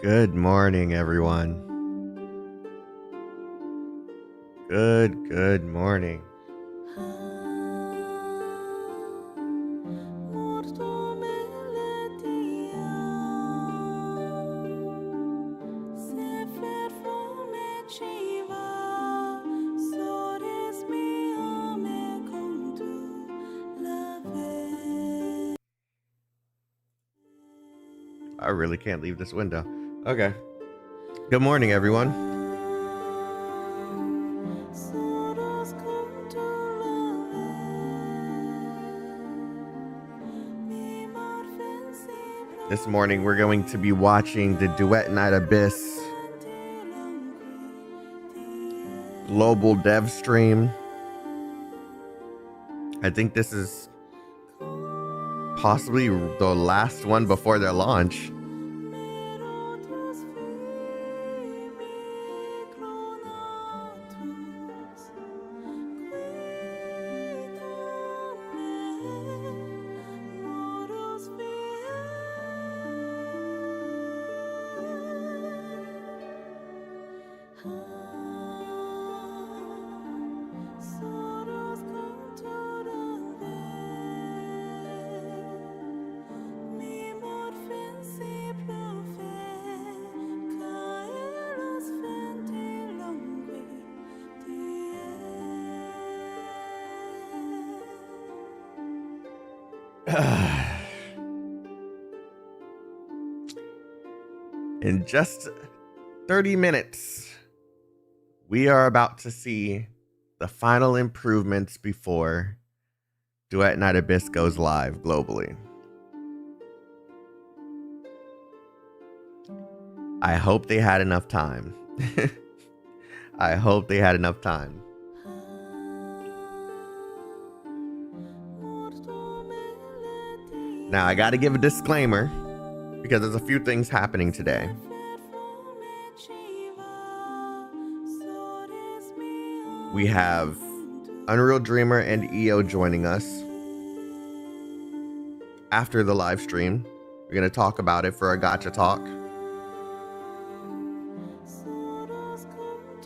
Good morning, everyone. Good morning. I really can't leave this window. Okay. Good morning, everyone. This morning, we're going to be watching the Duet Night Abyss global Devstream. I think this is possibly the last one before their launch. In just 30 minutes, we are about to see the final improvements before Duet Night Abyss goes live globally. I hope they had enough time. I hope they had enough time. Now, I gotta give a disclaimer because there's a few things happening today. We have Unreal Dreamer and EO joining us after the live stream. We're going to talk about it for our Gacha talk.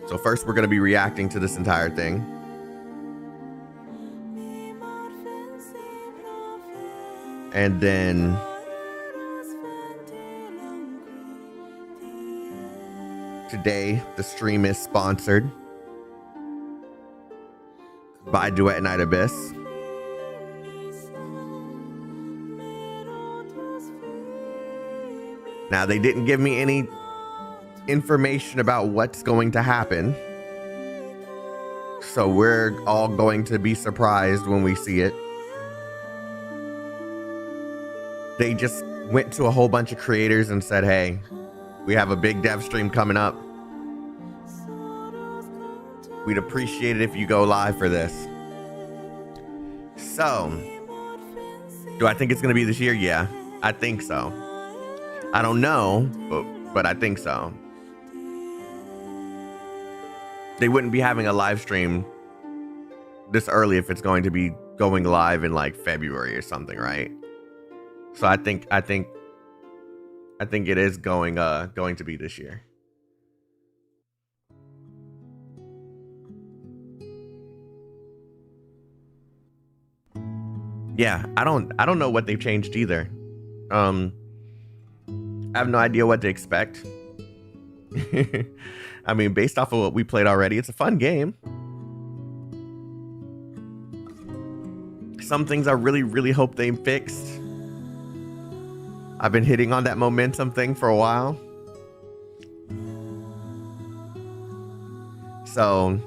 So first, we're going to be reacting to this entire thing. And then today, the stream is sponsored by Duet Night Abyss. Now, they didn't give me any information about what's going to happen, so we're all going to be surprised when we see it. They just went to a whole bunch of creators and said, hey, we have a big dev stream coming up. We'd appreciate it if you go live for this. So, do I think it's going to be this year? Yeah, I think so. I don't know, but I think so. They wouldn't be having a live stream this early if it's going to be going live in like February or something, right? So I think it is going to be this year. Yeah, I don't know what they've changed either. I have no idea what to expect. I mean, based off of what we played already, it's a fun game. Some things I really hope they fixed. I've been hitting on that momentum thing for a while. So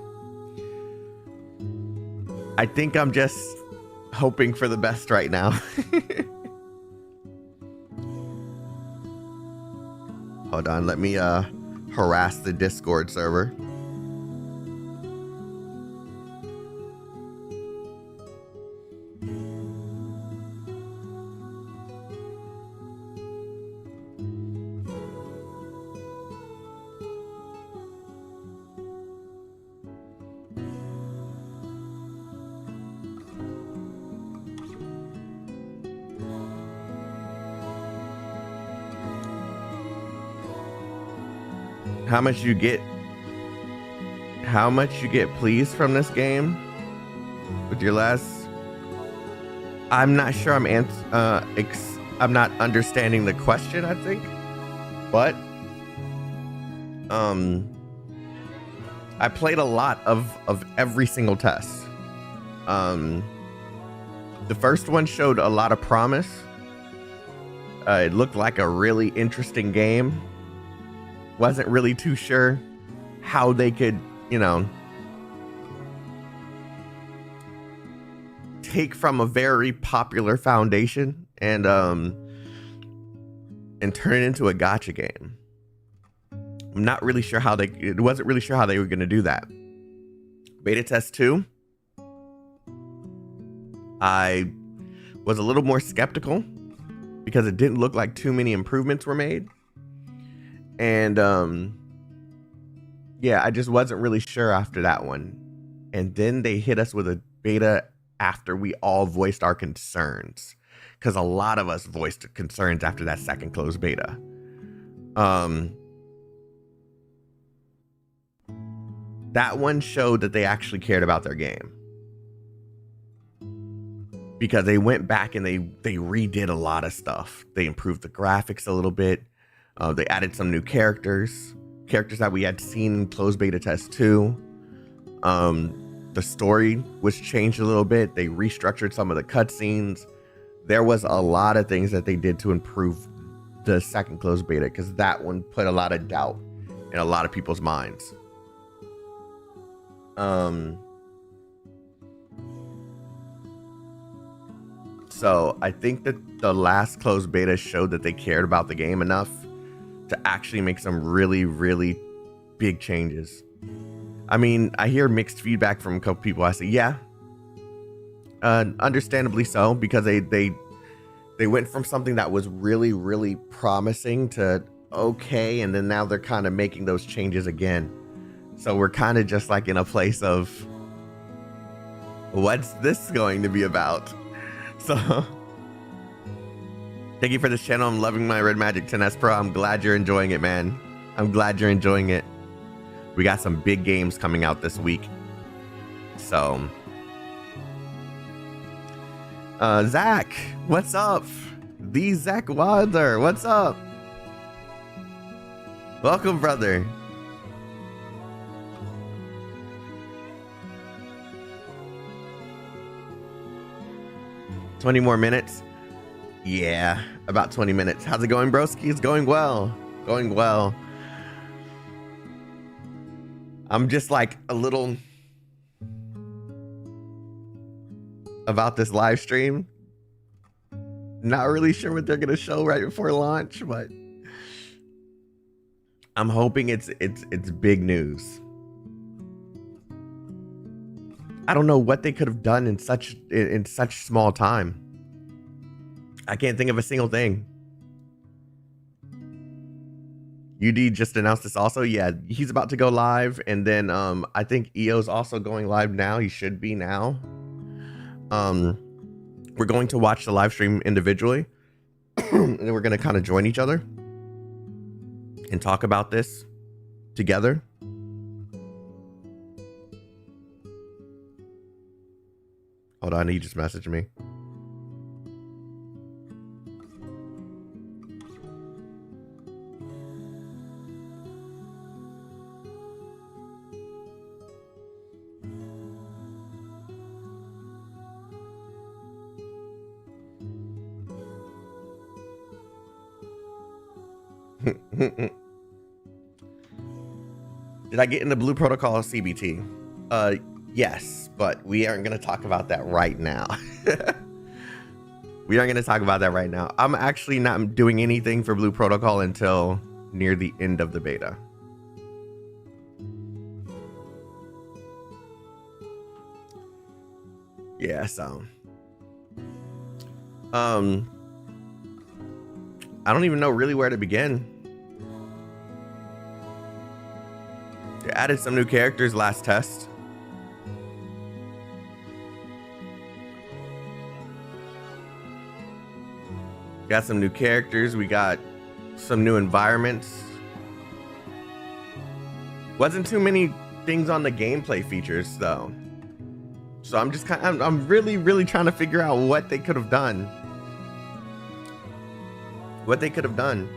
I think I'm just hoping for the best right now. Hold on, let me harass the Discord server. how much you get pleased from this game with your last. I'm not sure I'm not understanding the question, I think, but I played a lot of every single test. The first one showed a lot of promise. It looked like a really interesting game. Wasn't really too sure how they could, take from a very popular foundation and turn it into a gacha game. I'm not really sure how wasn't really sure how they were going to do that. Beta test 2, I was a little more skeptical because it didn't look like too many improvements were made. And yeah, I just wasn't really sure after that one. And then they hit us with a beta after we all voiced our concerns, because a lot of us voiced concerns after that second closed beta. That one showed that they actually cared about their game, because they went back and they redid a lot of stuff. They improved the graphics a little bit. They added some new characters that we had seen in closed beta test 2. The story was changed a little bit. They restructured some of the cutscenes. There was a lot of things that they did to improve the second closed beta, because that one put a lot of doubt in a lot of people's minds. So I think that the last closed beta showed that they cared about the game enough to actually make some really, really big changes. I mean, I hear mixed feedback from a couple people. I say, yeah, understandably so, because they went from something that was really, really promising to okay, and then now they're kind of making those changes again. So we're kind of just like in a place of, what's this going to be about? So thank you for this channel. I'm loving my Red Magic 10S Pro. I'm glad you're enjoying it, man. I'm glad you're enjoying it. We got some big games coming out this week. So, Zach, what's up? The Zach Wilder, what's up? Welcome, brother. "20 more minutes." Yeah, about 20 minutes. How's it going, broski? It's going well. Going well. I'm just like a little about this live stream. Not really sure what they're gonna show right before launch, but I'm hoping it's big news. I don't know what they could have done in such small time. I can't think of a single thing. UD just announced this also. Yeah, he's about to go live, and then I think EO's also going live now. He should be now. We're going to watch the live stream individually, and then we're going to kind of join each other and talk about this together. Hold on, he just messaged me. Did I get into Blue Protocol CBT? Yes, but we aren't going to talk about that right now. We aren't going to talk about that right now. I'm actually not doing anything for Blue Protocol until near the end of the beta. Yeah, so I don't even know really where to begin. They added some new characters last test. Got some new characters. We got some new environments. Wasn't too many things on the gameplay features though. So I'm just I'm really trying to figure out what they could have done. What they could have done.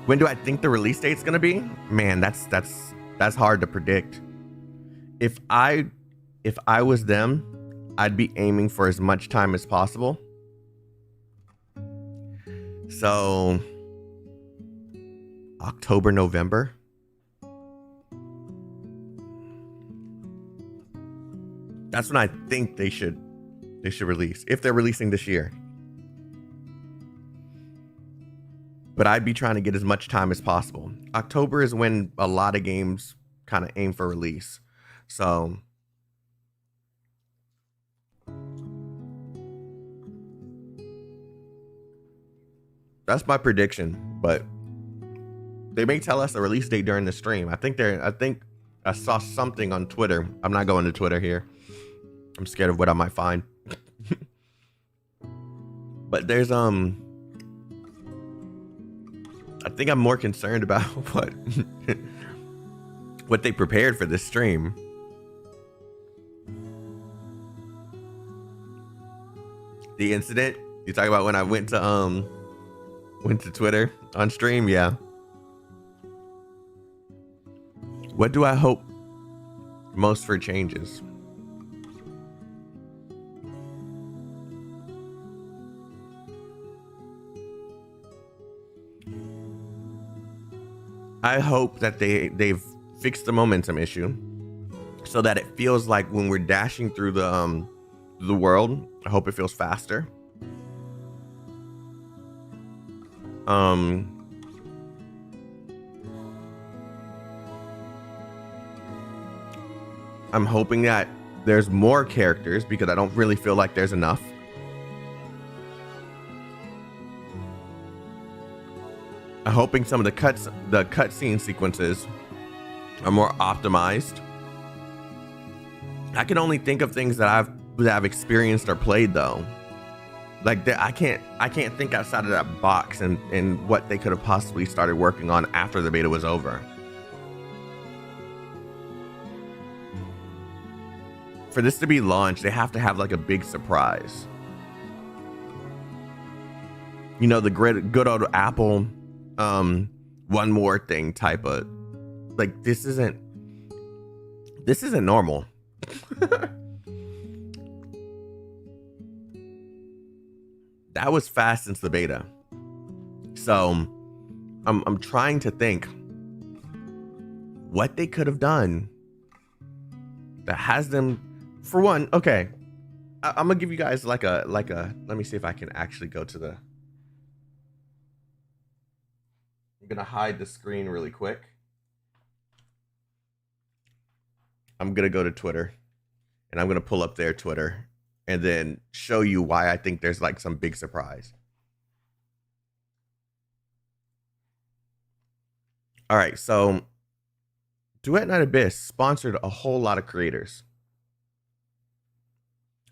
When do I think the release date's gonna be? Man, that's hard to predict. If I was them, I'd be aiming for as much time as possible. So October, November. That's when I think they should release, if they're releasing this year. But I'd be trying to get as much time as possible. October is when a lot of games kind of aim for release. So that's my prediction, but they may tell us a release date during the stream. I think I saw something on Twitter. I'm not going to Twitter here. I'm scared of what I might find. But there's I think I'm more concerned about what they prepared for this stream. The incident you talk about when I went to Twitter on stream, yeah. What do I hope most for changes? I hope that they've fixed the momentum issue so that it feels like when we're dashing through the world, I hope it feels faster. I'm hoping that there's more characters because I don't really feel like there's enough. I'm hoping some of the cutscene sequences are more optimized. I can only think of things that I've experienced or played though. Like I can't think outside of that box and what they could have possibly started working on after the beta was over. For this to be launched, they have to have like a big surprise. You know, the good old Apple one more thing type of, like, this isn't normal. That was fast since the beta. So I'm trying to think what they could have done that has them, for one, okay, I'm gonna give you guys like a let me see if I can actually go to the, I'm gonna hide the screen really quick. I'm gonna go to Twitter and I'm gonna pull up their Twitter and then show you why I think there's like some big surprise. All right, so Duet Night Abyss sponsored a whole lot of creators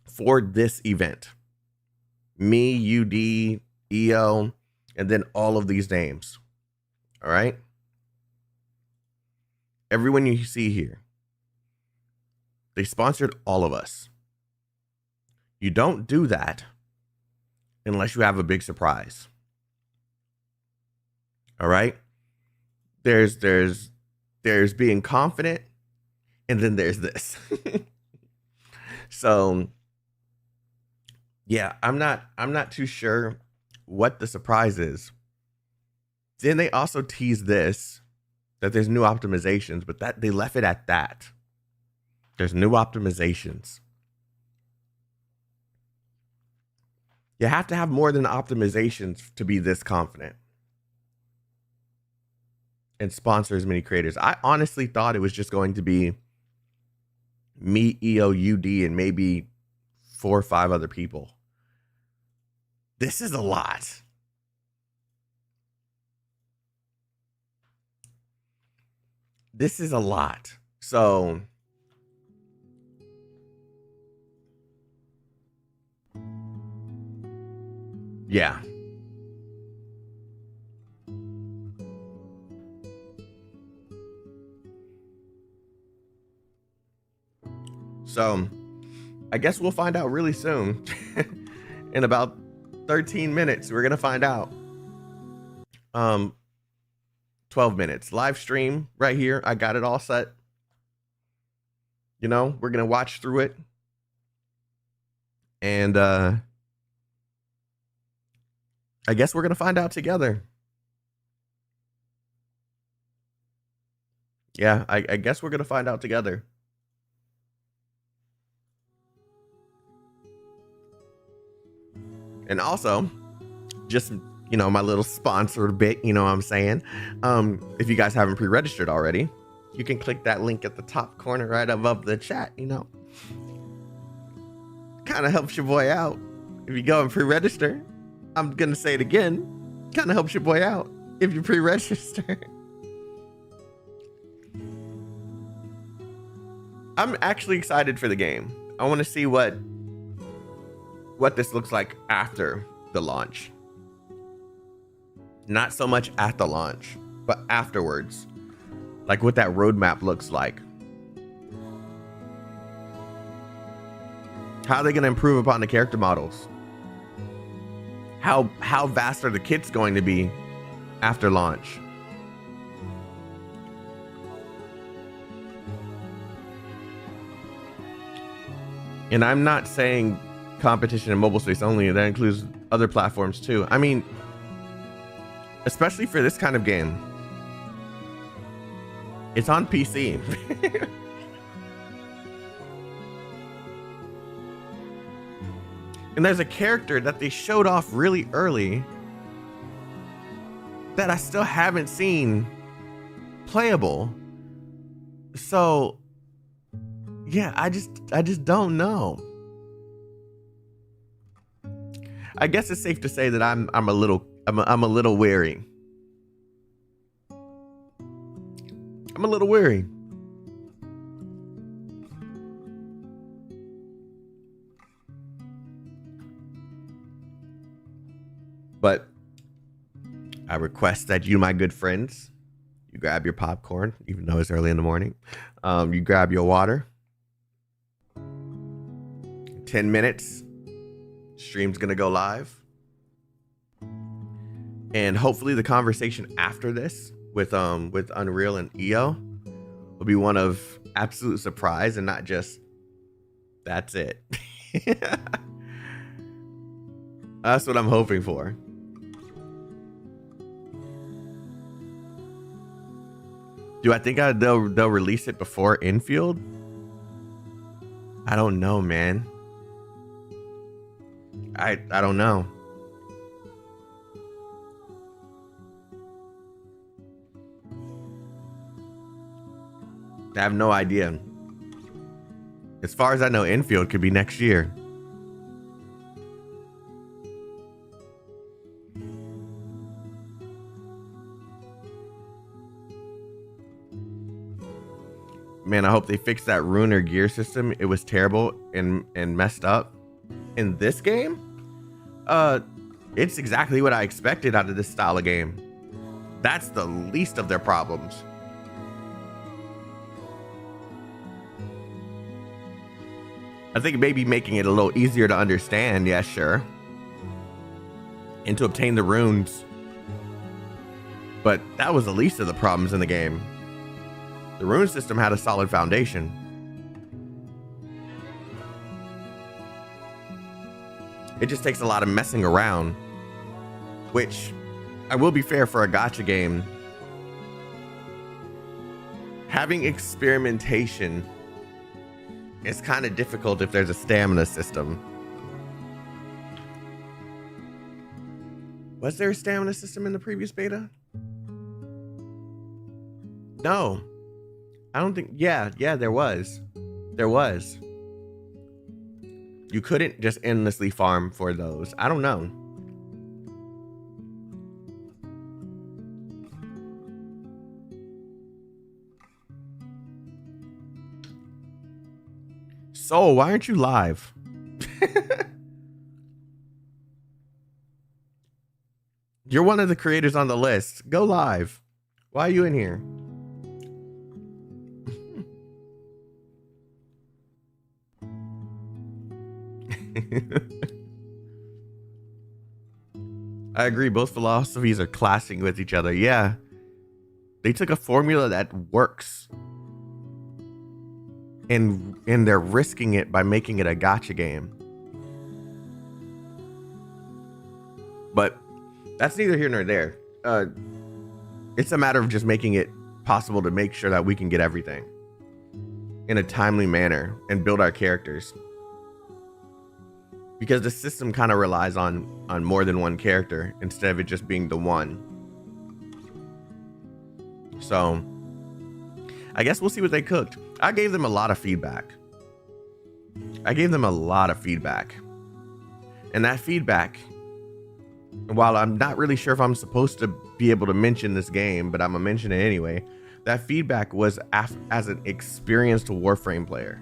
for this event. Me, UD, EO, and then all of these names. All right. Everyone you see here, they sponsored all of us. You don't do that unless you have a big surprise. All right. There's being confident, and then there's this. So yeah, I'm not too sure what the surprise is. Then they also tease this, that there's new optimizations, but that they left it at that. There's new optimizations. You have to have more than optimizations to be this confident and sponsor as many creators. I honestly thought it was just going to be me, EO, UD, and maybe 4 or 5 other people. This is a lot. This is a lot. So Yeah. So, I guess we'll find out really soon. In about 13 minutes, we're gonna find out. 12 minutes. Live stream right here. I got it all set. You know, we're gonna watch through it. And I guess we're gonna find out together. Yeah, I guess we're gonna find out together. And also, just, you know, my little sponsored bit, you know what I'm saying? If you guys haven't pre-registered already, you can click that link at the top corner right above the chat, you know. Kind of helps your boy out. If you go and pre-register, I'm gonna say it again, kind of helps your boy out if you pre-register. I'm actually excited for the game. I want to see what this looks like after the launch. Not so much at the launch, but afterwards. Like what that roadmap looks like. How are they going to improve upon the character models? How vast are the kits going to be after launch? And I'm not saying competition in mobile space only. That includes other platforms too. I mean, especially for this kind of game, it's on PC. And there's a character that they showed off really early that I still haven't seen playable. So yeah, I just don't know. I guess it's safe to say that I'm a little wary. I'm a little wary. But I request that you, my good friends, you grab your popcorn, even though it's early in the morning. You grab your water. 10 minutes. Stream's gonna go live. And hopefully the conversation after this with Unreal and EO will be one of absolute surprise and not just that's it. That's what I'm hoping for. Do I think they'll release it before Infield? I don't know, man. I don't know. I have no idea. As far as I know, Infield could be next year. Man, I hope they fix that Ruiner gear system. It was terrible and messed up. In this game, it's exactly what I expected out of this style of game. That's the least of their problems. I think maybe making it a little easier to understand, yeah, sure. And to obtain the runes. But that was the least of the problems in the game. The rune system had a solid foundation. It just takes a lot of messing around, which, I will be fair, for a gacha game, having experimentation is kind of difficult if there's a stamina system. Was there a stamina system in the previous beta? No. I don't think, yeah, there was. There was. You couldn't just endlessly farm for those. I don't know. Soul, why aren't you live? You're one of the creators on the list. Go live. Why are you in here? I agree. Both philosophies are clashing with each other. Yeah. They took a formula that works. And they're risking it by making it a gacha game. But that's neither here nor there. It's a matter of just making it possible to make sure that we can get everything in a timely manner and build our characters. Because the system kind of relies on more than one character instead of it just being the one. So I guess we'll see what they cooked. I gave them a lot of feedback. And that feedback, while I'm not really sure if I'm supposed to be able to mention this game, but I'm gonna mention it anyway. That feedback was as an experienced Warframe player.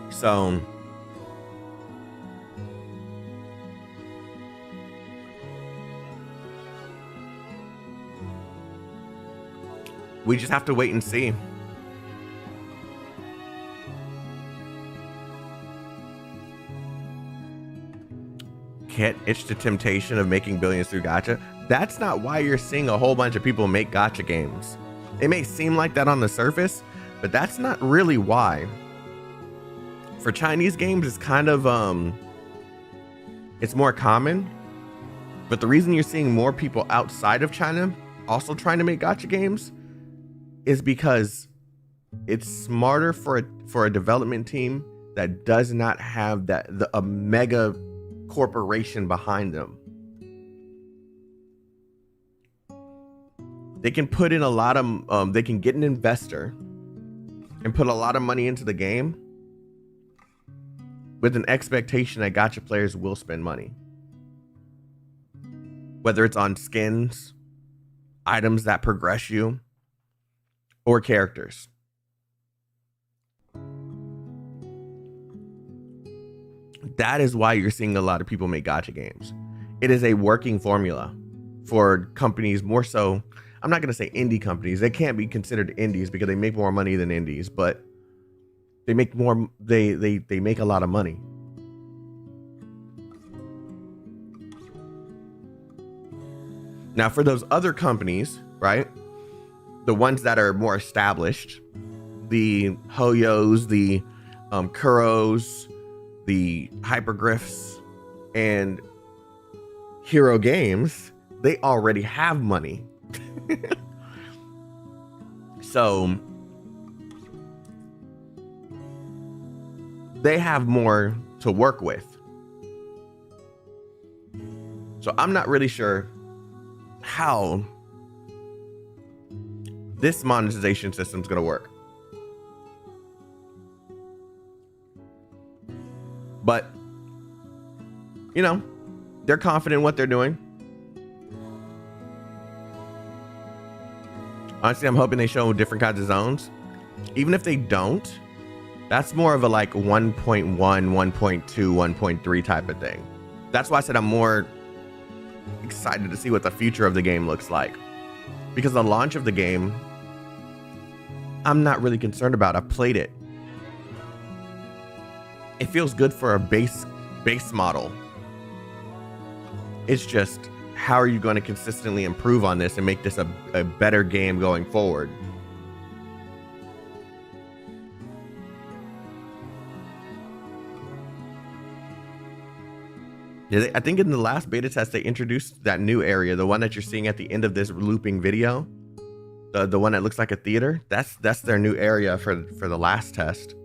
So we just have to wait and see. Can't itch the temptation of making billions through gacha. That's not why you're seeing a whole bunch of people make gacha games. It may seem like that on the surface, but that's not really why. For Chinese games, it's kind of it's more common. But the reason you're seeing more people outside of China also trying to make gacha games is because it's smarter for a development team that does not have a mega corporation behind them. They can put in a lot of they can get an investor and put a lot of money into the game with an expectation that gacha players will spend money, whether it's on skins, items that progress you, or characters. That is why you're seeing a lot of people make gacha games. It is a working formula for companies, more so. I'm not going to say indie companies. They can't be considered indies because they make more money than indies, but they make more. They make a lot of money. Now, for those other companies, right? The ones that are more established, the Hoyos, the Kuros, the Hypergriffs, and Hero Games, they already have money. So they have more to work with. So I'm not really sure how this monetization system is going to work. But, you know, they're confident in what they're doing. Honestly, I'm hoping they show different kinds of zones. Even if they don't, that's more of a like 1.1, 1.2, 1.3 type of thing. That's why I said I'm more excited to see what the future of the game looks like. Because the launch of the game, I'm not really concerned about. I played it. It feels good for a base model. It's just, how are you going to consistently improve on this and make this a better game going forward? I think in the last beta test, they introduced that new area, the one that you're seeing at the end of this looping video, the one that looks like a theater. That's their new area for the last test.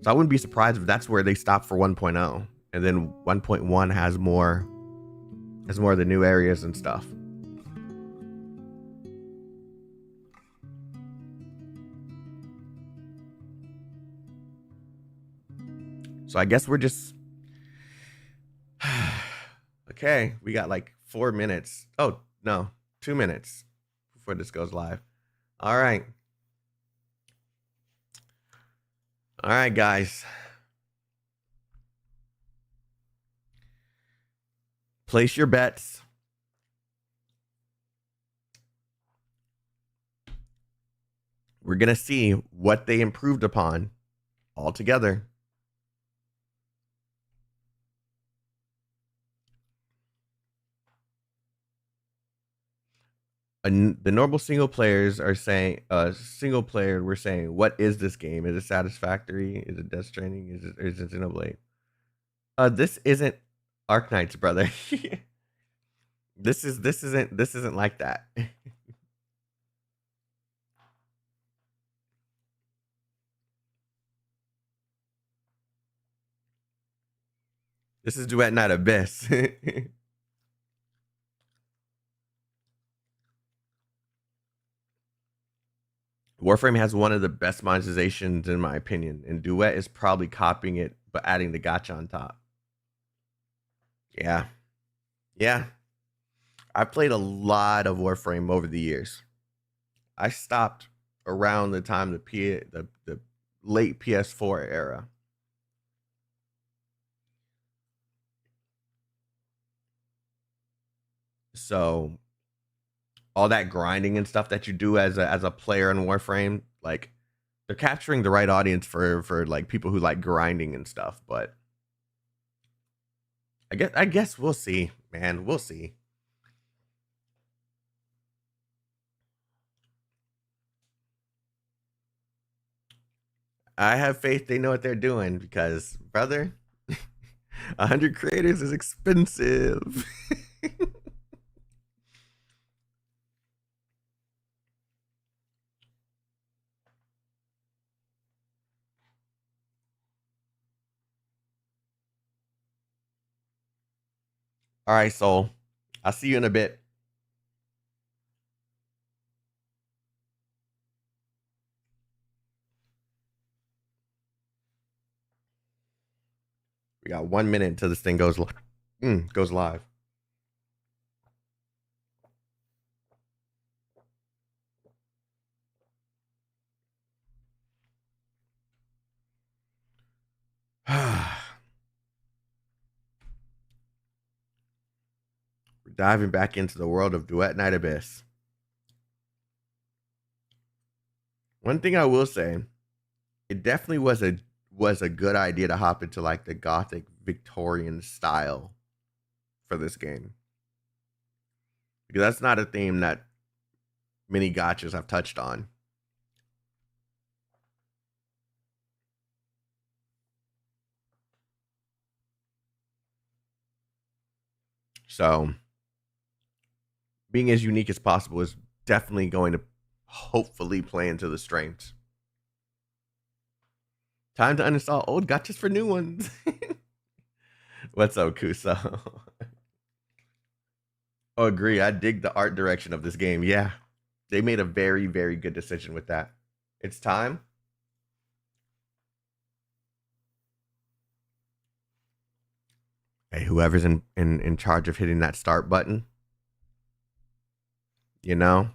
So I wouldn't be surprised if that's where they stop for 1.0, and then 1.1 has more of the new areas and stuff. So I guess we're just okay. We got like 4 minutes. Oh no, 2 minutes before this goes live. All right, guys. Place your bets. We're going to see what they improved upon altogether. The normal single players are saying, single player, we're saying, what is this game? Is it Satisfactory? Is it Death Stranding? Is it Xenoblade? This isn't Arknights, brother. This isn't like that. This is Duet, not Abyss. Warframe has one of the best monetizations in my opinion, and Duet is probably copying it but adding the gacha on top. Yeah. Yeah. I played a lot of Warframe over the years. I stopped around the time the late PS4 era. So all that grinding and stuff that you do as a player in Warframe, like they're capturing the right audience for like people who like grinding and stuff, but I guess we'll see, man. We'll see. I have faith they know what they're doing because, brother, 100 creators is expensive. All right, Soul. I'll see you in a bit. We got 1 minute until this thing goes live. We're diving back into the world of Duet Night Abyss. One thing I will say, it definitely was a good idea to hop into like the Gothic Victorian style for this game. Because that's not a theme that many gachas have touched on. So being as unique as possible is definitely going to hopefully play into the strengths. Time to uninstall old gachas for new ones. What's up, Kuso? Oh, agree. I dig the art direction of this game. Yeah. They made a very, very good decision with that. It's time. Hey, whoever's in charge of hitting that start button, you know,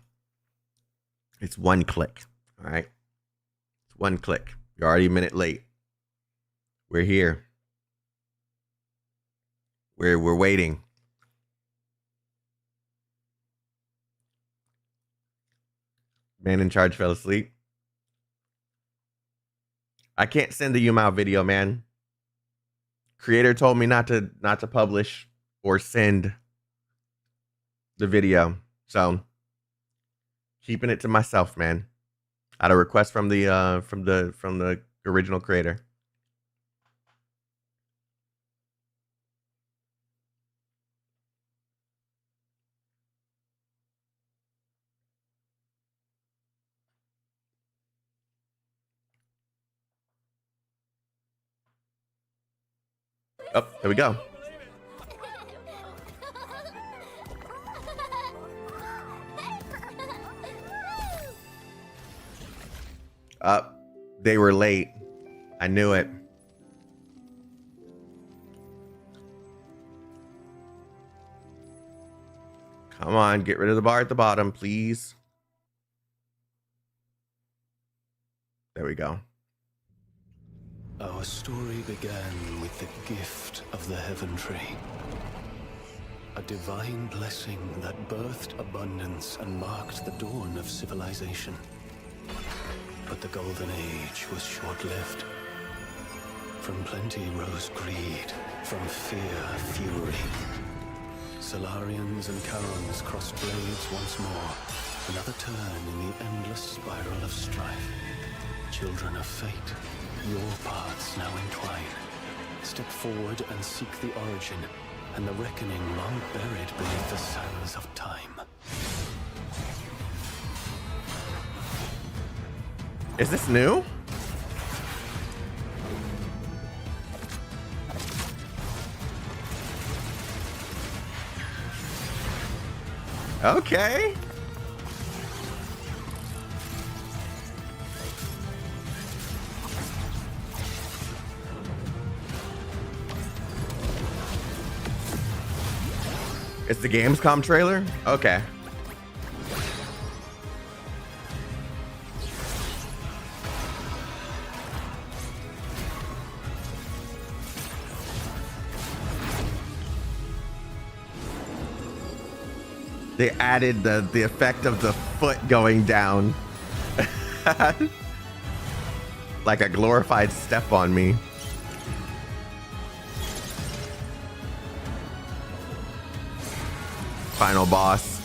it's one click. All right. It's one click. You're already a minute late. We're here. We're waiting. Man in charge fell asleep. I can't send the Yumao video, man. Creator told me not to publish or send the video. So keeping it to myself, man. I had a request from the original creator. Oh, there we go. They were late. I knew it. Come on, get rid of the bar at the bottom, please. There we go. Our story began with the gift of the Heaven Tree. A divine blessing that birthed abundance and marked the dawn of civilization. But the Golden Age was short-lived. From plenty rose greed, from fear, fury. Solarians and Charons crossed blades once more. Another turn in the endless spiral of strife. Children of fate, your paths now entwine. Step forward and seek the origin, and the reckoning long buried beneath the sands of time. Is this new? Okay. It's the Gamescom trailer? Okay. They added the effect of the foot going down. Like a glorified step on me. Final boss.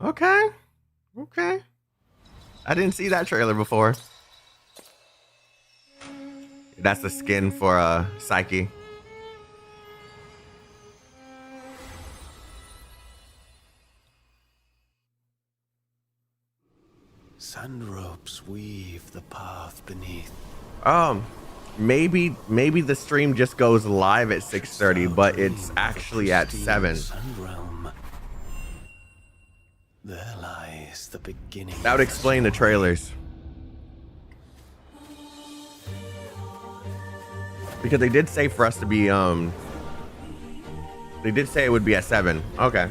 Okay. Okay. I didn't see that trailer before. That's the skin for Psyche. Sand ropes weave the path beneath. Maybe the stream just goes live at 6:30, but it's actually at 7. There lies the beginning. That would explain the trailers. Because they did say for us to be they did say it would be at 7. Okay.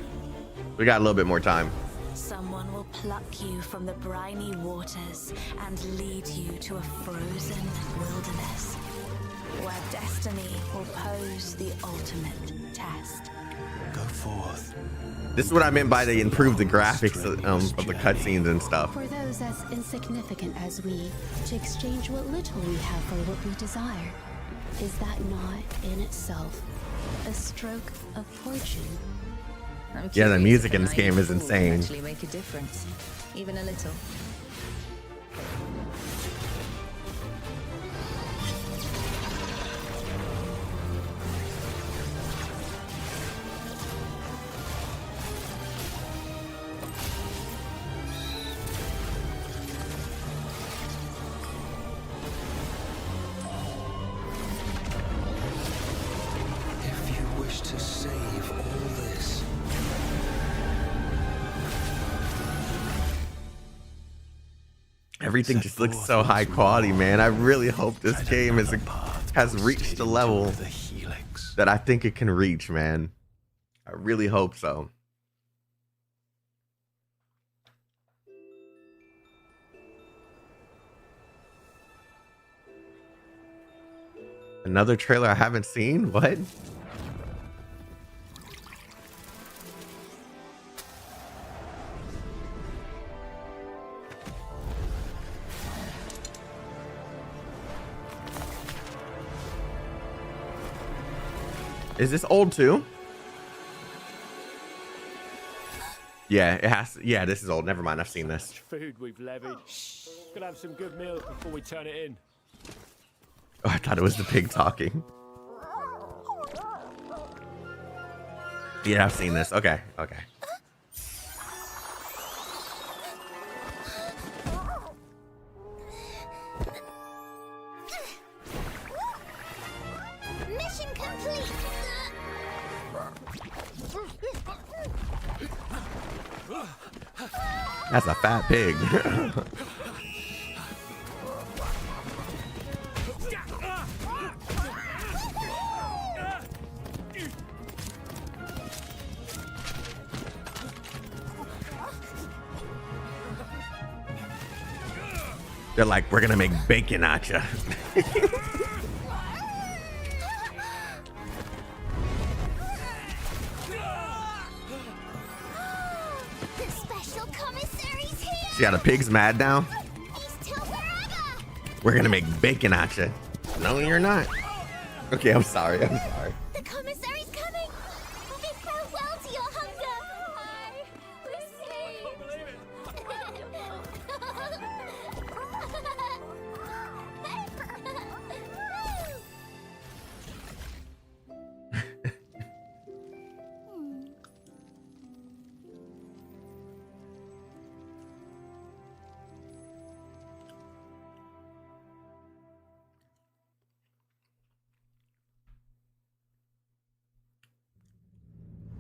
We got a little bit more time. Someone will pluck you from the briny waters and lead you to a frozen wilderness where destiny will pose the ultimate test. Go forth. This is what I meant by they improved the graphics of the cutscenes and stuff. For those as insignificant as we, to exchange what little we have for what we desire. Is that not in itself a stroke of fortune? Yeah, the music in this game is insane. Actually make a difference, even a little. Everything just looks so high quality, man. I really hope this game has reached the level that I think it can reach, man. I really hope so. Another trailer I haven't seen? What? Is this old too? Yeah, it has. Yeah, this is old. Never mind. I've seen this. Food we've levied. Gonna have some good meals before we turn it in. Oh, I thought it was the pig talking. Yeah, I've seen this. Okay, okay. Mission complete. That's a fat pig. They're like, we're gonna make bacon at ya. The special commissary's here. See how the pig's mad now? He's till wherever. We're gonna make bacon at ya. No, you're not. Okay, I'm sorry. I'm sorry. The commissary's coming. Bid farewell to your hunger. Hi, we're saved.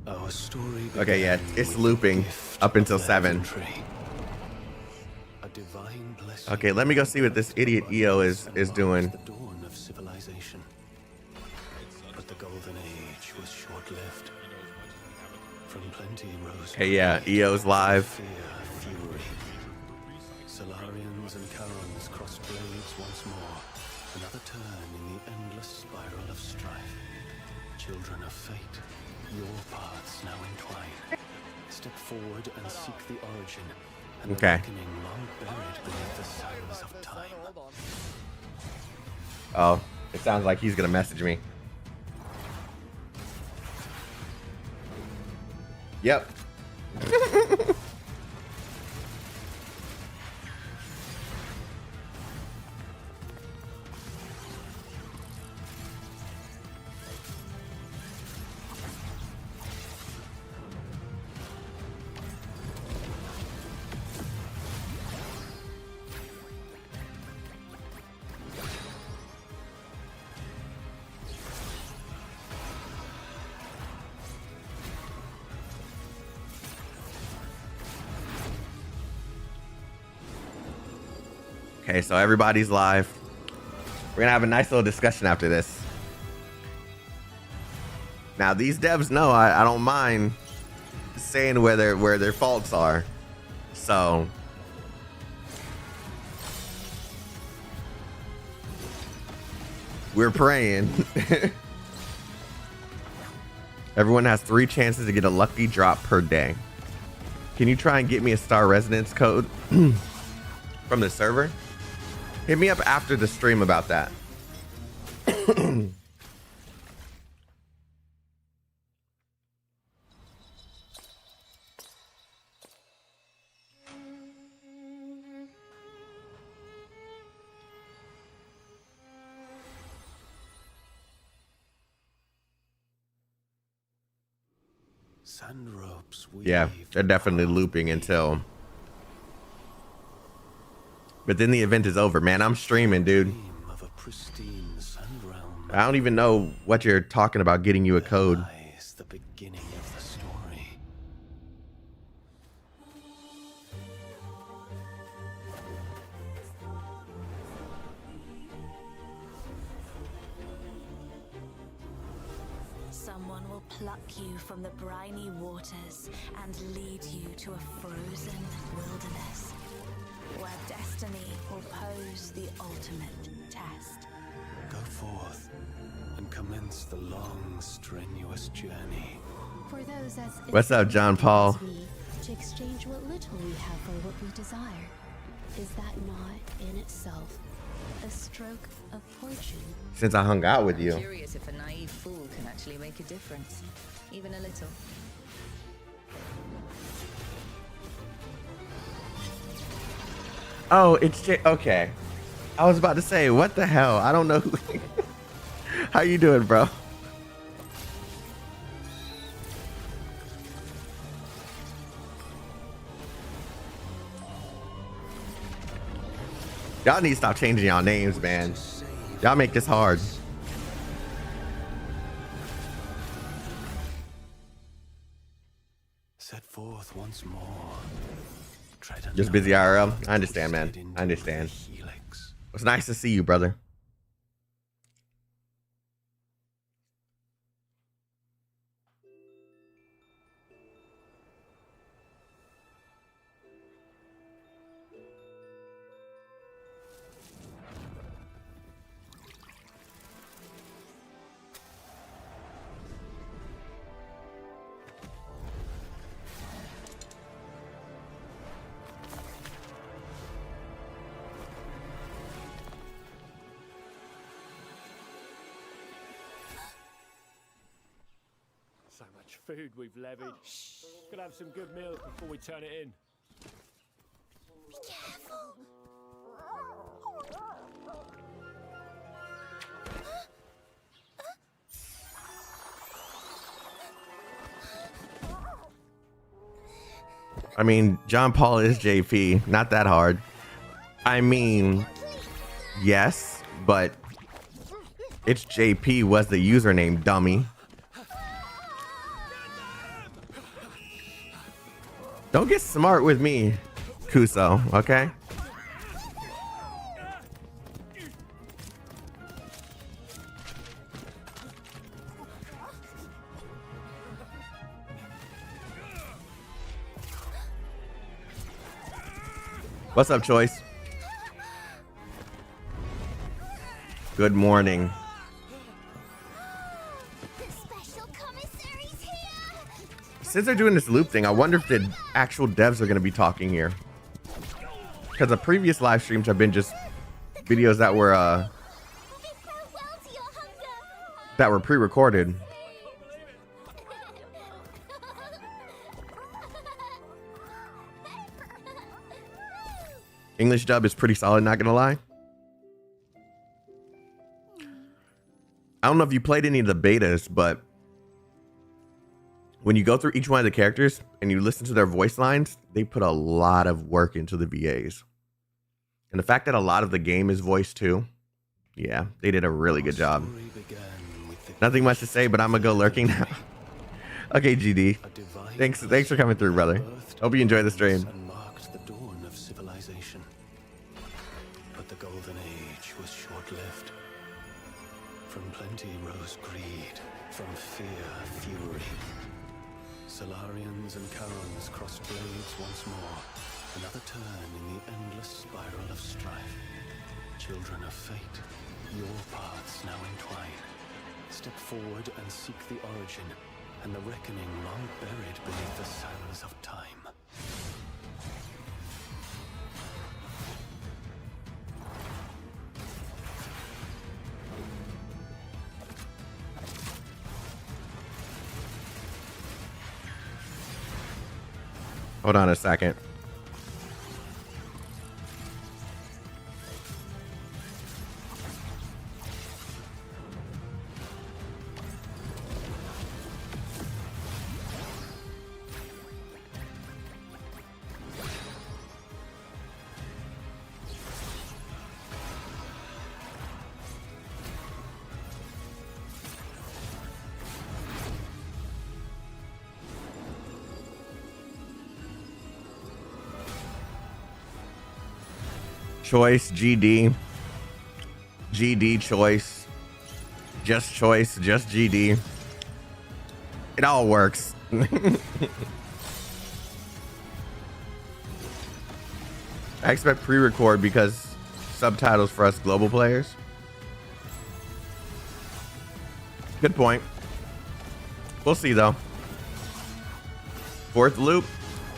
Our story Okay, yeah, began it's with looping the gift up until of 7. legendary. A divine blessing. Okay, let me go see what this idiot EO is doing. The dawn of civilization. But the golden age was short-lived. From plenty rose. Okay, yeah, EO's live. Fear, fury. Solarians and Charons crossed blades once more. Another turn in the endless spiral of strife. Children of fate, your paths now entwine. Step forward and seek the origin. An Okay. awakening long buried beneath the sands of time. Oh, it sounds like he's gonna message me. Yep. Okay, so everybody's live. We're gonna have a nice little discussion after this. Now these devs know I don't mind saying where their faults are. So we're praying. Everyone has 3 chances to get a lucky drop per day. Can you try and get me a star resonance code from the server? Hit me up after the stream about that. Sand ropes Yeah, they're definitely looping until. But then the event is over, man. I'm streaming, dude. of a pristine sand realm. I don't even know what you're talking about getting you a code. Lies the beginning of the story. Someone will pluck you from the briny waters and lead you to a frozen wilderness, where destiny will pose the ultimate test. Go forth and commence the long, strenuous journey. For those as What's up, John Paul? as we, to exchange what little we have for what we desire. Is that not in itself a stroke of fortune? Since I hung out with you. Curious if a naive fool can actually make a difference, even a little. Oh, it's okay. I was about to say, what the hell? I don't know who. How you doing, bro? Y'all need to stop changing y'all names, man. Y'all make this hard. Set forth once more. Just busy IRL. I understand, man. I understand. It's nice to see you, brother. much food we've levied. Gonna have some good meals before we turn it in. Be careful. I mean, John Paul is JP. Not that hard. I mean, yes, but it's JP was the username, dummy. Don't get smart with me, Kuso, okay? What's up, Choice? Good morning. The special commissary's here. Since they're doing this loop thing, I wonder if the actual devs are going to be talking here. Because the previous live streams have been just videos that were Bid farewell to your hunger. that were pre-recorded. English dub is pretty solid, not gonna lie. I don't know if you played any of the betas, but when you go through each one of the characters and you listen to their voice lines, they put a lot of work into the VAs. And the fact that a lot of the game is voiced too, yeah, they did a really good job. Nothing much to say, but I'm gonna go lurking now. Okay, GD. Thanks for coming through, brother. Hope you enjoy the stream. Marked the dawn of civilization. But the golden age was short-lived. From plenty rose greed, from fear fury. Solarians and Charons crossed blades once more. Another turn in the endless spiral of strife. Children of fate, your paths now entwine. Step forward and seek the origin, and the reckoning long buried beneath the sands of time. Hold on a second. Choice, GD, GD, choice, just choice, just GD. It all works. I expect pre-record because subtitles for us global players. Good point. We'll see though. Fourth loop,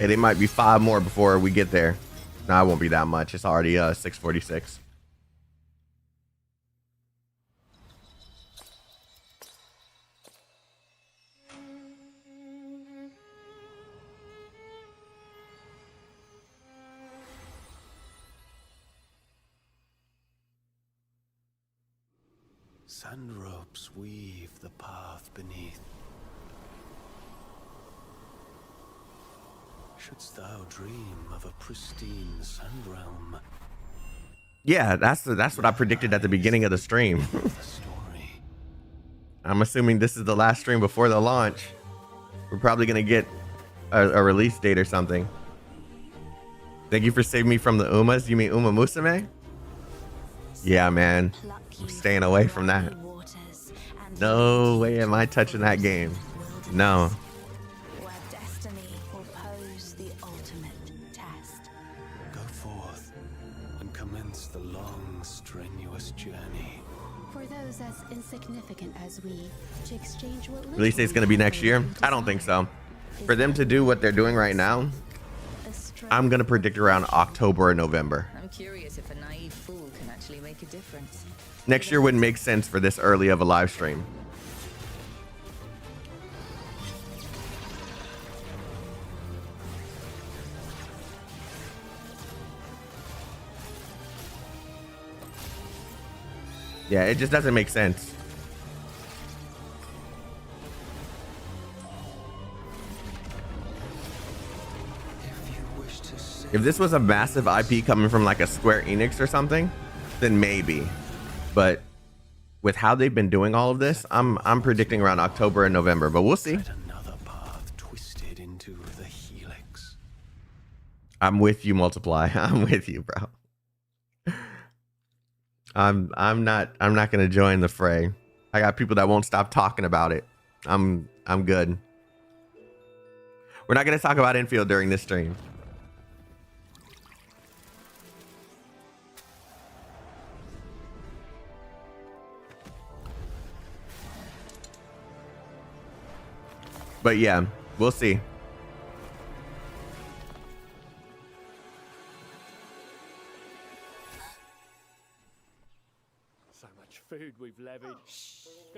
and it might be 5 more before we get there. No, it won't be that much. It's already 6:46. Sand ropes weave the path beneath. Shouldst thou dream of a pristine sand realm? Yeah, that's what I predicted at the beginning of the stream. The story. I'm assuming this is the last stream before the launch. We're probably gonna get a release date or something. Thank you for saving me from the Umas. You mean Uma Musume? Yeah, man. I'm staying away from that. No way am I touching that game. No. Where destiny will pose the ultimate test. Go forth and commence the long, strenuous journey. For those as insignificant as we, to exchange what little Release date's gonna be next year? I don't think so. For them to do what they're doing right now, I'm gonna predict around October or November. I'm curious if a naive fool can actually make a difference. Next year wouldn't make sense for this early of a live stream. Yeah, it just doesn't make sense. If this was a massive IP coming from like a Square Enix or something, then maybe. But with how they've been doing all of this, I'm predicting around October and November, but we'll see. Another path twisted into the helix. I'm with you, Multiply. I'm with you, bro. I'm not gonna join the fray. I got people that won't stop talking about it. I'm good. We're not gonna talk about infield during this stream. But yeah, we'll see. So much food we've levied.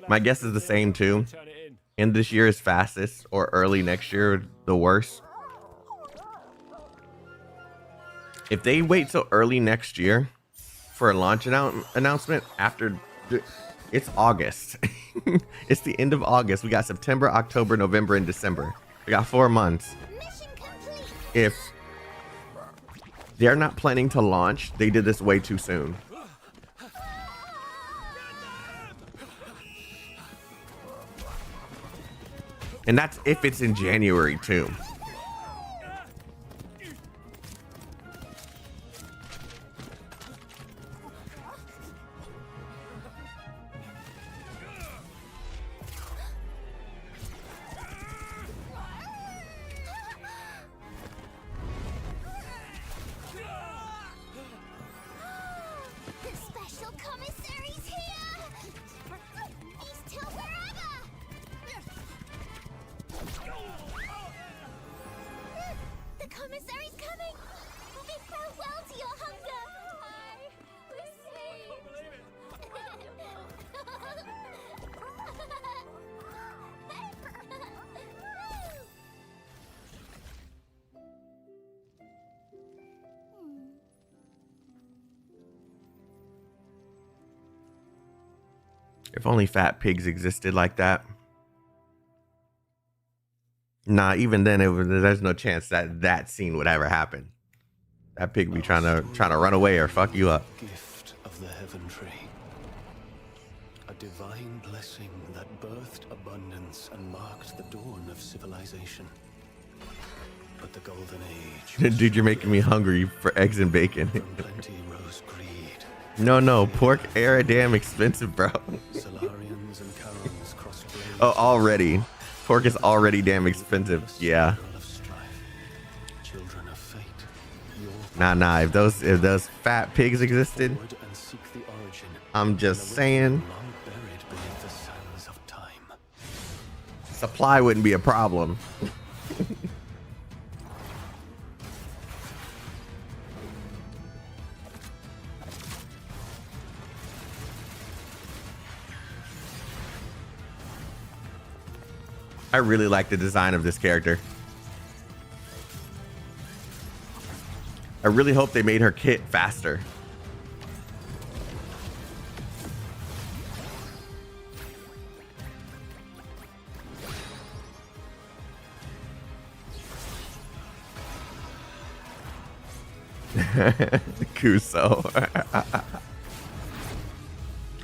My guess is the same too. Turn it in. End this year is fastest, or early next year the worst. If they wait till early next year for a launch announcement after, it's August. It's the end of August. We got September, October, November, and December. We got 4 months. Mission complete. If they're not planning to launch, they did this way too soon. And that's if it's in January too. The special commissary's here. He's till wherever. The commissary's coming. Bid farewell to your hunger. I was saved. If only fat pigs existed like that. Nah, even then, there's no chance that scene would ever happen. That pig be trying to run away or fuck you up. Gift of the Heaven Tree. A divine blessing that birthed abundance and marked the dawn of civilization. But the golden age. Dude, you're making me hungry for eggs and bacon. From plenty rose greed. No, pork era damn expensive, bro. Solarians and Karons crossed blades. Oh, already. Pork is already damn expensive. Yeah. Children of fate. Nah. If those fat pigs existed, And seek the origin. I'm just saying, Long buried beneath the sands of time. supply wouldn't be a problem. I really like the design of this character. I really hope they made her kit faster. Kuso.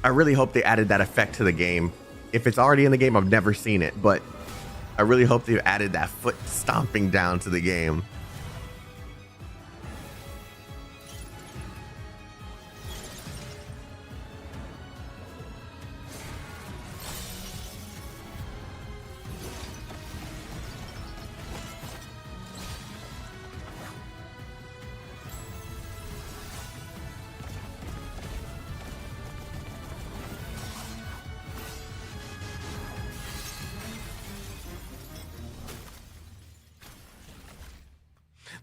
I really hope they added that effect to the game. If it's already in the game, I've never seen it, but I really hope they've added that foot stomping down to the game.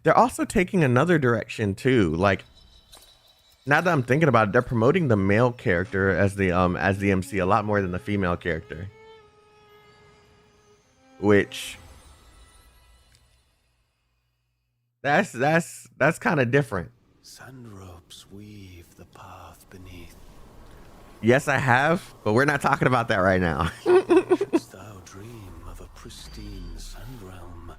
They're also taking another direction too. Like, now that I'm thinking about it, they're promoting the male character as the MC a lot more than the female character. Which that's kind of different. Sand ropes weave the path beneath. Yes, I have, but we're not talking about that right now. Shouldst thou dream of a pristine sand realm,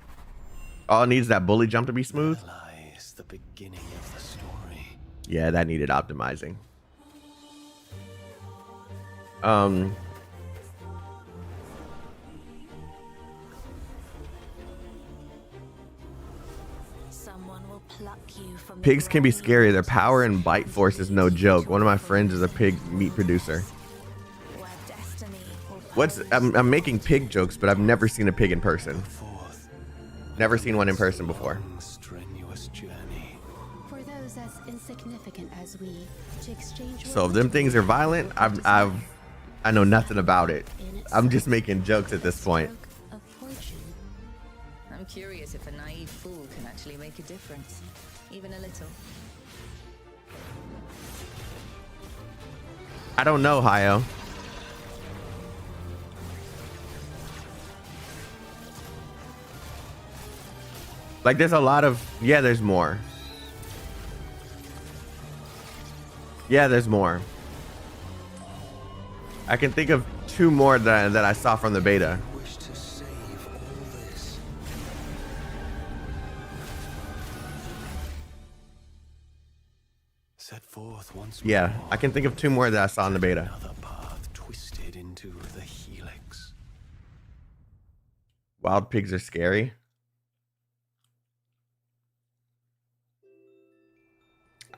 All it needs is that bully jump to be smooth. there lies the beginning of the story. Yeah, that needed optimizing. Someone will pluck you from the Pigs can be briny scary. Their power waters and bite force is and no lead you joke. to One a of my friends is a pig meat producer. where destiny will What's pose I'm the making pig jokes, but I've never seen a pig in person. Forth, Never seen one in person before. long, strenuous journey. For those as insignificant as we, to exchange what So if them little things we are have for violent, what we desire, I know nothing about it. in I'm just itself making jokes at a this point. stroke of fortune. I'm curious if a naive fool can actually make a difference, even a little. I don't know, Hayo. Like there's a lot of there's more. Yeah, there's more. I can think of 2 more that I saw from the beta. Wish to save all this. Set forth once Yeah, more. I can think of 2 more that I saw in the beta. Another path twisted into the helix. Wild pigs are scary.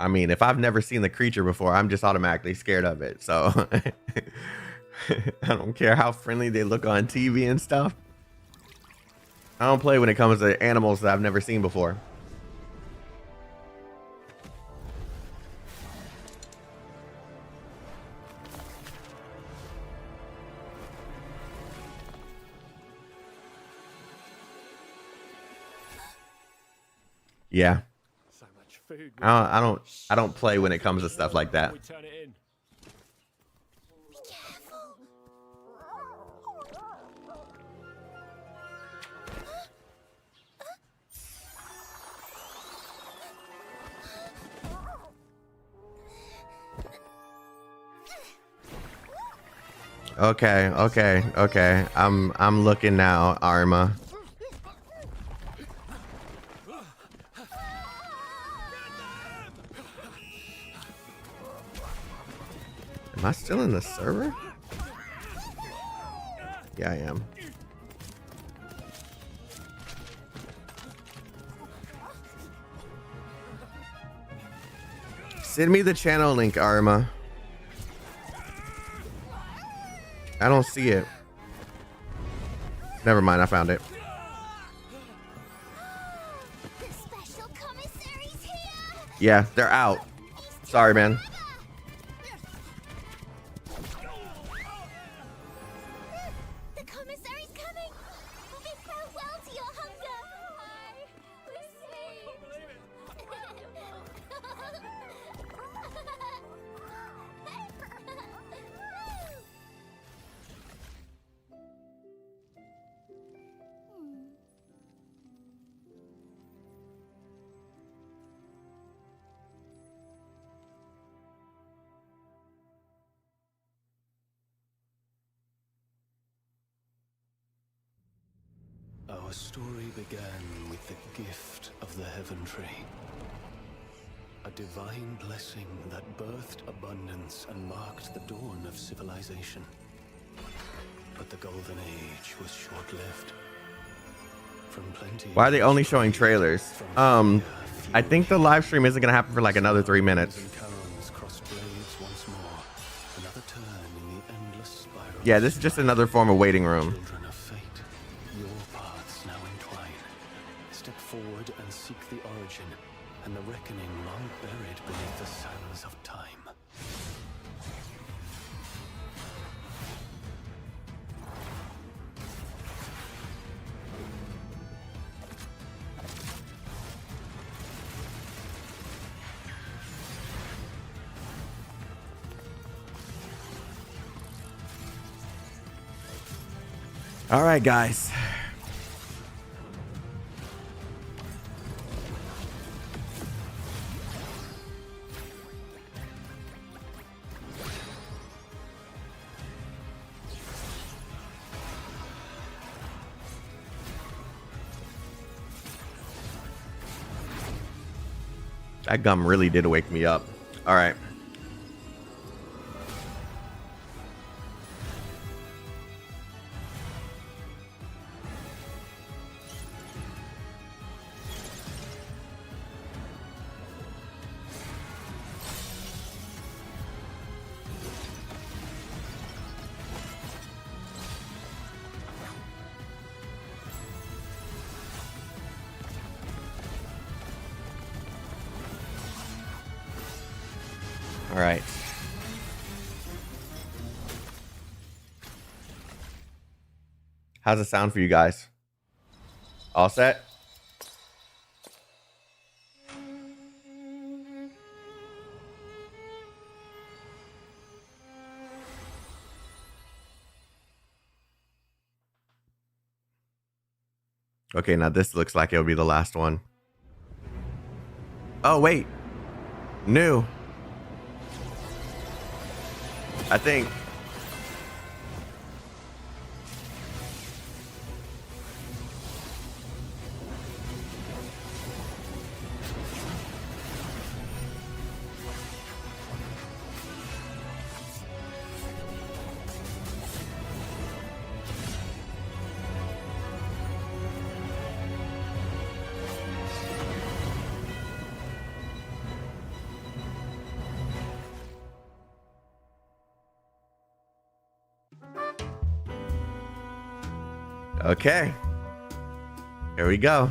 I mean, if I've never seen the creature before, I'm just automatically scared of it. So I don't care how friendly they look on TV and stuff. I don't play when it comes to animals that I've never seen before. Yeah. So much food. I don't play when it comes to stuff like that. We turn it in. Okay. I'm looking now, Arma. Am I still in the server? Yeah, I am. Send me the channel link, Arma. I don't see it. Never mind, I found it. The special commissary's here. Yeah, they're out. Sorry, man. The commissary's coming. Bid farewell to your hunger. Our story began with the gift of the Heaven Tree. A divine blessing that birthed abundance and marked the dawn of civilization. But the Golden Age was short-lived. From plenty. Why are they only showing trailers? I think the live stream isn't gonna happen for like another 3 minutes. Encounters crossed blades once more. Another turn in the endless spiral. Yeah, this is just another form of waiting room. Children of fate, your paths now entwine. Step forward and seek the origin, and the reckoning long buried beneath the sands of time. All right, guys. That gum really did wake me up. All right. All right. How's it sound for you guys? All set? Okay, now this looks like it'll be the last one. Oh, wait. New. I think. Okay. Here we go.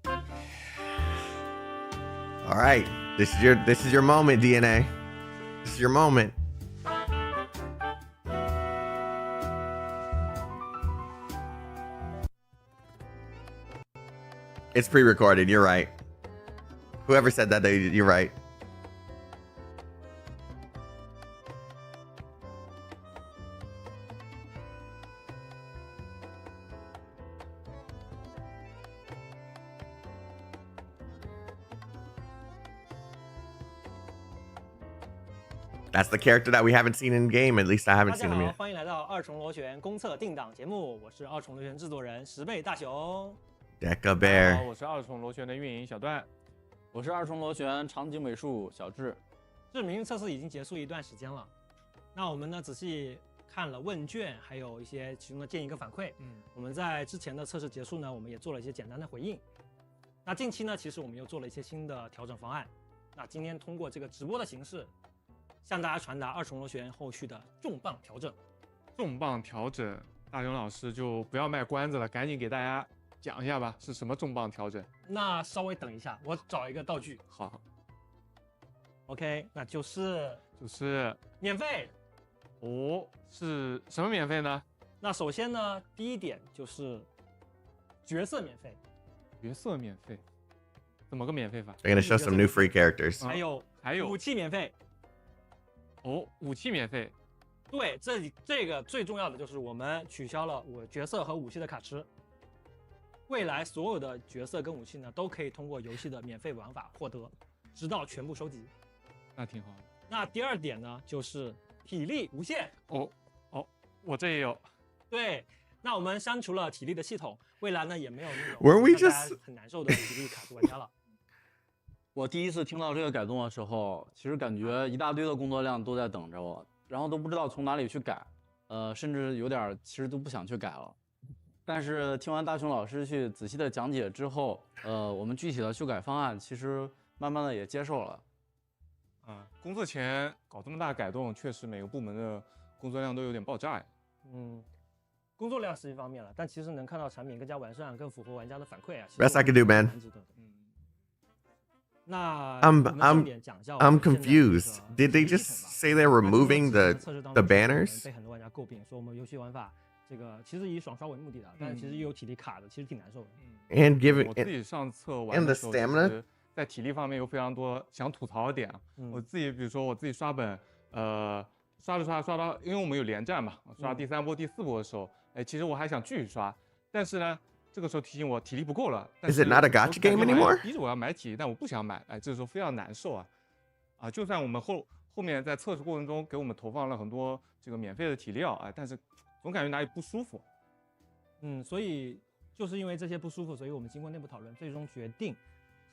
All right. This is your moment, DNA. This is your moment. It's pre-recorded. You're right. Whoever said that, you're right. That's the character that we haven't seen in game. At least I haven't 大 seen 家 him 好， yet. 欢迎来到二重螺旋公测定档节目，我是二重螺旋制作人十倍大熊。 Deca 大家好， Bear. 我是二重螺旋的运营小段。我是二重螺旋场景美术小智。这明星测试已经结束一段时间了，那我们呢仔细看了问卷，还有一些其中的建议跟反馈。我们在之前的测试结束呢，我们也做了一些简单的回应。那近期呢，其实我们又做了一些新的调整方案。那今天通过这个直播的形式，向大家传达二重螺旋后续的重磅调整。重磅调整，大熊老师就不要卖关子了，赶紧给大家讲一下吧，是什么重磅调整？那稍微等一下，我找一个道具。好， OK， 那就是免费。哦，是什么免费呢？那首先呢，第一点就是角色免费，角色免费，怎么个免费法？ They're gonna show some new free characters. 还有武器免费。哦，武器免费。对，这个最重要的就是我们取消了我角色和武器的卡池，未来所有的角色跟武器呢都可以通过游戏的免费玩法获得，直到全部收集。那挺好的。那第二点呢，就是体力无限。哦，我这也有。对，那我们删除了体力的系统，未来呢也没有那种 Weren't we 让大家 just- 很难受的体力卡住玩家了。我第一次听到这个改动的时候，其实感觉一大堆的工作量都在等着我，然后都不知道从哪里去改，甚至有点其实都不想去改了。但是听完大熊老师去仔细的讲解之后，我们具体的修改方案其实慢慢的也接受了。工作前搞这么大改动，确实每个部门的工作量都有点爆炸呀。工作量是一方面了，但其实能看到产品更加完善，更符合玩家的反馈啊。 Best I could do, man. 蛮值得的。那 I'm confused. Did they just say they're removing the banners? 被很多玩家诟病说我们游戏玩法这个其实以爽刷为目的的，但是其实又有体力卡的，其实挺难受的。And giving 我自己上册玩 and 的 the 时候， stamina? 在体力方面有非常多想吐槽的点。我自己比如说我自己刷本，刷到，因为我们有连战嘛，刷第3波、第4波的时候，其实我还想继续刷，但是呢，这个时候提醒我体力不够了。 Is it not a gacha game anymore? 逼着我要买体力，但我不想买，这时候非常难受啊！就算我们后面在测试过程中给我们投放了很多这个免费的体料，但是总感觉哪里不舒服。所以就是因为这些不舒服，所以我们经过内部讨论，最终决定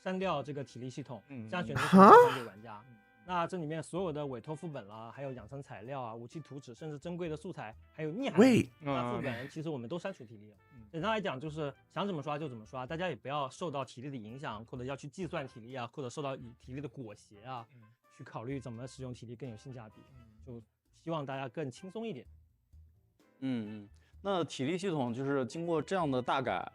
删掉这个体力系统，这样选择哈权交还给玩家。那这里面所有的委托副本啦，还有养成材料啊、武器图纸，甚至珍贵的素材，还有逆海那副本，其实我们都删除体力了。简单来讲，就是想怎么刷就怎么刷，大家也不要受到体力的影响，或者要去计算体力啊，或者受到体力的裹挟啊，去考虑怎么使用体力更有性价比。就希望大家更轻松一点。那体力系统就是经过这样的大改，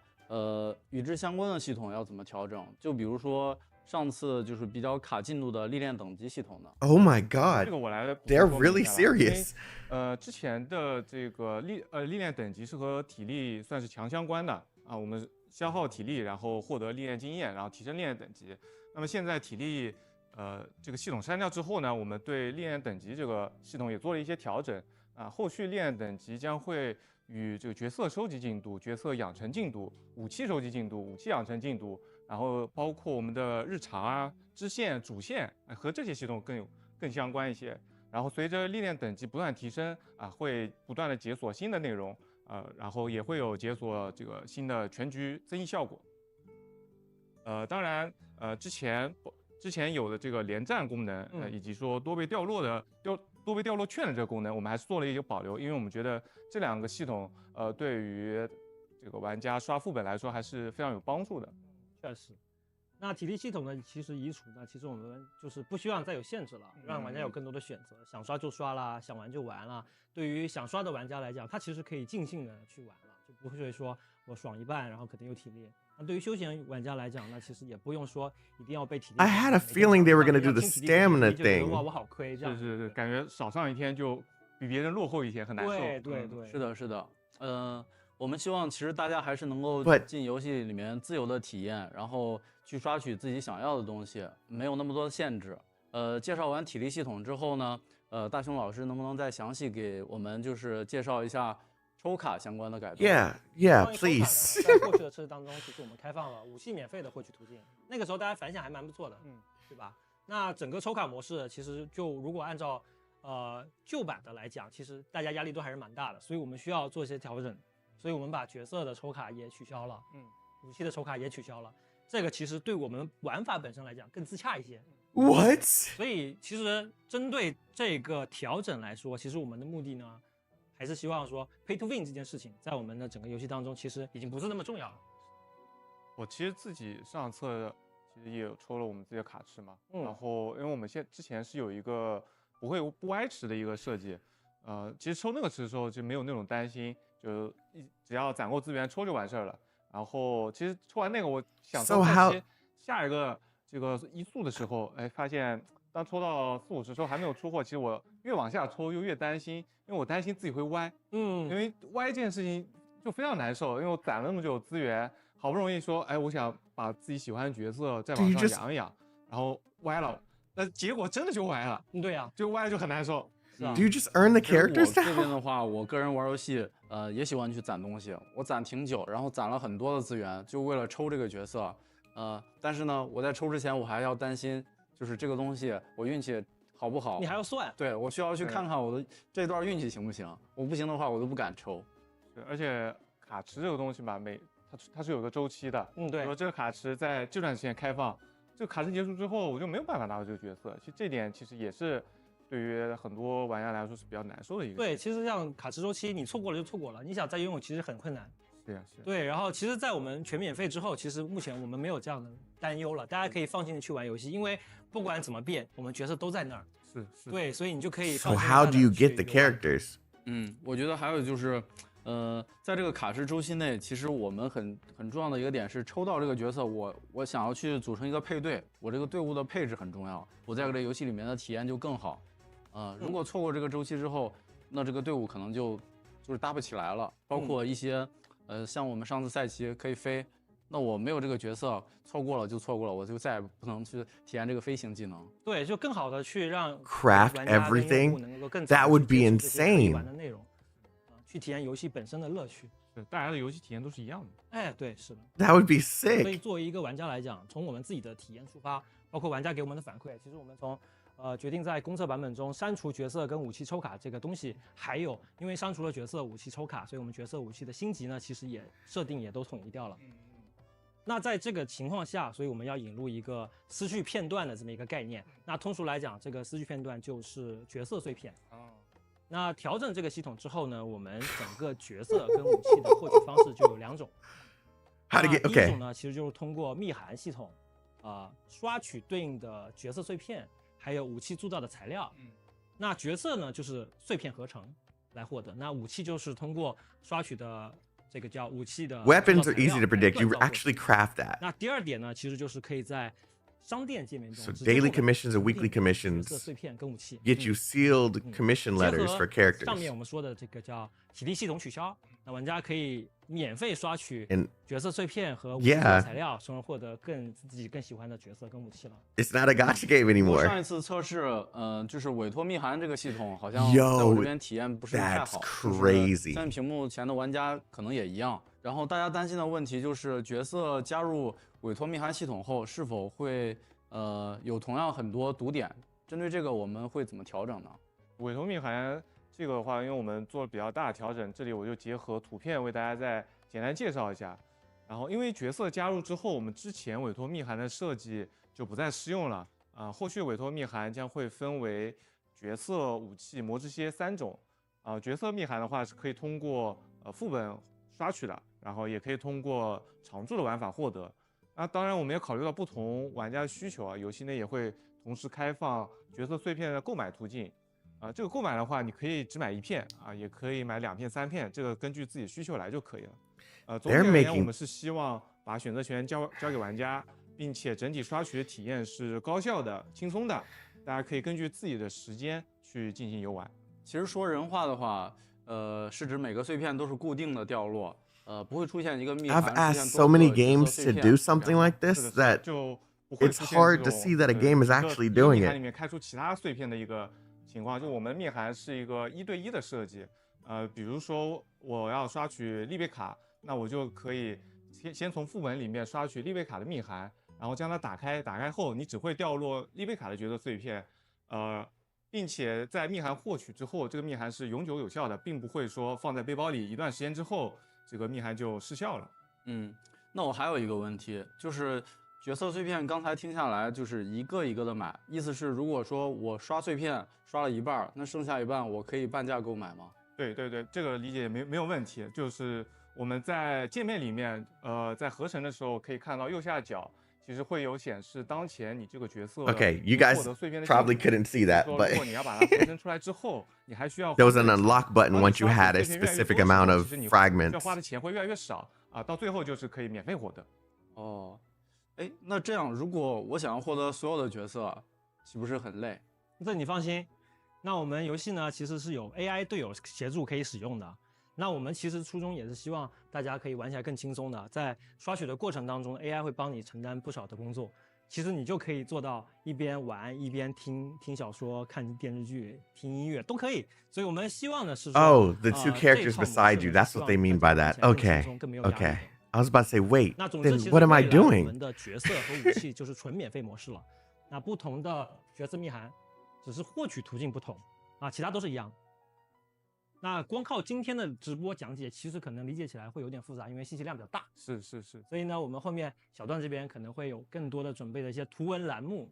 与之相关的系统要怎么调整？就比如说上次就是比较卡进度的历练等级系统呢 Oh my god. 这个我来 They're really serious. 之前的这个历练等级是和体力算是强相关的啊，我们消耗体力，然后获得历练经验，然后提升历练等级。那么现在体力这个系统删掉之后呢，我们对历练等级这个系统也做了一些调整啊，后续历练等级将会与这个角色收集进度、角色养成进度、武器收集进度、武器养成进度，然后包括我们的日常啊、支线、主线和这些系统更相关一些。然后随着历练等级不断提升啊，会不断的解锁新的内容，然后也会有解锁这个新的全局增益效果。当然，之前有的这个连战功能，以及说多倍掉落券的这个功能，我们还是做了一个保留，因为我们觉得这两个系统，对于这个玩家刷副本来说还是非常有帮助的。确实。那体力系统呢，其实移除呢，其实我们就是不希望再有限制了，让玩家有更多的选择，想刷就刷啦，想玩就玩啦。对于想刷的玩家来讲，他其实可以尽兴的去玩了，就不会说我爽一半，然后可能又体力。那对于休闲玩家来讲，那其实也不用说一定要被体力。I had a feeling they were going to do the stamina thing. 哇，我好亏，这样是，感觉少上一天就比别人落后一天，很难受。对，是的。我们希望其实大家还是能够进游戏里面自由的体验，然后去刷取自己想要的东西，没有那么多的限制。介绍完体力系统之后呢，大雄老师能不能再详细给我们就是介绍一下抽卡相关的改动 ？Yeah, please. 在过去的测试当中，其实我们开放了武器免费的获取途径，那个时候大家反响还蛮不错的，对吧？那整个抽卡模式其实就如果按照旧版的来讲，其实大家压力都还是蛮大的，所以我们需要做一些调整。所以我们把角色的抽卡也取消了，武器的抽卡也取消了。这个其实对我们玩法本身来讲更自洽一些。What？ 所以其实针对这个调整来说，其实我们的目的呢，还是希望说 pay to win 这件事情，在我们的整个游戏当中，其实已经不是那么重要了。我其实自己上册其实也有抽了我们自己的卡池嘛，然后因为我们之前是有一个不歪池的一个设计，其实抽那个池的时候就没有那种担心。就只要攒够资源抽就完事儿了。然后其实抽完那个，我想说下一个这个移速的时候，发现当抽到40-50时候还没有出货，其实我越往下抽就越担心，因为我担心自己会歪。因为歪这件事情就非常难受，因为我攒了那么久资源，好不容易说，我想把自己喜欢的角色再往上养一养，然后歪了，那结果真的就歪了。对呀，就歪了就很难受。Do you just earn the characters? 我这边的话，我个人玩游戏，也喜欢去攒东西。我攒挺久，然后攒了很多的资源，就为了抽这个角色。但是呢，我在抽之前，我还要担心，就是这个东西我运气好不好？你还要算？对，我需要去看看我的这段运气行不行。我不行的话，我都不敢抽。对，而且卡池这个东西吧，它是有个周期的。对。说这个卡池在这段时间开放，这个卡池结束之后，我就没有办法拿到这个角色。其实这点其实也是。对于很多玩家来说是比较难受的一个。对，其实像卡池周期，你错过了就错过了，你想再拥有其实很困难。是。对，然后其实，在我们全免费之后，其实目前我们没有这样的担忧了，大家可以放心的去玩游戏，因为不管怎么变，我们角色都在那儿。是。对，所以你就可以。So how do you get the characters？ 我觉得还有就是，在这个卡池周期内，其实我们很重要的一个点是，抽到这个角色，我想要去组成一个配对，我这个队伍的配置很重要，我在这个游戏里面的体验就更好。如果错过这个周期之后，那这个队伍可能就是搭不起来了。包括一些，像我们上次赛棋可以飞，那我没有这个角色，错过了就错过了，我就再也不能去体验这个飞行技能。对，就更好的去让 craft everything. That would be insane. 玩的内容，去体验游戏本身的乐趣。对，大家的游戏体验都是一样的。对，是的。That would be sick. 所以作为一个玩家来讲，从我们自己的体验出发，包括玩家给我们的反馈，其实我们从决定在公测版本中删除角色跟武器抽卡这个东西，还有因为删除了角色武器抽卡，所以我们角色武器的星级呢，其实也设定也都统一掉了。那在这个情况下，所以我们要引入一个思绪片段的这么一个概念。那通俗来讲，这个思绪片段就是角色碎片。那调整这个系统之后呢，我们整个角色跟武器的获取方式就有2种。How to get 第一种呢，其实就是通过密函系统，刷取对应的角色碎片，还有武器铸造的材料。那角色呢，就是碎片合成来获得。那武器就是通过刷取的这个叫武器的 Weapons are easy to predict. You actually craft that. 那第2点呢，其实就是可以在商店界面中 So daily commissions and weekly commissions 角色碎片跟武器 get you sealed commission letters for 上 characters. 面我们说的这个叫体力系统取消，那玩家可以免费刷取 And 角色碎片和武器 yeah, 材料，从而获得自己更喜欢的角色跟武器了。 it's not a gacha game 我上 anymore. 一次测试，就是委托密函这个系统，好像在 Yo, 我这边体验不是太 that's 好。crazy. 相信屏幕前的玩家可能也一样。然后大家担心的问题就是，角色加入委托密函系统后，是否会有同样很多读点？针对这个，我们会怎么调整呢？委托密函这个的话，因为我们做了比较大的调整，这里我就结合图片为大家再简单介绍一下。然后，因为角色加入之后，我们之前委托密函的设计就不再适用了后续委托密函将会分为角色、武器、魔之蝎3种角色密函的话是可以通过副本刷取的，然后也可以通过常驻的玩法获得。那当然，我们也考虑到不同玩家的需求游戏内也会同时开放角色碎片的购买途径。这个购买的话，你可以只买1片也可以买2片、3片，这个根据自己需求来就可以了。总体而言，我们是希望把选择权交给玩家，并且整体刷取的体验是高效的、轻松的，大家可以根据自己的时间去进行游玩。其实说人话的话，是指每个碎片都是固定的掉落，不会出现一个密函。 I've asked so many games to do something like this that it's hard to see that a game is actually doing 里 it. 面开出其他碎片的一个情况，就我们密函是一个1对1的设计。比如说我要刷取丽贝卡，那我就可以先从副本里面刷取丽贝卡的密函，然后将它打开，打开后你只会掉落丽贝卡的角色碎片，并且在密函获取之后，这个密函是永久有效的，并不会说放在背包里一段时间之后，这个密函就失效了。那我还有一个问题，就是角色碎片刚才听下来就是一个一个的买，意思是如果说我刷碎片刷了1半，那剩下1半我可以半价购买吗？对，这个理解没有问题。就是我们在界面里面，在合成的时候可以看到右下角，其实会有显示当前你这个角色 Okay, you guys 获得碎片的 probably 进度。 couldn't see that, 说 but 如果你要把它合成出来之后，你还需要 there was an unlock button 当你 once you 刷 had 取 a 碎片越来越 specific 多的时候 amount of 其实你需要 fragments. 花的钱会越来越少到最后就是可以免费获得。那这样如果我想要获得所有的角色，岂不是很累？这你放心，那我们游戏呢其实是有 AI 队友协助可以使用的。那我们其实初衷也是希望大家可以玩起来更轻松的，在刷取的过程当中 AI 会帮你承担不少的工作，其实你就可以做到一边玩一边听小说、看电视剧、听音乐都可以。所以我们希望的是说 Oh, the 2 characters beside you. That's what they mean by that. Okay. Okay. I was about to say, wait, 那总之， then 其实 what am I 未来我 doing? 们的角色和武器就是纯免费模式了。那不同的角色密函，只是获取途径不同其他都是一样的。那光靠今天的直播讲解，其实可能理解起来会有点复杂，因为信息量比较大。是。所以呢，我们后面小段这边可能会有更多的准备的一些图文栏目，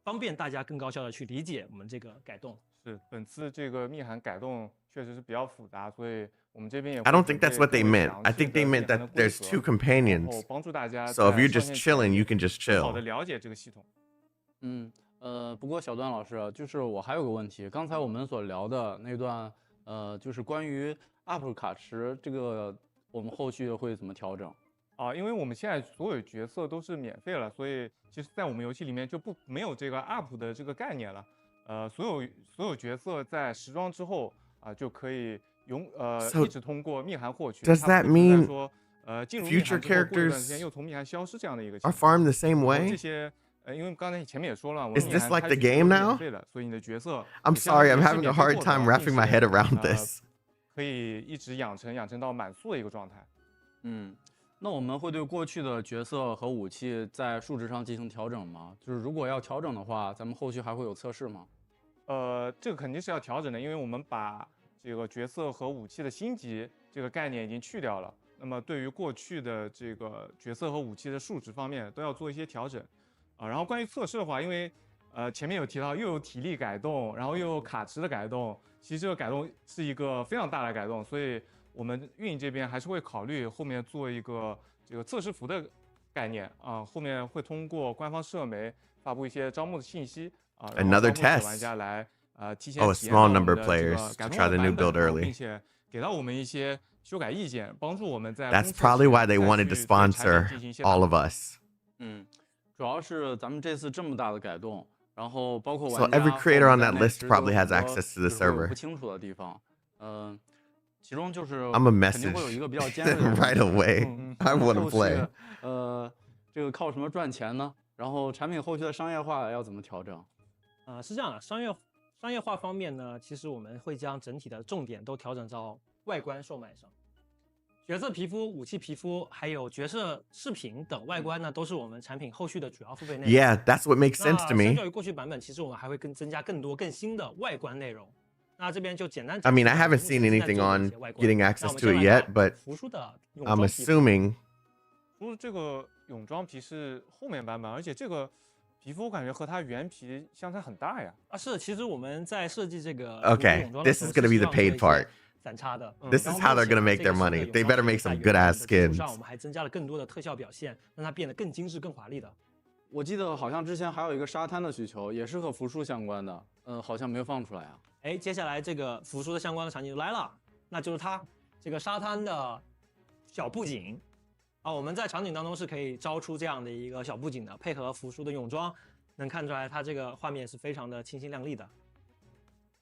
方便大家更高效的去理解我们这个改动。是，本次这个密函改动确实是比较复杂，所以我们这边也 I don't think that's what they meant. I think they meant that there's 2 companions. 帮助大家 So if you're just 在 chilling, you can just 好的 chill. 了解这个系统。不过小段老师，就是我还有个问题，刚才我们所聊的那段，就是关于 UP 卡池这个，我们后续会怎么调整？因为我们现在所有角色都是免费了，所以其实在我们游戏里面就没有这个 UP 的这个概念了。所有角色在时装之后就可以一直通过密函获取。 Does that mean 说进入密函 future 之后过一段时 characters 间又从密函消失这样的一个 are 情况？ farmed the same 这 way? 些因为刚才前面也说了，我 Is 密 this 函 like 开 the 取 game 是 now? 免费的，所以你的角色 I'm 也相当 sorry, 于 I'm 是 having a 免费 hard 获得 time wrapping my 并 head 且 around this. 可以一直养成到满速的一个状态。那我们会对过去的角色和武器在数值上进行调整吗？就是如果要调整的话，咱们后续还会有测试吗？这个肯定是要调整的，因为我们把这个角色和武器的星级这个概念已经去掉了。那么对于过去的这个角色和武器的数值方面都要做一些调整然后关于测试的话，因为前面有提到又有体力改动，然后又有卡池的改动，其实这个改动是一个非常大的改动，所以我们运营这边还是会考虑后面做一个这个测试服的概念后面会通过官方社媒发布一些招募的信息Another test. 玩家来提前 Oh, a 体验 small 到我们 number 的 of 这 players 个 to 改动 try the 的 new 版 build 本， early. 并且给到我们一些修改意见，帮助我们在 That's probably why they wanted to sponsor all of us. 主要是咱们这次这么大的改动，然后包括 So 玩家 every creator on that 后面 list 其实都有 probably has 很多 access to the 就是会有 server. 不清楚的地方，其中就是 I'm a 肯定会有 message 一个比较尖锐的问 right 题 away. I want to 后续 play. 这个靠什么赚钱呢？然后产品后续的商业化要怎么调整？是这样的，商业化方面呢，其实我们会将整体的重点都调整到外观售卖上。角色皮肤、武器皮肤，还有角色饰品等外观呢，都是我们产品后续的主要付费内容。Yeah, that's what makes sense to 那相 me. 较于过去版本，其实我们还会增加更多更新的外观内容。那这边就简单。I mean, I haven't seen anything on getting access to it yet, but 服输的 I'm assuming. 服输这个泳装皮是后面版本，而且这个皮肤我感觉和它原皮相差很大呀。是，其实我们在设计这个 Okay, this is going to be the paid part. 反差的。This is how they're going to make their money. They better make some good ass skins. 上我们还增加了更多的特效表现，让它变得更精致、更华丽的。我记得好像之前还有一个沙滩的需求，也是和服输相关的，好像没有放出来啊。接下来这个服输的相关的场景就来了，那就是它这个沙滩的小布景我们在场景当中是可以招出这样的一个小布景的，配合服输的泳装，能看出来它这个画面是非常的清新亮丽的。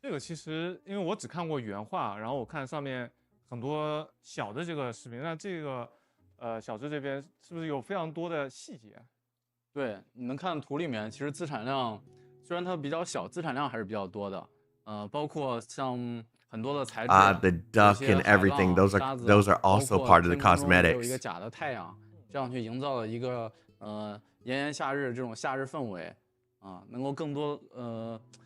这个其实因为我只看过原画，然后我看上面很多小的这个视频，那这个小智这边是不是有非常多的细节？对，你能看图里面，其实资产量虽然它比较小，资产量还是比较多的。包括像很多的材质the duck and everything. Those are also part of the 有一个 cosmetics. 假的太阳，这样去营造了一个炎炎夏日这种夏日氛围能够更多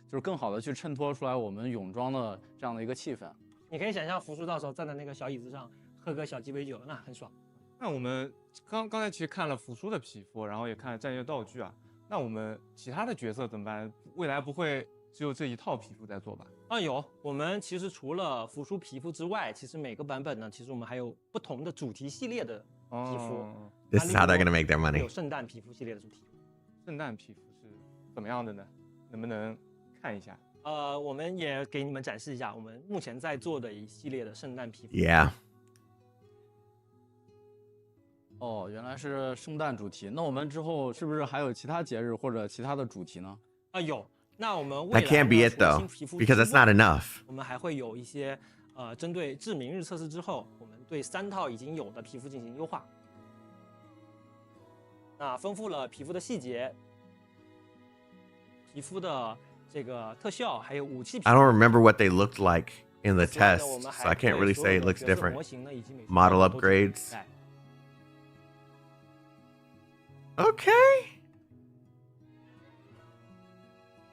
就是更好的去衬托出来我们泳装的这样的一个气氛。你可以想象服输到时候站在那个小椅子上喝个小鸡尾酒，那很爽。那我们刚才其实看了服输的皮肤，然后也看了战略道具那我们其他的角色怎么办？未来不会只有这一套皮肤在做吧？有，我们其实除了服输皮肤之外，其实每个版本呢，其实我们还有不同的主题系列的皮肤。This is how they're going to make their money. 有圣诞皮肤系列的主题。圣诞皮肤是怎么样的呢？能不能看一下？我们也给你们展示一下我们目前在做的一系列的圣诞皮肤。Yeah. 原来是圣诞主题。那我们之后是不是还有其他节日或者其他的主题呢？有。那我们未来 That can't be it though, because that's not enough. 我们还会有一些针对至明日测试之后，我们对3套已经有的皮肤进行优化。那丰富了皮肤的细节、皮肤的这个特效，还有武器。I don't remember what they looked like in the test, so I can't really say it looks different. Model upgrades. Okay.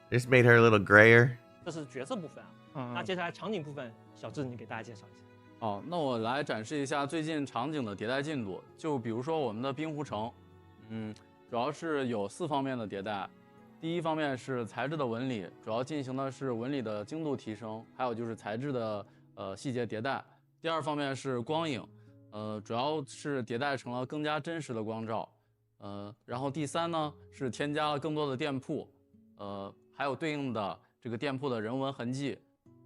Just made her a little grayer. 这是角色部分那接下来场景部分，小智你给大家介绍一下。那我来展示一下最近场景的迭代进度。就比如说我们的冰湖城，主要是有4方面的迭代。第一方面是材质的纹理，主要进行的是纹理的精度提升，还有就是材质的细节迭代。第二方面是光影，主要是迭代成了更加真实的光照。然后第3呢是添加了更多的店铺，还有对应的这个店铺的人文痕迹，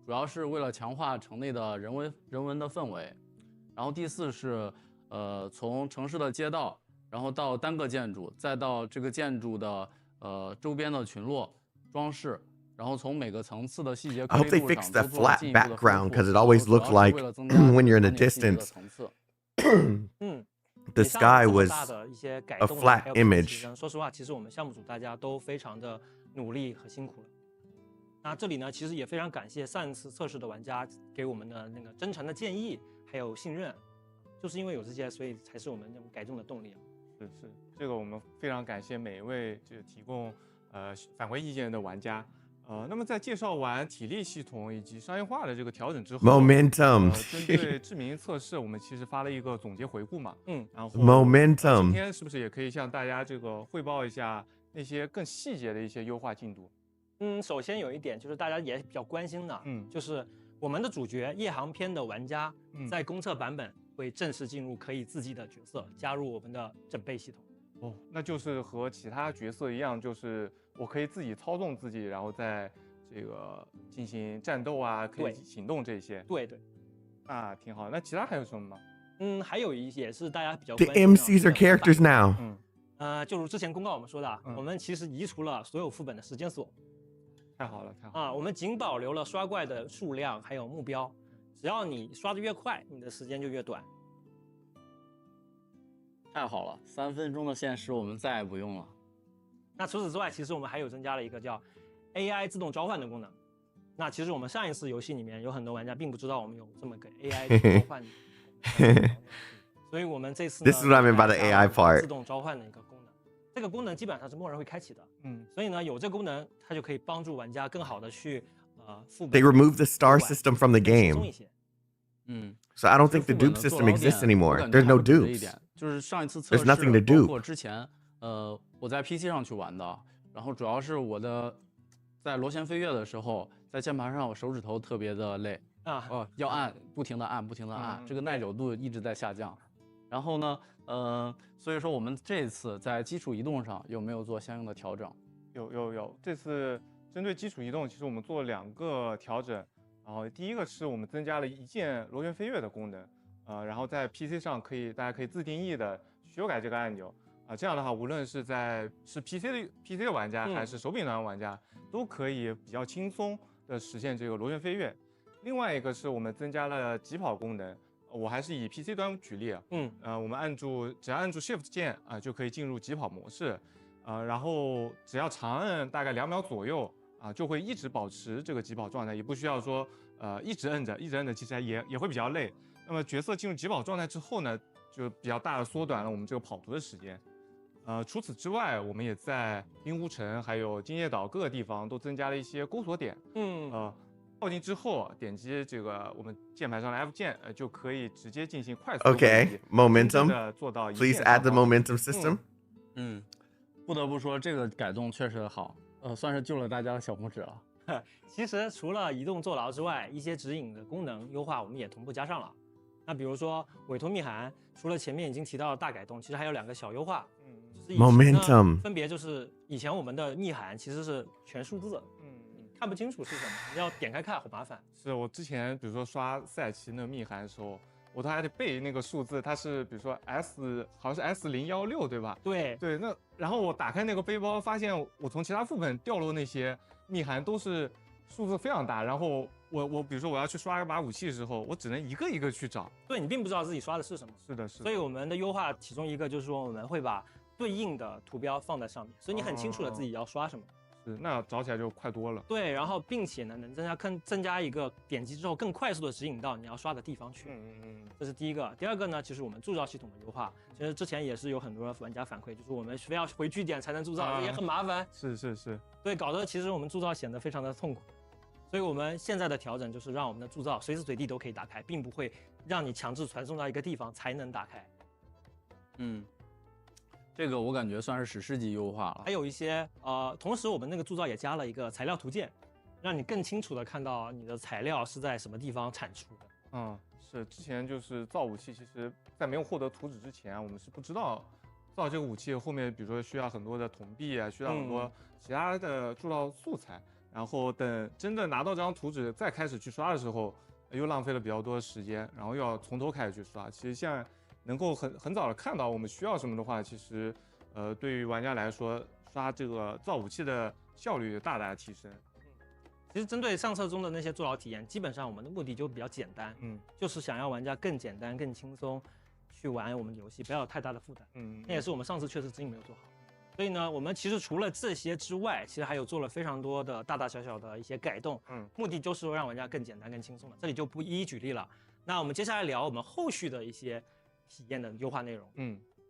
主要是为了强化城内的人文的氛围。然后第4是从城市的街道，然后到单个建筑，再到这个建筑的周边的群落装饰，然后从每个层次的细节 I hope they fix that flat background because it always looked like when you're in the distance, the sky was a flat image. 说实话，其实我们项目组大家都非常的努力和辛苦了。那这里呢，其实也非常感谢上次测试的玩家给我们的那个真诚的建议，还有信任，就是因为有这些，所以才是我们这种改动的动力。是，这个我们非常感谢每一位就提供反馈意见的玩家那么在介绍完体力系统以及商业化的这个调整之后 Momentum 针对知名测试，我们其实发了一个总结回顾嘛，然后Momentum 今天是不是也可以向大家这个汇报一下那些更细节的一些优化进度？首先有一点就是大家也比较关心的，就是我们的主角夜航篇的玩家在公测版本会正式进入可以自己的角色，加入我们的整备系统。哦，那就是和其他角色一样，就是我可以自己操纵自己，然后在这个进行战斗啊，可以行动这些。对，那挺好。那其他还有什么吗？还有一些是大家比较 The MCs are characters now. 就如之前公告我们说的，我们其实移除了所有副本的时间锁。太好了啊！我们仅保留了刷怪的数量还有目标，只要你刷的越快，你的时间就越短。太好了，3分钟的限时我们再也不用了。那除此之外，其实我们还有增加了一个叫 AI 自动召唤的功能。那其实我们上一次游戏里面有很多玩家并不知道我们有这么个 AI 自动召唤所以我们这次呢 This is what I mean by the AI part. 自动召唤的一个功能。这个功能基本上是默认会开启的，所以呢有这个功能，它就可以帮助玩家更好的去副本。They removed the star system from the game. So I don't think the dupe system exists anymore. There's no dupes. 就是上一次测试 There's nothing to do. 包括之前我在 PC 上去玩的，然后主要是我的在螺旋飞跃的时候，在键盘上我手指头特别的累要按不停的按，这个耐久度一直在下降。然后呢所以说我们这次在基础移动上有没有做相应的调整？有，这次针对基础移动，其实我们做了2个调整。然后第一个是我们增加了一键螺旋飞跃的功能，然后在 PC 上大家可以自定义的修改这个按钮，这样的话，无论是PC 的玩家还是手柄端玩家，都可以比较轻松的实现这个螺旋飞跃。另外一个是我们增加了疾跑功能，我还是以 PC 端举例，我们只要按住 Shift 键就可以进入疾跑模式，然后只要长按大概2秒左右。就会一直保持这个疾跑状态，也不需要说一直摁着，其实也会比较累。那么角色进入疾跑状态之后呢，就比较大的缩短了我们这个跑图的时间。除此之外，我们也在冰湖城还有金叶岛各个地方都增加了一些钩锁点。靠近之后点击这个我们键盘上的 F 键，就可以直接进行快速的Okay, momentum. 做到 Please add the momentum system. 不得不说这个改动确实好。算是救了大家的小拇指了。其实除了移动坐牢之外，一些指引的功能优化我们也同步加上了。那比如说委托密函，除了前面已经提到的大改动，其实还有2个小优化。Momentum 分别就是以前我们的密函其实是全数字，看不清楚是什么，你要点开看，好麻烦。是我之前比如说刷赛奇那个密函的时候，我都还得背那个数字，它是比如说 好像是 S016对吧？对，那然后我打开那个背包，发现我从其他副本掉落那些密函都是数字非常大，然后我比如说我要去刷一把武器的时候，我只能一个一个去找。对，你并不知道自己刷的是什么。是的。所以我们的优化其中一个就是说我们会把对应的图标放在上面，所以你很清楚的自己要刷什么。那找起来就快多了。对，然后并且呢，能增加一个点击之后更快速的指引到你要刷的地方去。这是第一个。第二个呢，就是我们铸造系统的优化。其实之前也是有很多玩家反馈，就是我们非要回据点才能铸造，也很麻烦。是。对，搞得其实我们铸造显得非常的痛苦。所以我们现在的调整就是让我们的铸造随时随地都可以打开，并不会让你强制传送到一个地方才能打开。这个我感觉算是史诗级优化了。还有一些同时我们那个铸造也加了一个材料图鉴，让你更清楚的看到你的材料是在什么地方产出的。是之前就是造武器，其实在没有获得图纸之前，我们是不知道造这个武器后面，比如说需要很多的铜币需要很多其他的铸造素材，然后等真的拿到这张图纸再开始去刷的时候，又浪费了比较多的时间，然后又要从头开始去刷。其实现在能够很早的看到我们需要什么的话，其实对于玩家来说，刷这个造武器的效率大大的提升。其实针对上册中的那些坐牢体验，基本上我们的目的就比较简单，就是想要玩家更简单、更轻松去玩我们的游戏，不要有太大的负担。那也是我们上次确实指引没有做好。所以呢，我们其实除了这些之外，其实还有做了非常多的大大小小的一些改动，目的就是让玩家更简单、更轻松的。这里就不一一举例了。那我们接下来聊我们后续的一些体验的优化内容。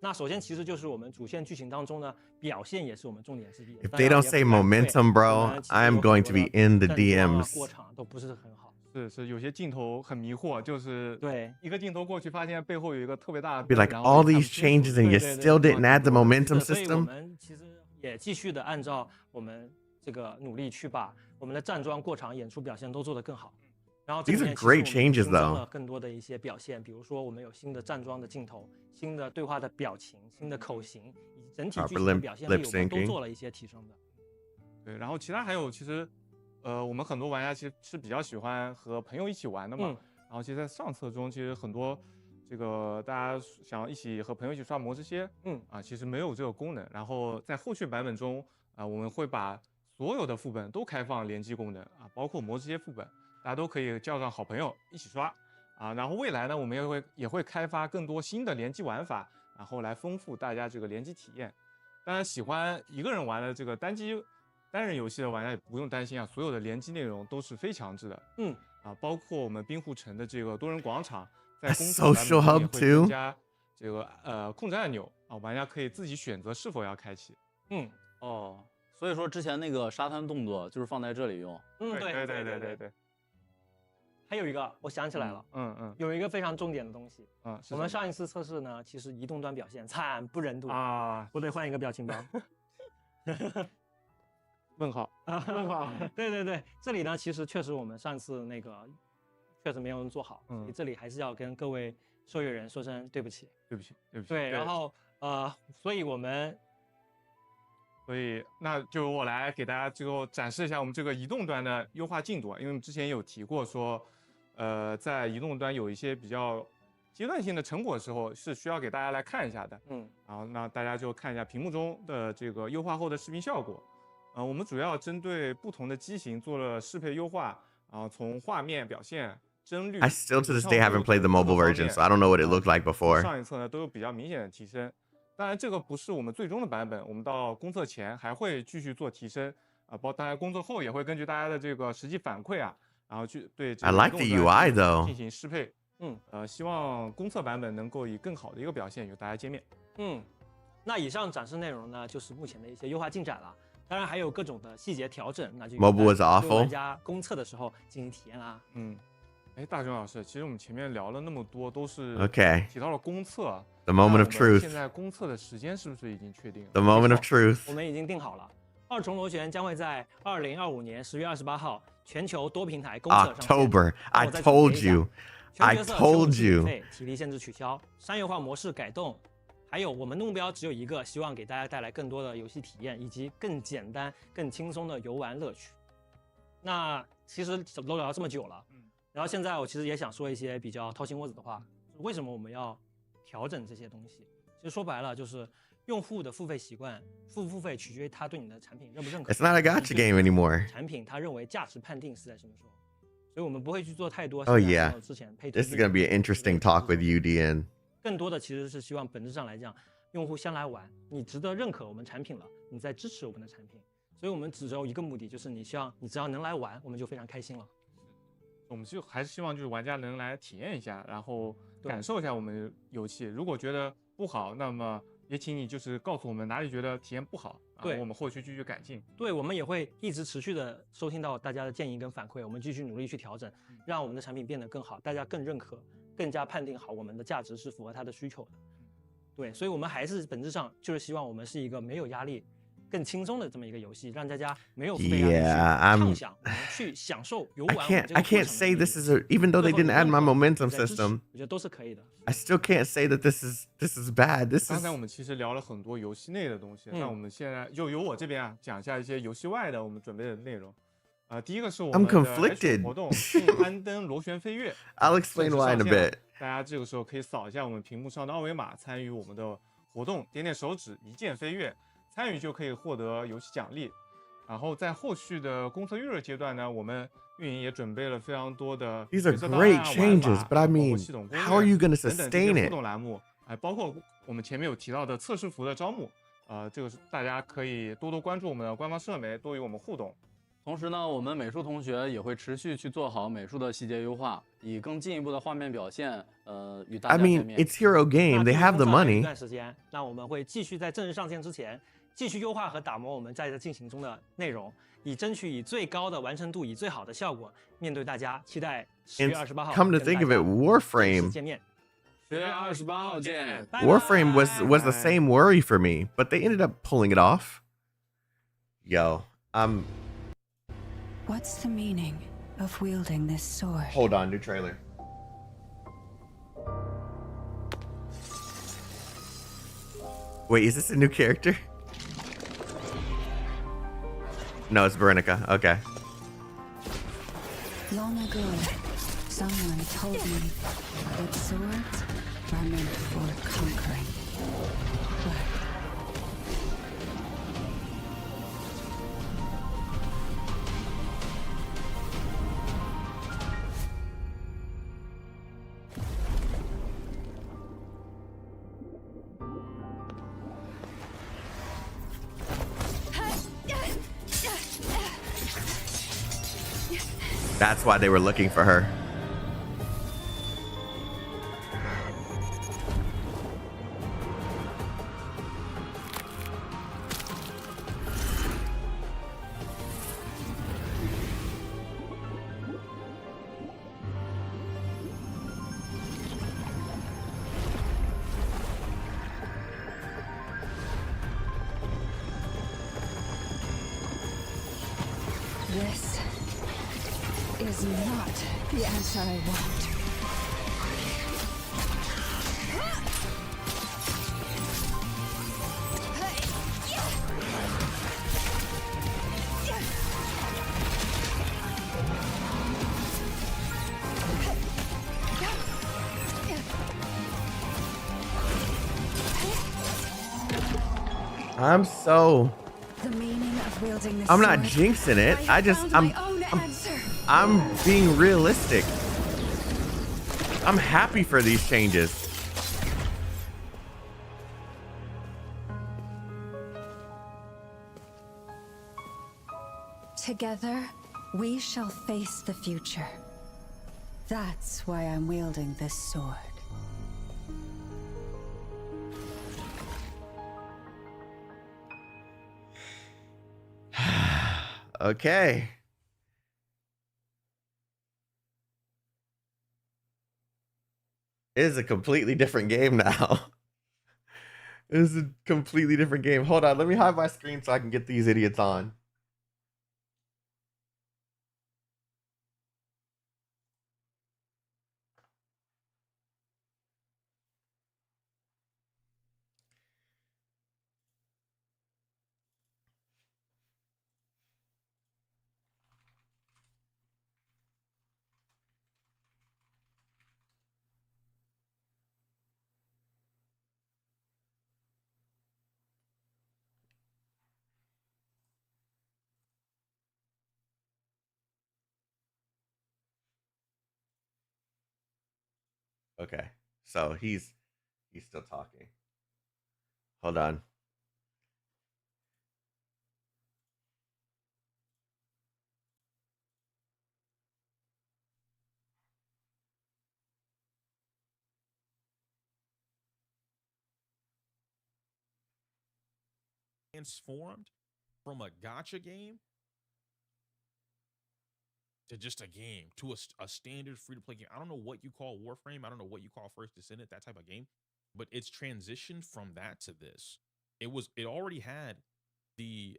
那首先其实就是我们主线剧情当中呢，表现也是我们重点之一。 If they don't say momentum, bro, I'm going to be in the DMs. 过场都不是很好。是有些镜头很迷惑，就是对一个镜头过去，发现背后有一个特别大的 Be like all these changes and you still didn't add the momentum 所以我 system. 们其实也继续的按照我们这个努力去把我们的站桩、过场、演出表现都做得更好。然后这里 These 面 are 其实我们 great changes, 新增 though. 了更多的一些表现，比如说我们有新的站桩的镜头、新的对话的表情、新的口型，以及整体剧情的表现力，我们都做了一些提升的。对，然后其他还有其实。我们很多玩家其实是比较喜欢和朋友一起玩的嘛，然后其实，在上册中，其实很多这个大家想一起和朋友一起刷魔之蝎，其实没有这个功能。然后在后续版本中，我们会把所有的副本都开放联机功能啊，包括魔之蝎副本，大家都可以叫上好朋友一起刷啊。然后未来呢，我们也会开发更多新的联机玩法，然后来丰富大家这个联机体验。当然，喜欢一个人玩的这个单人游戏的玩家也不用担心啊，所有的联机内容都是非强制的。包括我们滨户城的这个多人广场，在公测版本中也会增加这个控制按钮啊，玩家可以自己选择是否要开启。所以说之前那个沙滩动作就是放在这里用。对。还有一个我想起来了，有一个非常重点的东西，我们上一次测试呢，其实移动端表现惨不忍睹啊，我得换一个表情包。问号问号，对，这里呢，其实确实我们上次那个确实没有做好，所以这里还是要跟各位受益人说声对不起。对，然后所以那就我来给大家最后展示一下我们这个移动端的优化进度啊，因为我们之前有提过说，在移动端有一些比较阶段性的成果的时候是需要给大家来看一下的，然后那大家就看一下屏幕中的这个优化后的视频效果。我们主要针对不同的机型做了适配优化，然后从画面表现、帧率。I still to this day haven't played the mobile version, so I don't know what it looked like before. 上一册呢都有比较明显的提升，当然这个不是我们最终的版本，我们到公测前还会继续做提升啊，包括大家公测后也会根据大家的这个实际反馈啊，然后去对这个 I like the UI though 进行适配。希望公测版本能够以更好的一个表现与大家见面。那以上展示内容呢，就是目前的一些优化进展了。当然还有各种的细节调整，那就 Mobile was awful 玩家公测的时候进行体验啦。大雄老师，其实我们前面聊了那么多，都是 OK 提到了公测 The moment of truth 现在公测的时间是不是已经确定了 The moment of truth 我们已经定好了，二重螺旋将会在2025年10月28号全球多平台公测上线。October I told you I told you 体力限制取消，商业化模式改动。还有我们的目标只有一个，希望给大家带来更多的游戏体验，以及更简单、更轻松的游玩乐趣。那其实都聊了这么久了，然后现在我其实也想说一些比较掏心窝子的话。为什么我们要调整这些东西？其实说白了就是用户的付费习惯，付不付费取决于他对你的产品认不认可。 It's not a gacha game anymore 产品他认为价值判定是在什么时候？所以我们不会去做太多。Oh yeah 之前 This is gonna be an interesting talk with you, DN 更多的其实是希望本质上来讲，用户先来玩，你值得认可我们产品了，你再支持我们的产品。所以我们只有一个目的，就是你只要能来玩，我们就非常开心了。我们就还是希望就是玩家能来体验一下，然后感受一下我们游戏。如果觉得不好，那么也请你就是告诉我们哪里觉得体验不好，然后我们后续继续改进。对，我们也会一直持续的收听到大家的建议跟反馈，我们继续努力去调整，让我们的产品变得更好，大家更认可，更加判定好我们的价值是符合他的需求的。对，所以我们还是本质上就是希望我们是一个没有压力、更轻松的这么一个游戏，让大家没有付费压力去畅想，去享受游玩。I can't say this is even though they didn't add my momentum system 我觉得都是可以的。I still can't say that this is bad. 刚才我们其实聊了很多游戏内的东西，那我们现在就由我这边讲一下一些游戏外的我们准备的内容。第一个是我们的 conflicted 活动攀登螺旋飞跃。I'll explain why in a bit 大家这个时候可以扫一下我们屏幕上的二维码，参与我们的活动，点点手指一键飞跃，参与就可以获得游戏奖励。然后在后续的公测预热阶段呢，我们运营也准备了非常多的 These are great changes, but I mean, how are you going to 等等 sustain 这些 it? 互动栏目，包括我们前面有提到的测试服的招募，这个是大家可以多多关注我们的官方社媒，多与我们互动。同时呢，我们美术同学也会持续去做好美术的细节优化，以更进一步的画面表现，与大 I 家见 mean, 面。 it's Hero Game. They have the 一 money. 段时间，那我们会继续在正式上线之前，继续优化和打磨我们在这进行中的内容，以争取以最高的完成度，以最好的效果面对大家。期待10 And 月28号 come to think of it, 正式 Warframe 见面。 10月28号见。 Warframe was the same worry for me, but they ended up pulling it off. Yo, What's the meaning of wielding this sword? hold on, new trailer. Wait, is this a new character? No, it's Veronica. Okay. Long ago, someone told me that swords are meant for conquering. But That's why they were looking for her. this is not the answer I want. I'm so. The meaning of wielding this I'm not sword, jinxing it. I I just found my own answer. I'm being realistic. I'm happy for these changes. Together, we shall face the future. That's why I'm wielding this sword. Okay. It is a completely different game now. It is a completely different game. Hold on, let me hide my screen so I can get these idiots on. Okay, so he's still talking. Hold on. Transformed from a gacha game to just a game, to a standard free-to-play game. I don't know what you call Warframe. I don't know what you call First Descendant, that type of game. But it's transitioned from that to this. It already had the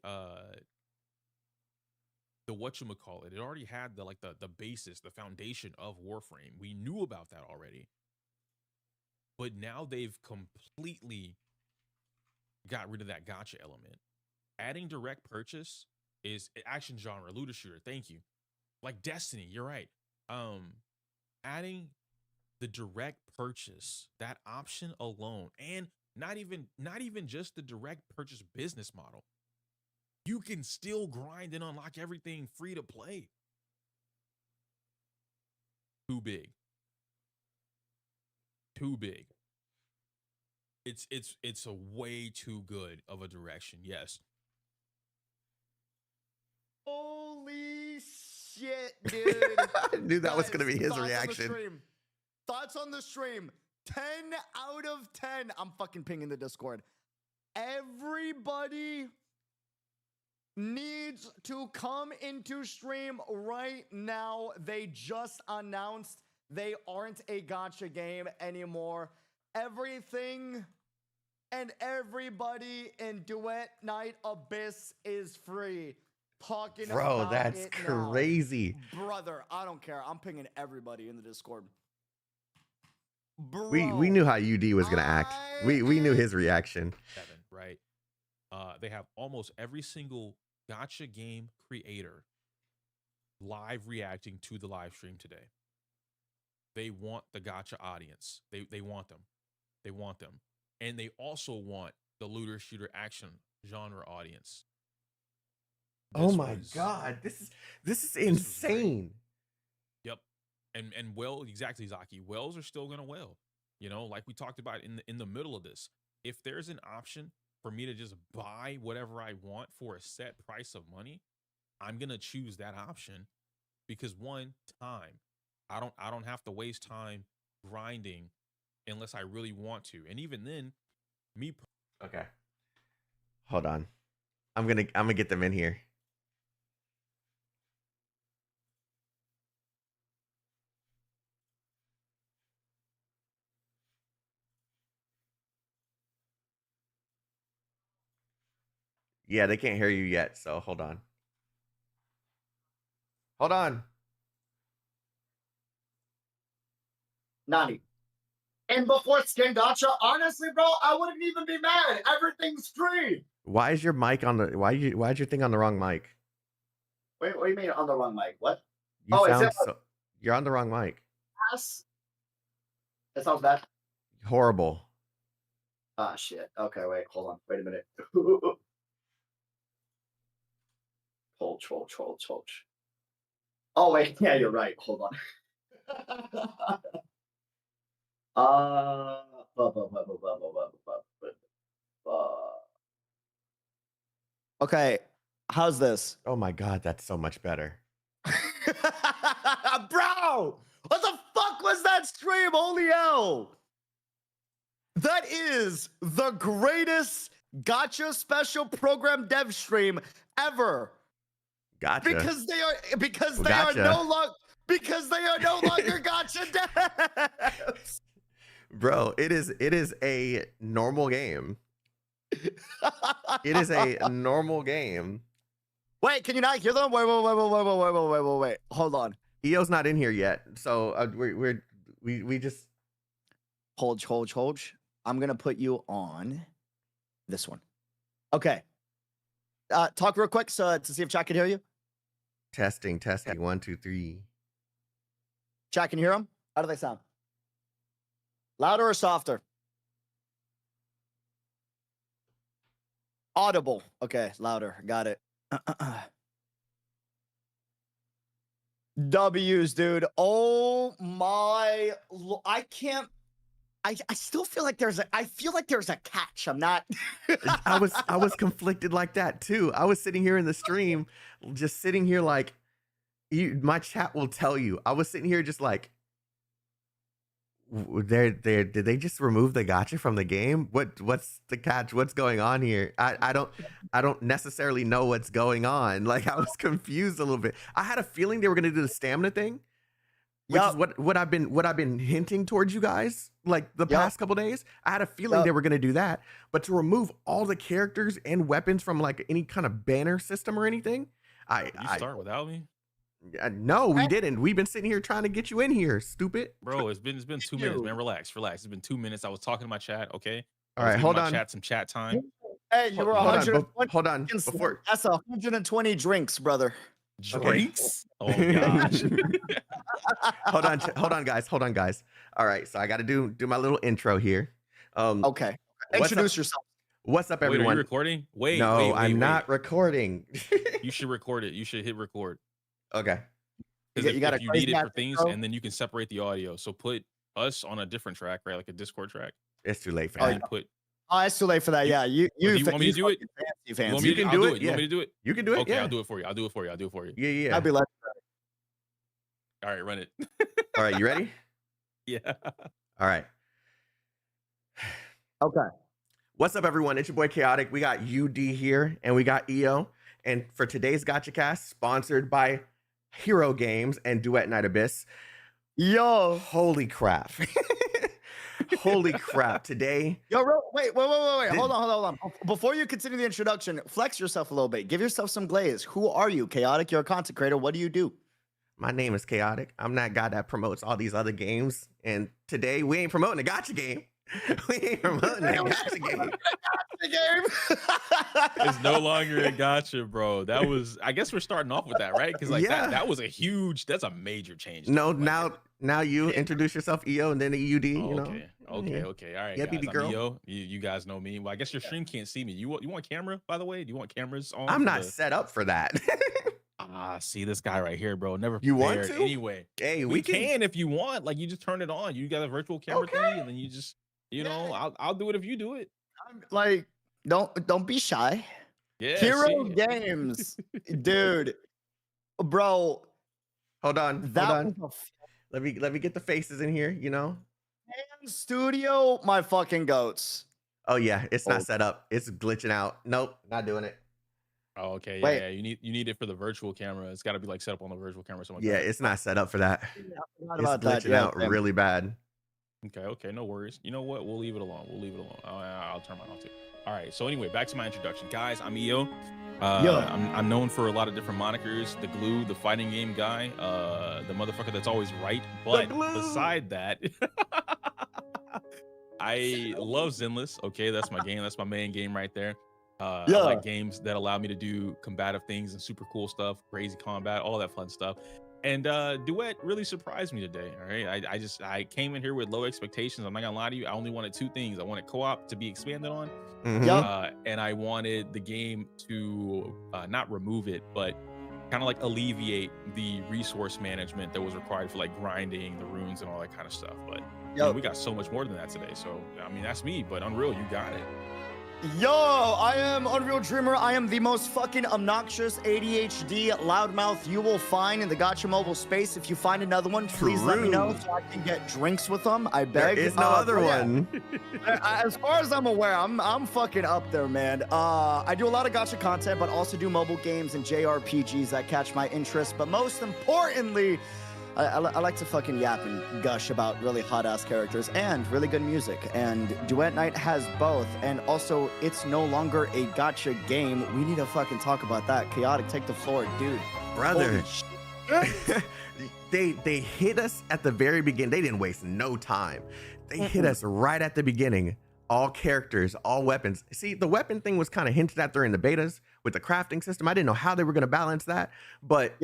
whatchamacallit. It already had the basis, the foundation of Warframe. We knew about that already. But now they've completely got rid of that gacha element. Adding direct purchase is action genre, looter shooter. Thank you. Like Destiny, you're right. Adding the direct purchase, that option alone, and not even just the direct purchase business model. You can still grind and unlock everything free to play. Too big. Too big. It's a way too good of a direction. Yes. Holy shit, dude. I knew that was Guys, gonna be his thoughts on the reaction. stream? Thoughts on the stream? 10 out of 10. I'm fucking pinging the Discord. Everybody needs to come into stream right now. They just announced they aren't a gacha game anymore. Everything and everybody in Duet Night Abyss is free. Talking Bro, about that's it now. crazy. Brother, I don't care. I'm pinging everybody in the Discord. Bro, We knew how UD was gonna act. We knew his reaction. Right? They have almost every single gacha game creator live reacting to the live stream today. They want the gacha audience. They want them. They want them. And they also want the looter shooter action genre audience. Oh my god, this is insane. Yep. And exactly, Zaki. Wells are still gonna well. You know, like we talked about in the middle of this. If there's an option for me to just buy whatever I want for a set price of money, I'm gonna choose that option because one, time. I don't have to waste time grinding unless I really want to. And even then, Okay. Hold on. I'm gonna get them in here. Yeah, they can't hear you yet, so hold on. Hold on. Nani. And before Skin Gacha, honestly, bro, I wouldn't even be mad. Everything's free. Why is your mic on the why's your thing on the wrong mic? Wait, what do you mean on the wrong mic? What? You is sound it so you're on the wrong mic. pass? That sounds bad. Horrible. Ah, shit. Okay, wait, hold on. Wait a minute. Troll. Oh, wait. Yeah, you're right. Hold on. Okay, how's this? Oh my god, that's so much better. Bro, what the fuck was that stream? Holy hell. That is the greatest gacha special program dev stream ever. Gotcha. Because they are Gotcha. no longer gacha devs. Bro, it is a normal game. It is a normal game. Wait, can you not hear them? Wait. Hold on. EO's not in here yet, so we just hold. I'm gonna put you on this one. Okay. Talk real quick to see if chat can hear you. testing. 1, 2, 3. Chat, can you hear them? How do they sound? Louder or softer? Audible. Okay, louder. Got it. W's, dude. Oh my! I can't. I still feel like there's a catch. I'm not. I was conflicted like that too. I was sitting here in the stream, just sitting here like, my chat will tell you. I was sitting here just like, did they just remove the gacha from the game? What's the catch? What's going on here? I don't necessarily know what's going on. Like, I was confused a little bit. I had a feeling they were gonna do the stamina thing, which is what I've been hinting towards you guys like the past couple days. I had a feeling they were gonna do that, but to remove all the characters and weapons from like any kind of banner system or anything, you start without me? No, we didn't. We've been sitting here trying to get you in here, stupid. Bro, it's been 2 minutes, man. Relax. It's been 2 minutes. I was talking to my chat, okay? All right, hold on. Some chat time. Hey, you were 120. Hold on. Before that's 120 drinks, brother. Drinks? Oh gosh. Hold on, guys. All right, so I got to do my little intro here. Okay. Introduce yourself. What's up, everyone? Wait, are you recording? Wait, I'm not recording. You should record it. You should hit record. Okay. Because if you need it for things, and then you can separate the audio. So put us on a different track, right? Like a Discord track. It's too late for that. It's too late for that. Yeah. You want me to do it? You can do it. You want me to do it? You can do it. Okay, yeah. I'll do it for you. Yeah. I'll be like, All right, run it. All right, you ready? Yeah. All right. Okay. What's up, everyone? It's your boy Chaotic. We got UD here, and we got EO. And for today's Gacha Cast, sponsored by Hero Games and Duet Night Abyss. Yo, holy crap! Holy crap! Today, yo, wait. Hold on. Before you continue the introduction, flex yourself a little bit. Give yourself some glaze. Who are you, Chaotic? You're a content creator. What do you do? my name is Chaotic. I'm that guy that promotes all these other games. And today, we ain't promoting a Gacha game. We ain't promoting a Gacha game. It's no longer a Gacha, bro. That was, I guess we're starting off with that, right? Because like that was that's a major change. No, now you introduce yourself, EO, and then the EUD. Oh, you know. Okay. All right, Yeah, guys. BB I'm girl. EO. You guys know me. Well, I guess your stream can't see me. You want camera, by the way? Do you want cameras on? I'm not set up for that. See this guy right here, bro. Never You want prepared. to? Anyway. Hey, we can if you want. Like you just turn it on. You got a virtual camera thingy, and then you just, I'll do it if you do it. Like, don't be shy. Yeah. Hero Games, dude, bro. Hold on. Was Let me get the faces in here. You know. Studio, my fucking goats. Oh yeah, it's not set up. It's glitching out. Nope, not doing it. Oh, okay. Wait. Yeah. You need it for the virtual camera. It's got to be like set up on the virtual camera. Or something Yeah, like that. it's not set up for that. Not It's about that. glitching Yeah, out really bad. Okay, no worries. You know what? We'll leave it alone. I'll turn mine off too. All right. So anyway, back to my introduction, guys. I'm EO. I'm known for a lot of different monikers. The Glue, the fighting game guy, the motherfucker that's always right. But beside that, I love Zenless. Okay, that's my game. That's my main game right there. I like games that allow me to do combative things and super cool stuff, crazy combat, all that fun stuff. And Duet really surprised me today. All right, I came in here with low expectations. I'm not gonna lie to you. I only wanted two things. I wanted co-op to be expanded on, and I wanted the game to not remove it, but kind of like alleviate the resource management that was required for like grinding the runes and all that kind of stuff. But we got so much more than that today. So I mean, that's me. But Unreal, you got it. Yo, I am Unreal Dreamer. I am the most fucking obnoxious ADHD loudmouth you will find in the Gacha mobile space. If you find another one, please let me know so I can get drinks with them. I beg. There is no other one. As far as I'm aware, I'm fucking up there, man. I do a lot of Gacha content, but also do mobile games and JRPGs that catch my interest. But most importantly, I like to fucking yap and gush about really hot-ass characters and really good music. And Duet Night has both. And also, it's no longer a gacha game. We need to fucking talk about that. Chaotic, take the floor, dude. Brother. They hit us at the very beginning. They didn't waste no time. They hit us right at the beginning. All characters, all weapons. See, the weapon thing was kind of hinted at during the betas with the crafting system. I didn't know how they were going to balance that. But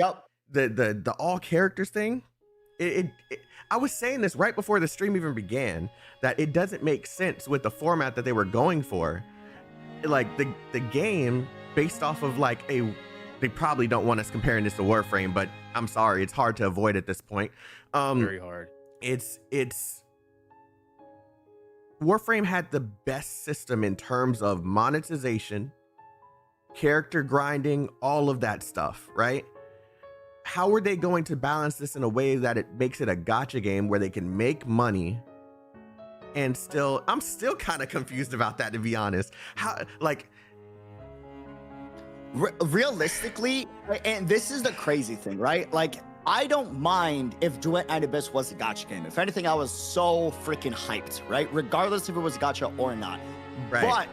the all characters thing, I was saying this right before the stream even began, that it doesn't make sense with the format that they were going for. Like the game based off of like they probably don't want us comparing this to Warframe, but I'm sorry, it's hard to avoid at this point. Very hard. It's Warframe had the best system in terms of monetization, character grinding, all of that stuff, right? How are they going to balance this in a way that it makes it a gacha game where they can make money and I'm still kind of confused about that, to be honest. How, like, realistically, and this is the crazy thing, right? Like, I don't mind if Duet Night Abyss was a gacha game. If anything, I was so freaking hyped, right? Regardless if it was a gacha or not. Right. But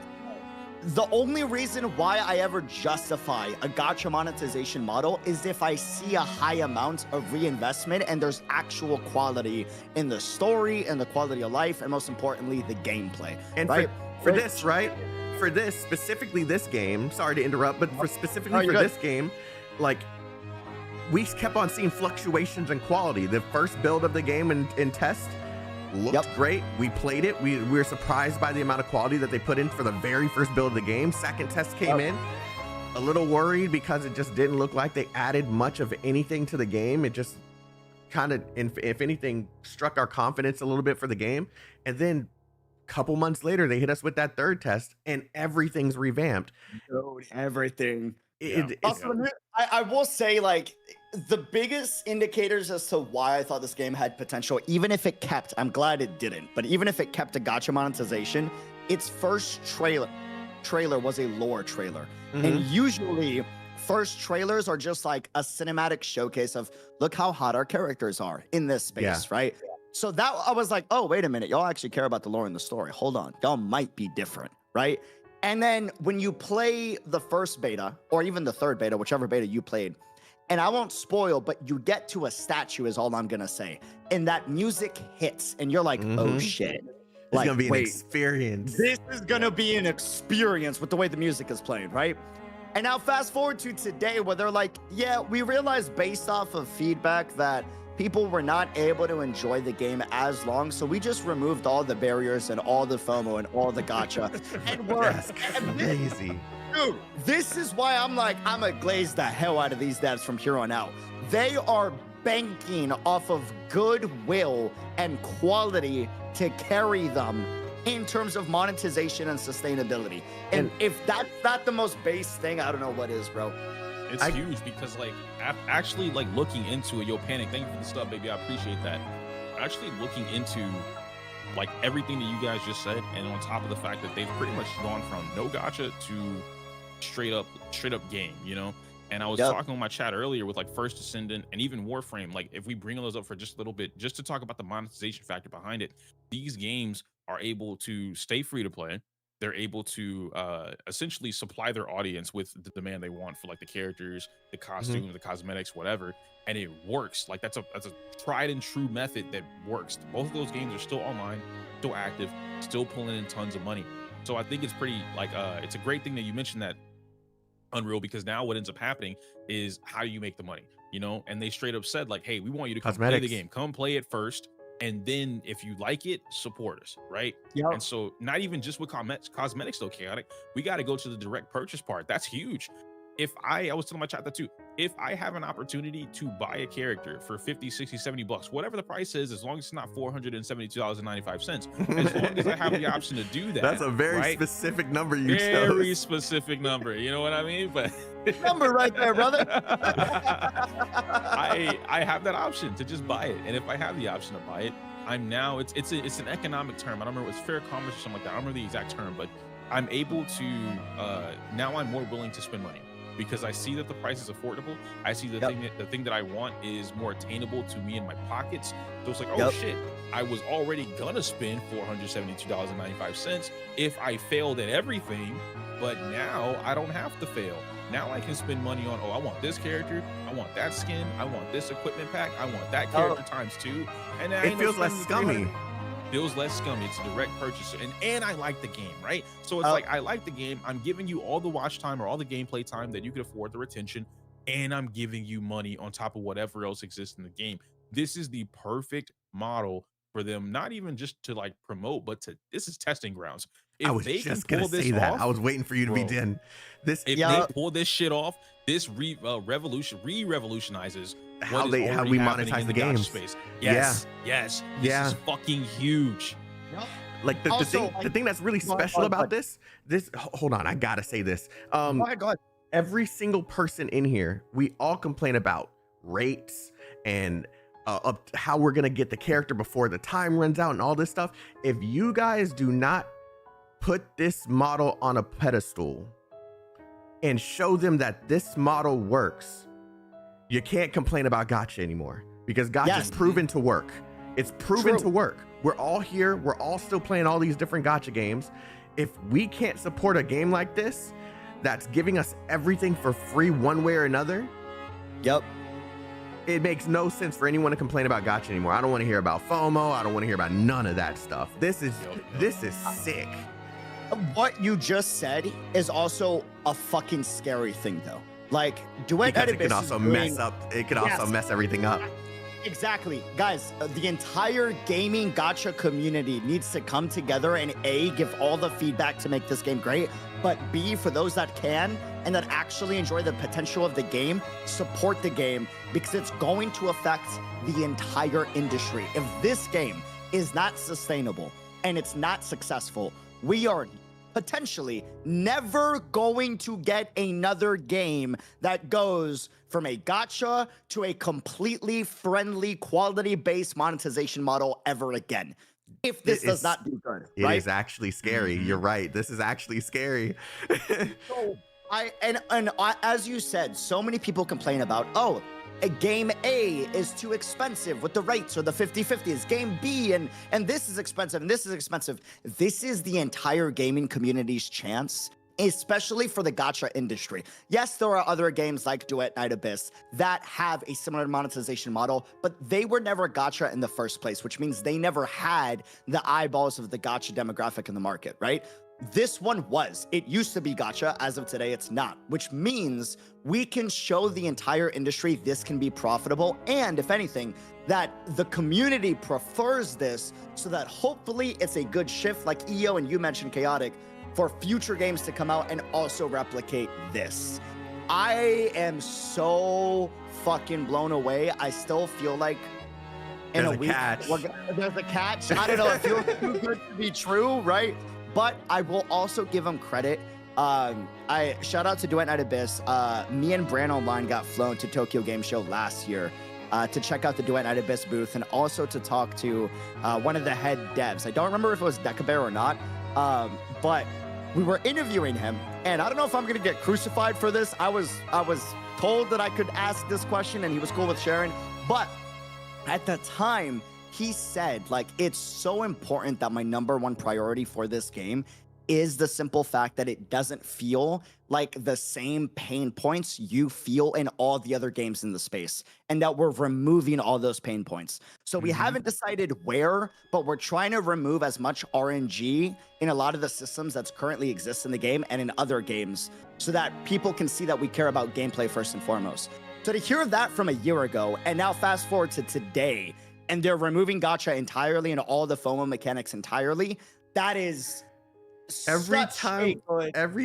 the only reason why I ever justify a gacha monetization model is if I see a high amount of reinvestment and there's actual quality in the story and the quality of life, and most importantly, the gameplay. And right? for this, right? For this, specifically this game, sorry to interrupt, but for specifically for this game, like, we kept on seeing fluctuations in quality. The first build of the game in test looked great. We played it. We were surprised by the amount of quality that they put in for the very first build of the game. Second test came in, a little worried because it just didn't look like they added much of anything to the game. It just kind of, if anything, struck our confidence a little bit for the game. And then a couple months later, they hit us with that third test and everything's revamped. Dude, everything. Also, I will say, like, the biggest indicators as to why I thought this game had potential, even if it kept, I'm glad it didn't, but even if it kept a gacha monetization, its first trailer was a lore trailer. And usually, first trailers are just like a cinematic showcase of, look how hot our characters are in this space, right? So that, I was like, oh, wait a minute, y'all actually care about the lore and the story. Hold on, y'all might be different, right? And then when you play the first beta, or even the third beta, whichever beta you played, and I won't spoil, but you get to a statue is all I'm gonna say. And that music hits, and you're like, oh shit. It's like, gonna be an wait, experience. This is gonna be an experience with the way the music is played, right? And now fast forward to today where they're like, yeah, we realized based off of feedback that people were not able to enjoy the game as long, so we just removed all the barriers and all the FOMO and all the gacha. And we're crazy. Dude, this is why I'm like, I'm gonna glaze the hell out of these devs from here on out. They are banking off of goodwill and quality to carry them in terms of monetization and sustainability. And if that's not the most base thing, I don't know what is, bro. It's huge because, like, actually, like, looking into it, yo, Panic, thank you for the stuff, baby. I appreciate that. Actually looking into, like, everything that you guys just said, and on top of the fact that they've pretty much gone from no gacha to straight up game, you know? And I was talking with my chat earlier with, like, First Descendant and even Warframe. Like, if we bring those up for just a little bit, just to talk about the monetization factor behind it, these games are able to stay free to play. They're able to essentially supply their audience with the demand they want for, like, the characters, the costumes, the cosmetics, whatever, and it works. Like, that's a tried and true method that works. Both of those games are still online, still active, still pulling in tons of money. So I think it's pretty, like, it's a great thing that you mentioned that, Unreal, because now what ends up happening is, how do you make the money, you know? And they straight up said, like, hey, we want you to come play the game, come play it first, and then if you like it, support us, right? And so not even just with cosmetics though, Chaotic, we got to go to the direct purchase part. That's huge. If I was telling my chat that too, if I have an opportunity to buy a character for 50, 60, 70 bucks, whatever the price is, as long as it's not $472.95, as long as I have the option to do that. That's a very specific number you chose. Very specific number, you know what I mean? But number right there, brother. I have that option to just buy it. And if I have the option to buy it, I'm now, it's an economic term. I don't remember, it's fair commerce or something like that. I don't remember the exact term, but I'm able to, now I'm more willing to spend money, because I see that the price is affordable. I see the thing that I want is more attainable to me in my pockets. So it's like, oh shit, I was already gonna spend $472.95 if I failed at everything, but now I don't have to fail. Now I can spend money on, oh, I want this character, I want that skin, I want this equipment pack, I want that character times 2, and it feels less scummy. Feels less scummy. It's a direct purchase, and I like the game, right? So it's like, I like the game. I'm giving you all the watch time or all the gameplay time that you could afford, the retention, and I'm giving you money on top of whatever else exists in the game. This is the perfect model for them, not even just to, like, promote, but this is testing grounds. If I was they just can gonna pull this say that. off, I was waiting for you to be done. If they pull this shit off, this revolutionizes how we monetize the games. Space. Yes, this is fucking huge. Like the thing that's really special about this, hold on, I gotta say this. Go ahead. Every single person in here, we all complain about rates and how we're gonna get the character before the time runs out and all this stuff. If you guys do not put this model on a pedestal and show them that this model works, you can't complain about gacha anymore, because gacha's proven to work. It's proven to work. We're all here. We're all still playing all these different gacha games. If we can't support a game like this, that's giving us everything for free one way or another, it makes no sense for anyone to complain about gacha anymore. I don't want to hear about FOMO. I don't want to hear about none of that stuff. This is sick. What you just said is also a fucking scary thing, though. Like, Duet, because it can also mess up. It can also mess everything up. Exactly. Guys, the entire gaming gacha community needs to come together and A, give all the feedback to make this game great, but B, for those that can and that actually enjoy the potential of the game, support the game, because it's going to affect the entire industry. If this game is not sustainable and it's not successful, we are potentially never going to get another game that goes from a gacha to a completely friendly, quality-based monetization model ever again. If this does not do good, right? It is actually scary. You're right. This is actually scary. So as you said, so many people complain about, oh, a game A is too expensive with the rates or the 50-50s. Game B and this is expensive and this is expensive. This is the entire gaming community's chance, especially for the gacha industry. Yes, there are other games like Duet, Night Abyss that have a similar monetization model, but they were never gacha in the first place, which means they never had the eyeballs of the gacha demographic in the market, right? This one was. It used to be gacha. As of today, it's not, which means we can show the entire industry this can be profitable. And if anything, that the community prefers this so that hopefully it's a good shift, like EO and you mentioned, Chaotic, for future games to come out and also replicate this. I am so fucking blown away. I still feel like in There's a week, catch. There's a catch. I don't know. It feels too good to be true, right? But I will also give him credit. I shout out to Duet Night Abyss. Me and Bran Online got flown to Tokyo Game Show last year to check out the Duet Night Abyss booth and also to talk to one of the head devs. I don't remember if it was Decabear or not, but we were interviewing him. And I don't know if I'm gonna get crucified for this. I was told that I could ask this question, and he was cool with sharing. But at the time, he said, like, it's so important that my #1 priority for this game is the simple fact that it doesn't feel like the same pain points you feel in all the other games in the space, and that we're removing all those pain points. So we haven't decided where, but we're trying to remove as much RNG in a lot of the systems that's currently exist in the game and in other games so that people can see that we care about gameplay first and foremost. So to hear that from a year ago, and now fast forward to today, and they're removing gacha entirely and all the FOMO mechanics entirely, that is every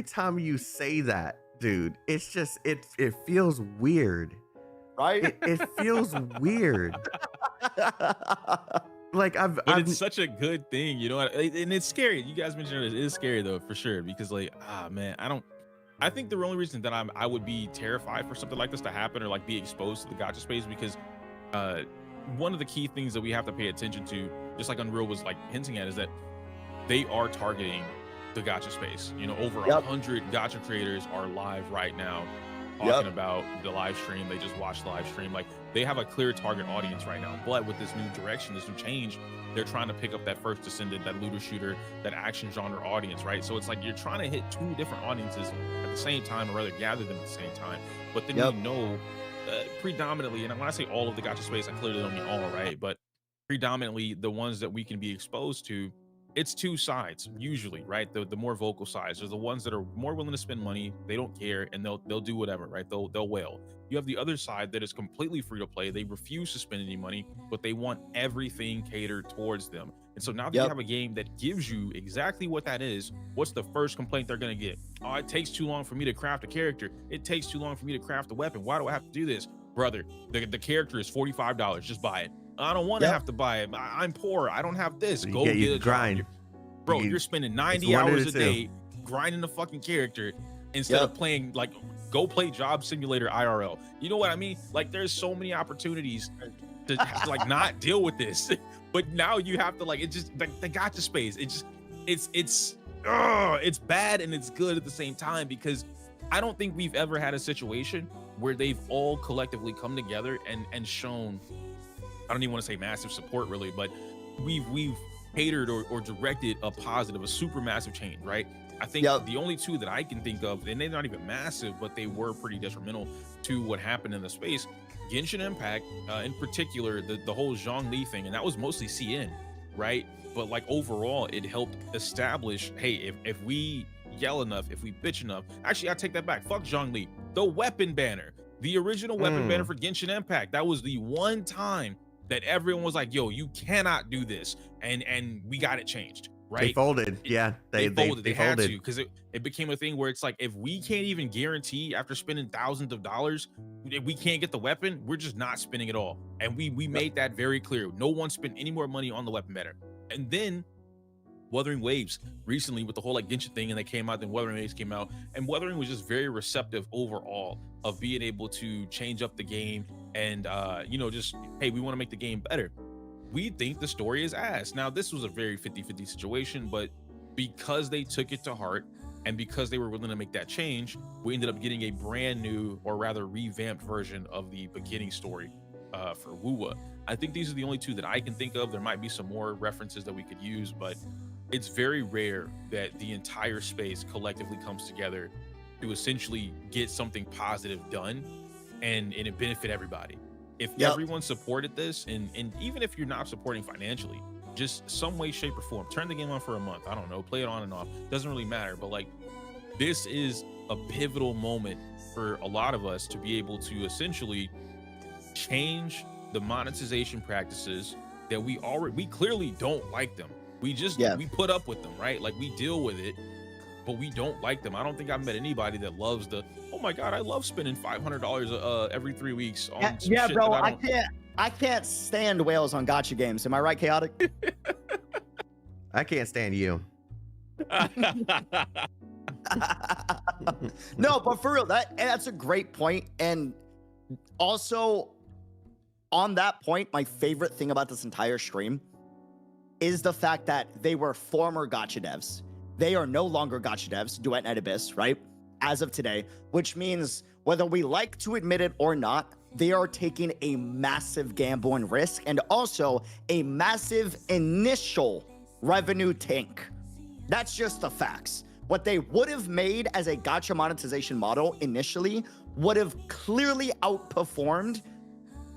time you say that, dude, it's just it feels weird, right? It feels weird. Like but it's such a good thing, you know, and it's scary. You guys mentioned it is scary though, for sure, because like, man, I think the only reason that I would be terrified for something like this to happen or like be exposed to the gacha space, because one of the key things that we have to pay attention to, just like Unreal was like hinting at, is that they are targeting the gacha space. You know, over 100 gacha creators are live right now talking about the live stream. They just watched the live stream. Like, they have a clear target audience right now. But with this new direction, this new change, they're trying to pick up that first descendant, that looter shooter, that action genre audience, right? So it's like you're trying to hit two different audiences at the same time, or rather gather them at the same time. But then you know, predominantly, and when I say all of the gacha space, I clearly don't mean all, right? But predominantly the ones that we can be exposed to, it's two sides usually, right? The more vocal sides are the ones that are more willing to spend money. They don't care, and they'll do whatever, right? They'll wail. You have the other side that is completely free to play. They refuse to spend any money, but they want everything catered towards them. And so now that you have a game that gives you exactly what that is, what's the first complaint they're going to get? Oh, it takes too long for me to craft a character. It takes too long for me to craft a weapon. Why do I have to do this? Brother, the character is $45. Just buy it. I don't want to have to buy it. I'm poor. I don't have this. So go get a grind. Job. Bro, you're spending 90 hours a day grinding the fucking character instead of playing, like, go play Job Simulator IRL. You know what I mean? Like, there's so many opportunities to like not deal with this, but now you have to, like, it just, like, the gacha space, it just, it's bad and it's good at the same time, because I don't think we've ever had a situation where they've all collectively come together and shown, I don't even want to say massive support really, but we've catered or directed a positive, a super massive change, right? I think the only two that I can think of, and they're not even massive, but they were pretty detrimental to what happened in the space. Genshin Impact, in particular, the whole Zhongli thing, and that was mostly CN, right? But like overall, it helped establish, hey, if we yell enough, if we bitch enough, actually, I take that back. Fuck Zhongli. The weapon banner, the original weapon banner for Genshin Impact, that was the one time that everyone was like, yo, you cannot do this, and we got it changed, right? They folded. They folded. They had to, because it became a thing where it's like, if we can't even guarantee after spending thousands of dollars, if we can't get the weapon, we're just not spending it all. And we made that very clear. No one spent any more money on the weapon banner. And then Wuthering Waves recently with the whole like Genshin thing, and they came out, then Wuthering Waves came out, and Wuthering was just very receptive overall of being able to change up the game and you know, just, hey, we want to make the game better. We think the story is ass. Now, this was a very 50-50 situation, but because they took it to heart and because they were willing to make that change, we ended up getting a brand new, or rather revamped version of the beginning story for Wuwa. I think these are the only two that I can think of. There might be some more references that we could use, but it's very rare that the entire space collectively comes together to essentially get something positive done and it benefit everybody. If everyone supported this, and even if you're not supporting financially, just some way, shape, or form, turn the game on for a month. I don't know, play it on and off. Doesn't really matter. But like, this is a pivotal moment for a lot of us to be able to essentially change the monetization practices that we clearly don't like them. We just we put up with them, right? Like, we deal with it, but we don't like them. I don't think I've met anybody that loves the, oh my god, I love spending $500 every 3 weeks on some shit bro, that I can't stand whales on gacha games. Am I right, Chaotic? I can't stand you. No, but for real, that's a great point. And also, on that point, my favorite thing about this entire stream is the fact that they were former gacha devs. They are no longer gacha devs, Duet and Abyss, right? As of today, which means whether we like to admit it or not, they are taking a massive gamble and risk, and also a massive initial revenue tank. That's just the facts. What they would have made as a gacha monetization model initially would have clearly outperformed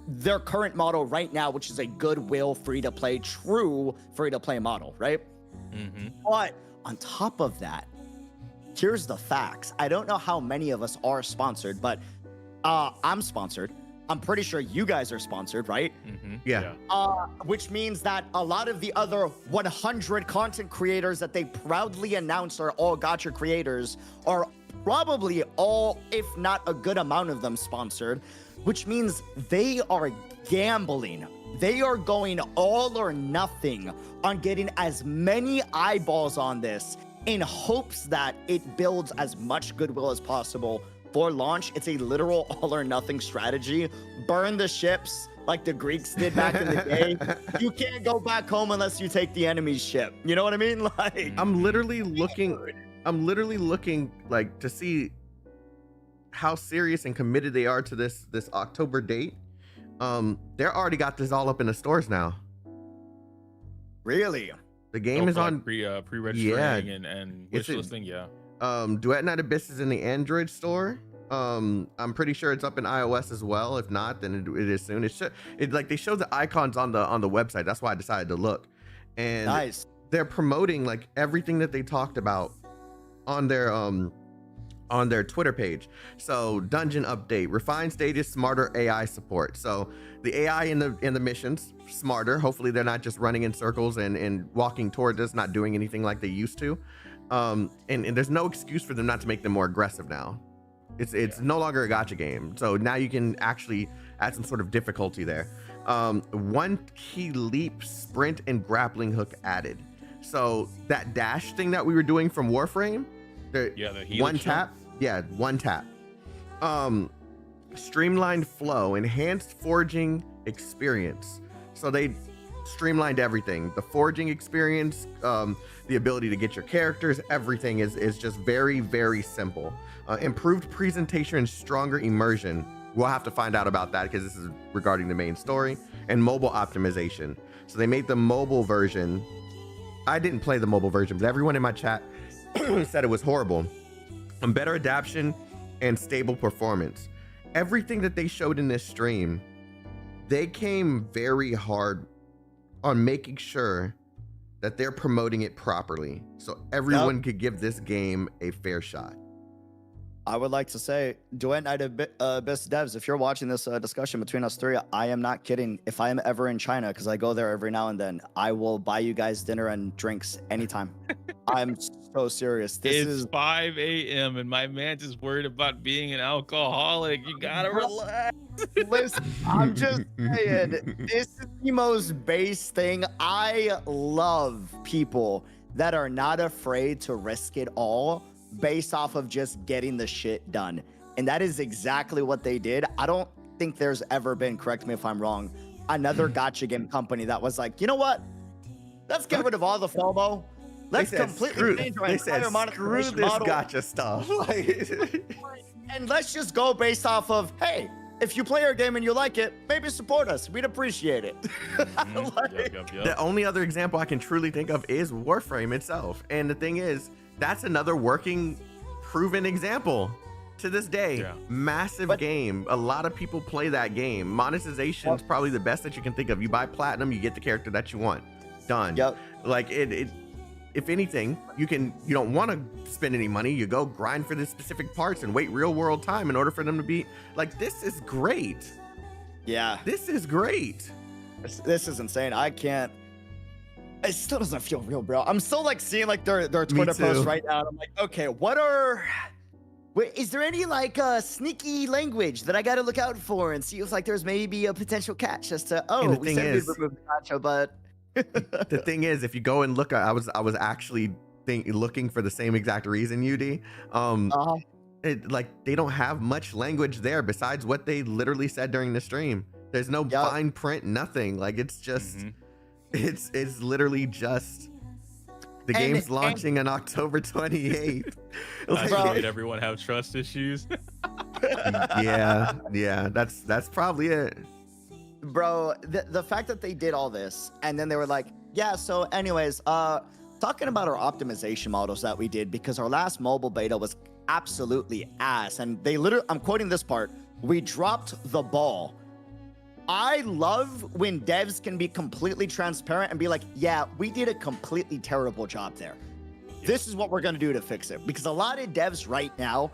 their current model right now, which is a goodwill free-to-play, true free-to-play model, right? But on top of that, here's the facts. I don't know how many of us are sponsored, but I'm sponsored. I'm pretty sure you guys are sponsored, right? Yeah. Which means that a lot of the other 100 content creators that they proudly announce are all gacha creators are probably all, if not a good amount of them, sponsored, which means they are gambling. They are going all or nothing on getting as many eyeballs on this in hopes that it builds as much goodwill as possible for launch. It's a literal all or nothing strategy. Burn the ships like the Greeks did back in the day. You can't go back home unless you take the enemy's ship. You know what I mean? Like, I'm literally looking like to see how serious and committed they are to this October date. They're already got this all up in the stores now. Really? The game is on pre-registering and wish listing. Duet Night Abyss is in the Android store. I'm pretty sure it's up in iOS as well. If not, then it is soon. They show the icons on the website. That's why I decided to look. And nice. They're promoting like everything that they talked about on their Twitter page. So dungeon update, refined stages, smarter AI support. So the AI in the missions smarter. Hopefully they're not just running in circles and walking towards us, not doing anything like they used to. And there's no excuse for them not to make them more aggressive now. It's no longer a gacha game. So now you can actually add some sort of difficulty there. One key leap, sprint, and grappling hook added. So that dash thing that we were doing from Warframe, one tap. Yeah, one tap. Streamlined flow, enhanced forging experience. So they streamlined everything. The forging experience, the ability to get your characters, everything is just very, very simple. Improved presentation and stronger immersion. We'll have to find out about that because this is regarding the main story. And mobile optimization. So they made the mobile version. I didn't play the mobile version, but everyone in my chat said it was horrible. Better adaptation and stable performance. Everything that they showed in this stream, they came very hard on making sure that they're promoting it properly so everyone could give this game a fair shot. I would like to say, Duet Night Abyss devs, if you're watching this discussion between us three, I am not kidding. If I am ever in China, because I go there every now and then, I will buy you guys dinner and drinks anytime. I'm so serious. It's 5 a.m. and my man is worried about being an alcoholic. You gotta relax. Listen, I'm just saying, this is the most base thing. I love people that are not afraid to risk it all based off of just getting the shit done. And that is exactly what they did. I don't think there's ever been, correct me if I'm wrong, another gacha game company that was like, you know what? Let's get rid of all the FOMO. Let's completely change our entire monetization model. Gacha stuff. And let's just go based off of, hey, if you play our game and you like it, maybe support us. We'd appreciate it. The only other example I can truly think of is Warframe itself. And the thing is, that's another working, proven example to this day. Massive game. A lot of people play that game. Monetization is probably the best that you can think of. You buy platinum, you get the character that you want. Done. Like it if anything, you don't want to spend any money. You go grind for the specific parts and wait real world time in order for them to be like, this is great. Yeah. This is great. This is insane. I can't. It still doesn't feel real, bro. I'm still like seeing like their Twitter posts right now. And I'm like, okay, is there any like sneaky language that I got to look out for and see if like there's maybe a potential catch as to, oh, we said we'd remove the gacha, but. The thing is, if you go and look, I was actually looking for the same exact reason, UD. Like they don't have much language there besides what they literally said during the stream. There's no fine print, nothing. Like it's just, it's literally just the game's launching on October 28th. Did everyone have trust issues? yeah, that's probably it. Bro, the fact that they did all this and then they were like, yeah, so anyways, talking about our optimization models that we did, because our last mobile beta was absolutely ass. And they literally, I'm quoting this part, we dropped the ball. I love when devs can be completely transparent and be like, yeah, we did a completely terrible job there. This is what we're going to do to fix it. Because a lot of devs right now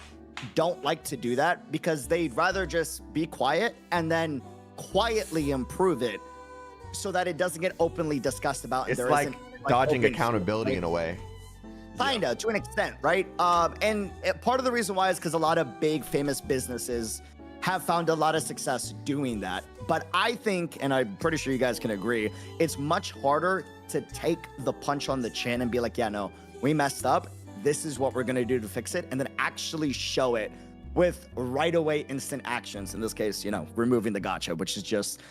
don't like to do that because they'd rather just be quiet and then quietly improve it so that it doesn't get openly discussed about. It's like dodging accountability in a way. Kinda, to an extent, right? And part of the reason why is because a lot of big famous businesses have found a lot of success doing that. But I think, and I'm pretty sure you guys can agree, it's much harder to take the punch on the chin and be like, yeah, no, we messed up. This is what we're gonna do to fix it, and then actually show it with right away instant actions. In this case, you know, removing the gacha, which is just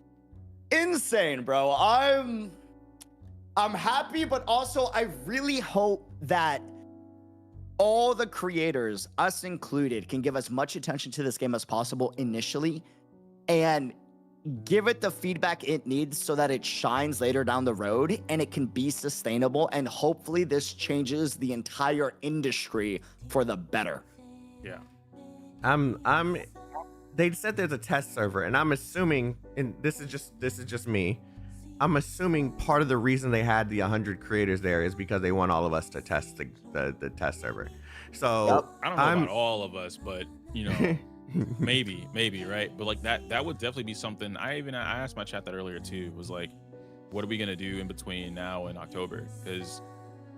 insane, bro. I'm happy, but also I really hope that all the creators, us included, can give as much attention to this game as possible initially and give it the feedback it needs so that it shines later down the road and it can be sustainable. And hopefully this changes the entire industry for the better. Yeah. They said there's a test server, and I'm assuming, and this is just me, I'm assuming part of the reason they had the 100 creators there is because they want all of us to test the test server. So I don't know about all of us, but you know, maybe, right? But like that would definitely be something. I asked my chat that earlier too, was like, what are we gonna do in between now and October? Because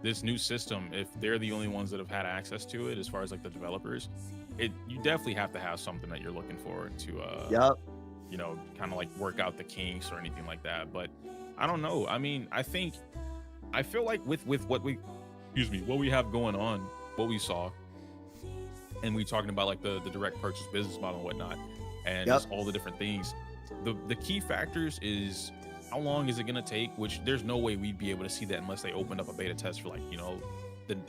this new system, if they're the only ones that have had access to it, as far as like the developers, you definitely have to have something that you're looking forward to you know, kind of like work out the kinks or anything like that. But I don't know. I mean, I feel like with what we have going on, what we saw, and we talking about like the direct purchase business model and whatnot, and just all the different things, the key factors is how long is it going to take, which there's no way we'd be able to see that unless they opened up a beta test for like, you know,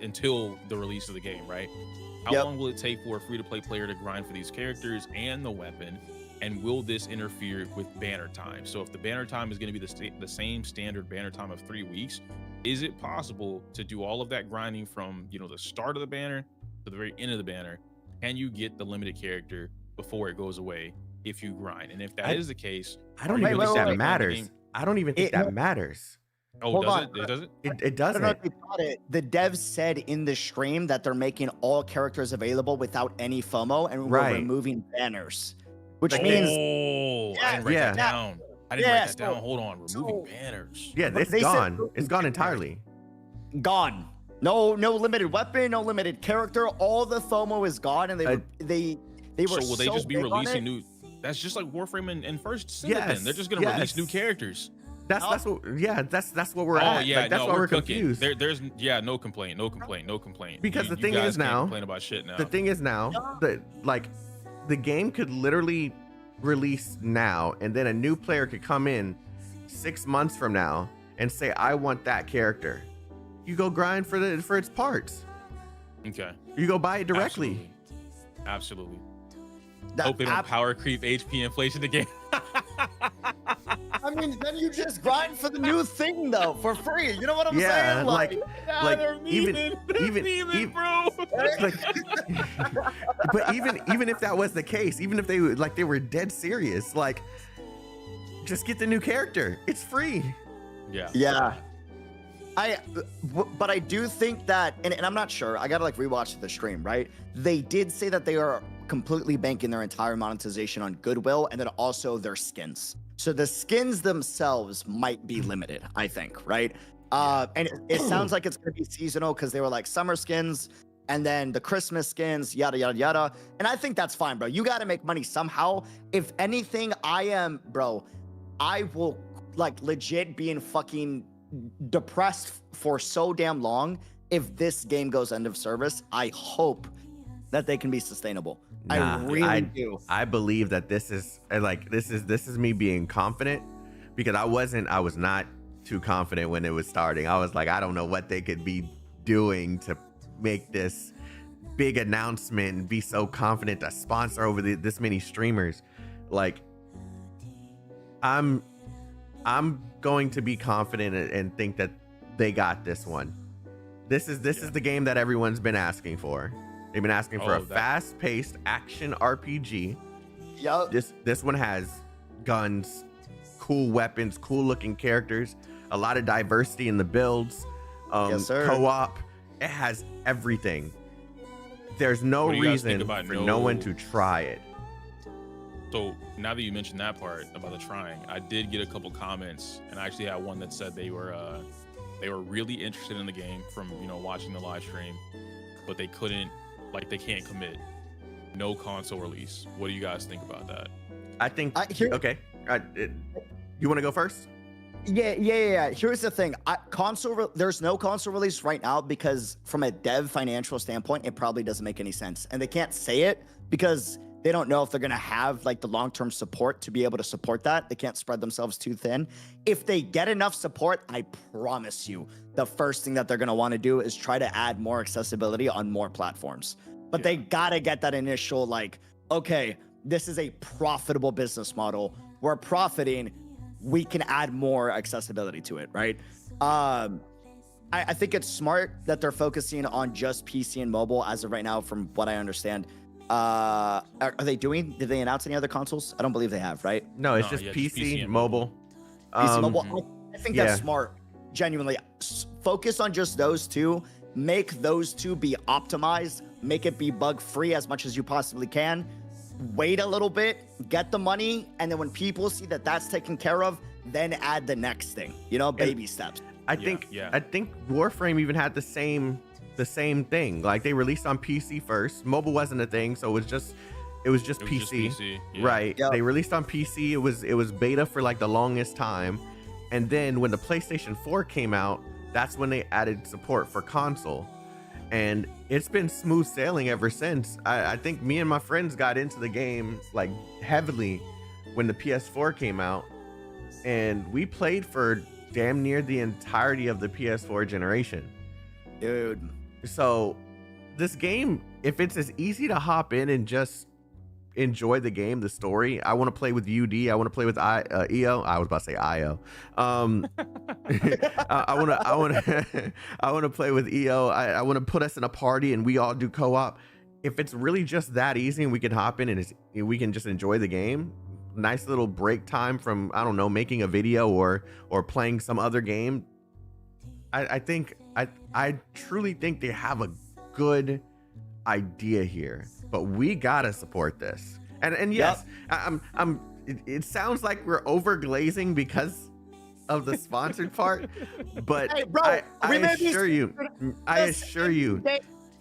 until the release of the game, right? How long will it take for a free-to-play player to grind for these characters and the weapon? And will this interfere with banner time? So if the banner time is going to be the same standard banner time of 3 weeks, is it possible to do all of that grinding from, you know, the start of the banner to the very end of the banner? Can you get the limited character before it goes away if you grind? And if that is the case, I don't even think that matters. I don't even think that matters. Oh, does it? It doesn't? It doesn't. I don't know if you got it. The devs said in the stream that they're making all characters available without any FOMO, and we're removing banners, which means I didn't write that down. I didn't write that down. Hold on, removing banners. Yeah, it's gone. It's gone entirely. Gone. No limited weapon, no limited character. All the FOMO is gone, and they were. So will they just be releasing new? That's just like Warframe and First Sin. They're just gonna release new characters. That's what we're at. Yeah, like, that's no, why we're cooking. confused. There's no complaint. Because the You thing guys is can't now, complain about shit now. the thing is now that like the game could literally release now, and then a new player could come in 6 months from now and say, I want that character. You go grind for its parts. Okay. You go buy it directly. Absolutely. Hope they don't power creep HP inflation again. I mean, then you just grind for the new thing though, for free. You know what I'm Yeah, saying? like they're memeing, bro. But even if that was the case, even if they were dead serious, like, just get the new character. It's free. Yeah. But I do think that, and I'm not sure, I gotta like rewatch the stream, right? They did say that they are completely banking their entire monetization on goodwill and then also their skins. So the skins themselves might be limited, I think, right? And it sounds like it's gonna be seasonal because they were like summer skins and then the Christmas skins, yada, yada, yada. And I think that's fine, bro. You gotta make money somehow. If anything, I will like legit be in fucking depressed for so damn long if this game goes end of service. I hope that they can be sustainable. I really do. I believe that this is me being confident, because I was not too confident when it was starting. I was like, I don't know what they could be doing to make this big announcement and be so confident to sponsor over this many streamers. Like, I'm going to be confident and think that they got this one. This is the game that everyone's been asking for. They've been asking for a fast-paced action RPG. Yup. This one has guns, cool weapons, cool-looking characters, a lot of diversity in the builds. Yes, sir. Co-op. It has everything. There's no reason for no one to try it. So now that you mentioned that part about the trying, I did get a couple comments, and I actually had one that said they were really interested in the game from watching the live stream, but they couldn't, like, they can't commit. No console release. What do you guys think about that? I think okay. You want to go first? Yeah. Here's the thing. There's no console release right now because from a dev financial standpoint, it probably doesn't make any sense. And they can't say it because they don't know if they're going to have like the long-term support to be able to support that. They can't spread themselves too thin. If they get enough support, I promise you, the first thing that they're going to want to do is try to add more accessibility on more platforms. But they got to get that initial like, okay, this is a profitable business model. We're profiting. We can add more accessibility to it, right? I think it's smart that they're focusing on just PC and mobile as of right now, from what I understand. Did they announce any other consoles? I don't believe they have, right? No, it's just PC and mobile. PC, mobile. I think that's smart. Genuinely, focus on just those two. Make those two be optimized. Make it be bug-free as much as you possibly can. Wait a little bit, get the money, and then when people see that that's taken care of, then add the next thing. Baby steps. I think Warframe even had the same thing. Like, they released on PC first. Mobile wasn't a thing, so it was just PC. Right. Yep. They released on PC. It was beta for like the longest time. And then when the PlayStation 4 came out, that's when they added support for console. And it's been smooth sailing ever since. I think me and my friends got into the game like heavily when the PS4 came out, and we played for damn near the entirety of the PS4 generation. Dude. So this game, if it's as easy to hop in and just enjoy the game, the story, I want to play with UD, I want to play with EO. I was about to say IO. I want to play with EO. I want to put us in a party and we all do co-op. If it's really just that easy and we can hop in and we can just enjoy the game, nice little break time from, I don't know, making a video or playing some other game. I truly think they have a good idea here, but we gotta support this. And yes, it sounds like we're over glazing because of the sponsored part, but hey, bro, I assure you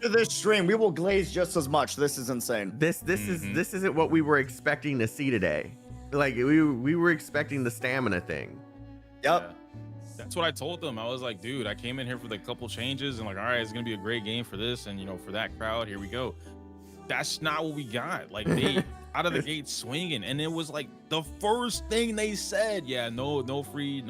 to this stream we will glaze just as much. This is insane. This isn't what we were expecting to see today. Like, we were expecting the stamina thing. Yeah. That's what I told them. I was like, dude, I came in here for the couple changes and like, all right, it's gonna be a great game for this, and you know, for that crowd, here we go. That's not what we got. Like they out of the gate swinging, and it was like the first thing they said, yeah, no free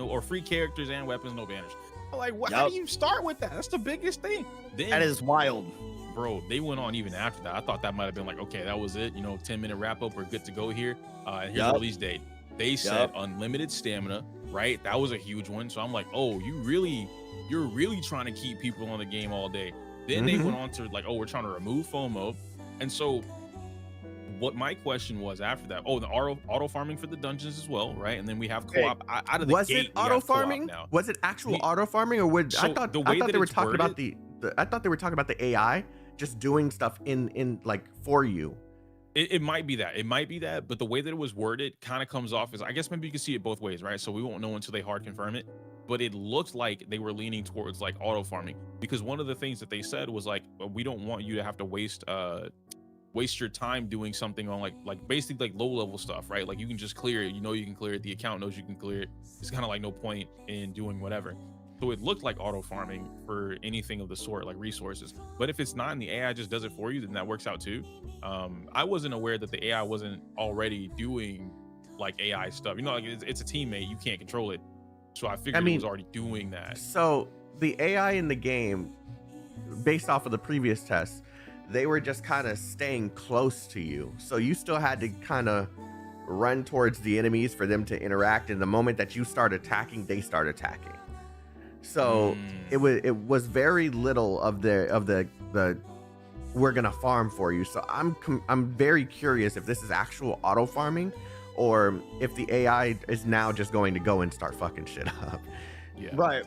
characters and weapons, no banners. I'm like, what? How do you start with that? That's the biggest thing. Then, that is wild, bro. They went on even after that. I thought that might have been like, okay, that was it. You know, 10-minute wrap up. We're good to go here. And here's the release date. They said unlimited stamina, right? That was a huge one. So I'm like, oh, you're really trying to keep people on the game all day. Then they went on to like, oh, we're trying to remove FOMO. And so what my question was after that, the auto farming for the dungeons as well, right? And then we have co-op out of the was gate. it auto farming? Was it actual auto farming, or would I thought they were talking about I thought they were talking about the AI just doing stuff in like for you. It might be that. It might be that, but the way that it was worded kind of comes off as, I guess maybe you can see it both ways, right? So we won't know until they hard confirm it. But it looked like they were leaning towards like auto farming, because one of the things that they said was like, we don't want you to have to waste your time doing something on like basically like low level stuff, right? Like you can just clear it. You know you can clear it. The account knows you can clear it. It's kind of like no point in doing whatever. So it looked like auto farming for anything of the sort, like resources. But if it's not and the AI just does it for you, then that works out too. I wasn't aware that the AI wasn't already doing like AI stuff. You know, like it's a teammate, you can't control it. So I figured it was already doing that. So the AI in the game, based off of the previous tests, they were just kind of staying close to you. So you still had to kind of run towards the enemies for them to interact. And the moment that you start attacking, they start attacking. So it was very little of the we're gonna farm for you. So I'm very curious if this is actual auto farming, or if the AI is now just going to go and start fucking shit up. Yeah. Right.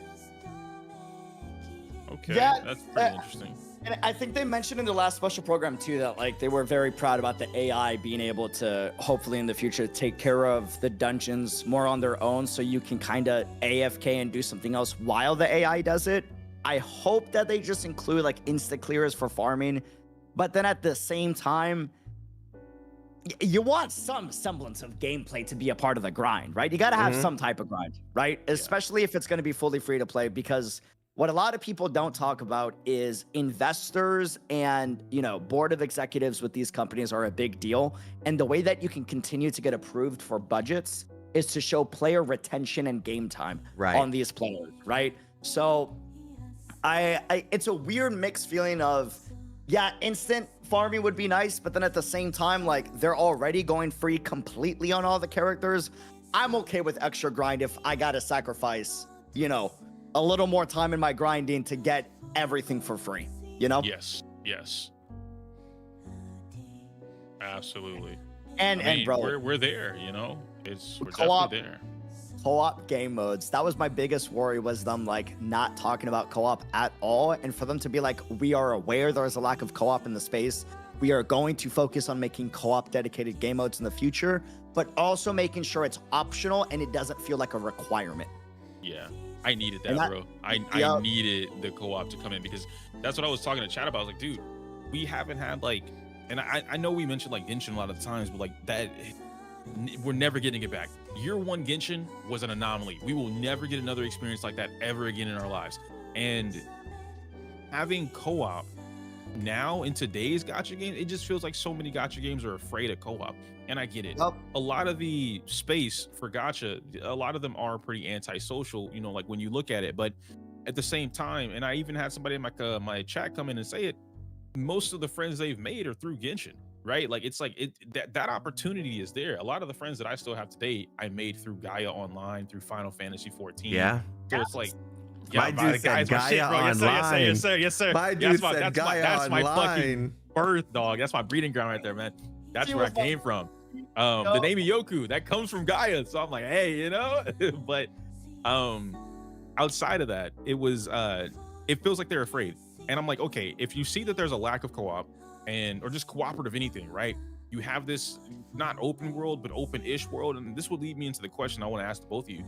Okay. Yeah, that's pretty interesting. And I think they mentioned in the last special program too that like they were very proud about the AI being able to hopefully in the future take care of the dungeons more on their own, so you can kind of AFK and do something else while the AI does it. I hope that they just include like insta clears for farming, but then at the same time, you want some semblance of gameplay to be a part of the grind, right? You got to have some type of grind, right? Especially if it's going to be fully free to play, because what a lot of people don't talk about is investors and, you know, board of executives with these companies are a big deal. And the way that you can continue to get approved for budgets is to show player retention and game time on these players, right? So it's a weird mixed feeling of, yeah, instant farming would be nice, but then at the same time, like they're already going free completely on all the characters. I'm okay with extra grind if I got to sacrifice, you know, a little more time in my grinding to get everything for free, you know? Yes. Absolutely. And bro, we're there, you know? We're co-op, definitely there. Co-op game modes. That was my biggest worry, was them like not talking about co-op at all. And for them to be like, we are aware there's a lack of co-op in the space. We are going to focus on making co-op dedicated game modes in the future, but also making sure it's optional and it doesn't feel like a requirement. Yeah. I needed that, bro. I needed the co-op to come in, because that's what I was talking to chat about. I was like, dude, we haven't had like, and I know we mentioned like Genshin a lot of times, but like that, we're never getting it back. Year one Genshin was an anomaly. We will never get another experience like that ever again in our lives. And having co-op now in today's gacha game, it just feels like so many gacha games are afraid of co-op. And I get it. A lot of the space for gacha, a lot of them are pretty antisocial, you know, like when you look at it. But at the same time, and I even had somebody in my chat come in and say it, most of the friends they've made are through Genshin, right? Like it's like that opportunity is there. A lot of the friends that I still have today, I made through Gaia Online, through Final Fantasy 14. Yeah. So it's like, my dude said Gaia Online. Yes, sir. My dude said Gaia that's my Online. fucking birth, dog. That's my breeding ground right there, man. That's where I came from. The name Yoku, that comes from Gaia. So I'm like, hey, you know, but outside of that, it was it feels like they're afraid. And I'm like, okay, if you see that there's a lack of co-op or just cooperative anything, right? You have this not open world, but open-ish world. And this will lead me into the question I want to ask to both of you.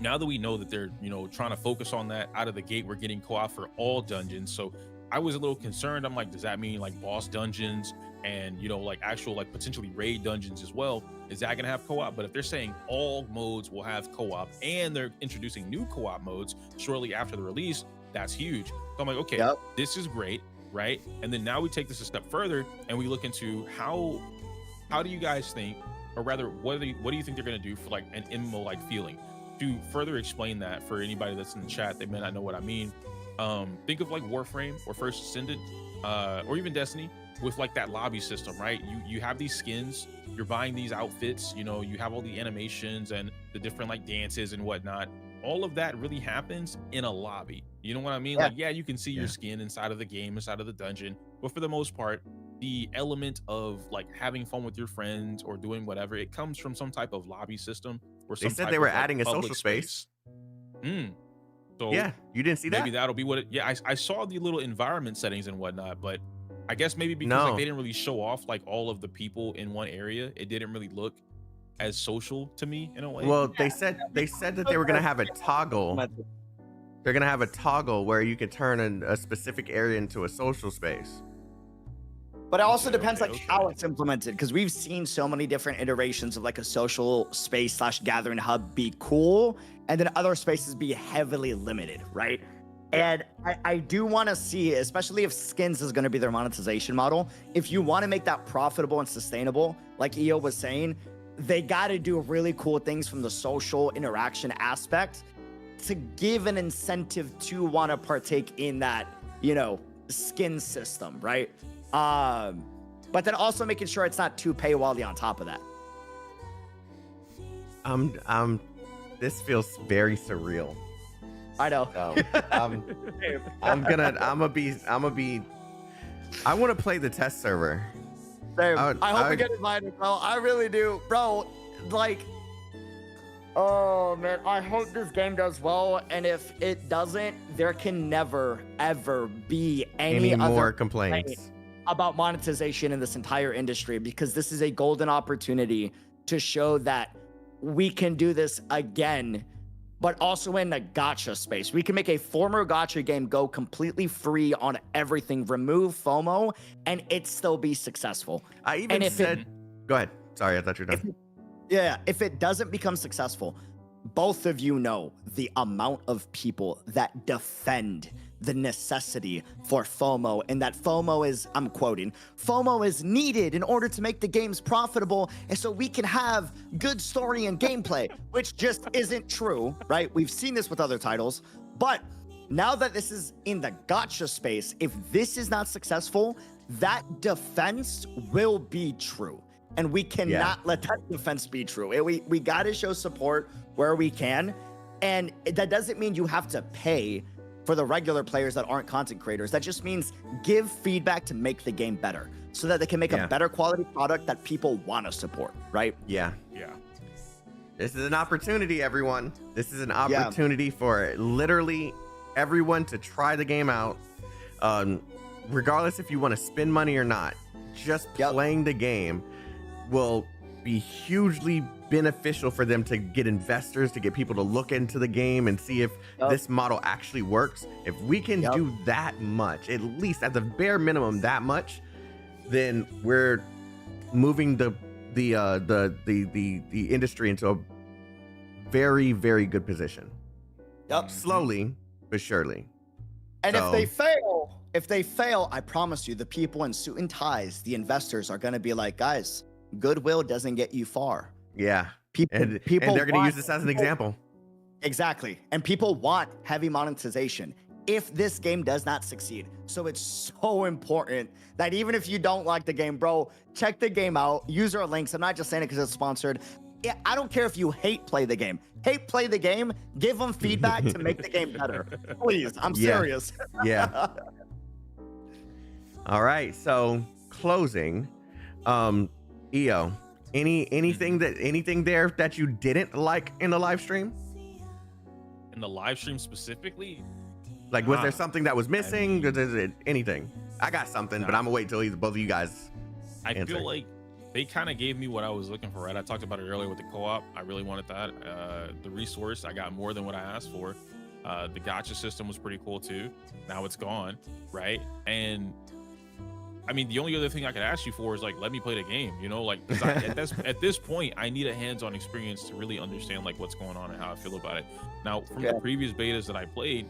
Now that we know that they're, you know, trying to focus on that out of the gate, we're getting co-op for all dungeons. So I was a little concerned. I'm like, does that mean like boss dungeons and, you know, like actual like potentially raid dungeons as well? Is that gonna have co-op? But if they're saying all modes will have co-op and they're introducing new co-op modes shortly after the release, that's huge. So I'm like, okay, this is great, right? And then now we take this a step further and we look into how do you guys think, or rather, what do you think they're gonna do for like an MMO-like feeling? To further explain that for anybody that's in the chat, they may not know what I mean. Think of like Warframe or First Ascendant, or even Destiny, with like that lobby system, right? You have these skins, you're buying these outfits, you know, you have all the animations and the different like dances and whatnot. All of that really happens in a lobby. You know what I mean? Like, yeah, you can see your skin inside of the game, inside of the dungeon, but for the most part, the element of like having fun with your friends or doing whatever, it comes from some type of lobby system or some They said type they were of, like, adding a public social space. So yeah, you didn't see that? Maybe that'll be what it, yeah, I saw the little environment settings and whatnot, but I guess maybe because like they didn't really show off like all of the people in one area, it didn't really look as social to me in a way. Well, they said that they were gonna have a toggle. They're gonna have a toggle where you could turn a specific area into a social space. But it also depends like how it's implemented, because we've seen so many different iterations of like a social space / gathering hub be cool, and then other spaces be heavily limited, right? And I do want to see, especially if skins is going to be their monetization model, if you want to make that profitable and sustainable, like EO was saying, they got to do really cool things from the social interaction aspect to give an incentive to want to partake in that, you know, skin system, right? But then also making sure it's not too paywally on top of that. This feels very surreal. I know. So, I'm gonna be. I want to play the test server. Same. I hope we get invited, bro. I really do, bro. Like, oh man, I hope this game does well. And if it doesn't, there can never ever be any more other complaints about monetization in this entire industry, because this is a golden opportunity to show that we can do this again, but also in the gacha space. We can make a former gacha game go completely free on everything, remove FOMO, and it still be successful. I even said, go ahead. Sorry, I thought you were done. If it doesn't become successful, both of you know the amount of people that defend the necessity for FOMO, and that FOMO is, I'm quoting, FOMO is needed in order to make the games profitable and so we can have good story and gameplay, which just isn't true, right? We've seen this with other titles, but now that this is in the gacha space, if this is not successful, that defense will be true. And we cannot let that defense be true. We got to show support where we can. And that doesn't mean you have to pay for the regular players that aren't content creators. That just means give feedback to make the game better so that they can make a better quality product that people want to support, right? Yeah. This is an opportunity, everyone. This is an opportunity for literally everyone to try the game out. Regardless if you want to spend money or not, just playing the game will be hugely beneficial for them to get investors, to get people to look into the game and see if this model actually works. If we can do that much, at least at the bare minimum that much, then we're moving the industry into a very, very good position. Slowly but surely. And if they fail, I promise you, the people in suit and ties, the investors, are going to be like, guys, goodwill doesn't get you far. Yeah. People and they're going to use this as an example. Exactly. And people want heavy monetization if this game does not succeed. So it's so important that even if you don't like the game, bro, check the game out. Use our links. I'm not just saying it because it's sponsored. I don't care if you play the game. Play the game. Give them feedback to make the game better. Please. I'm serious. Yeah. All right. So closing, EO, anything there that you didn't like in the live stream? In the live stream specifically? Like, was there something that was missing? Was there anything? I got something, but I'm gonna wait till both of you guys answer. I feel like they kind of gave me what I was looking for, right? I talked about it earlier with the co-op. I really wanted that. The resource, I got more than what I asked for. The gacha system was pretty cool too. Now it's gone, right? And I mean, the only other thing I could ask you for is like, let me play the game, you know, like 'cause at this point, I need a hands-on experience to really understand like what's going on and how I feel about it. Now, from the previous betas that I played,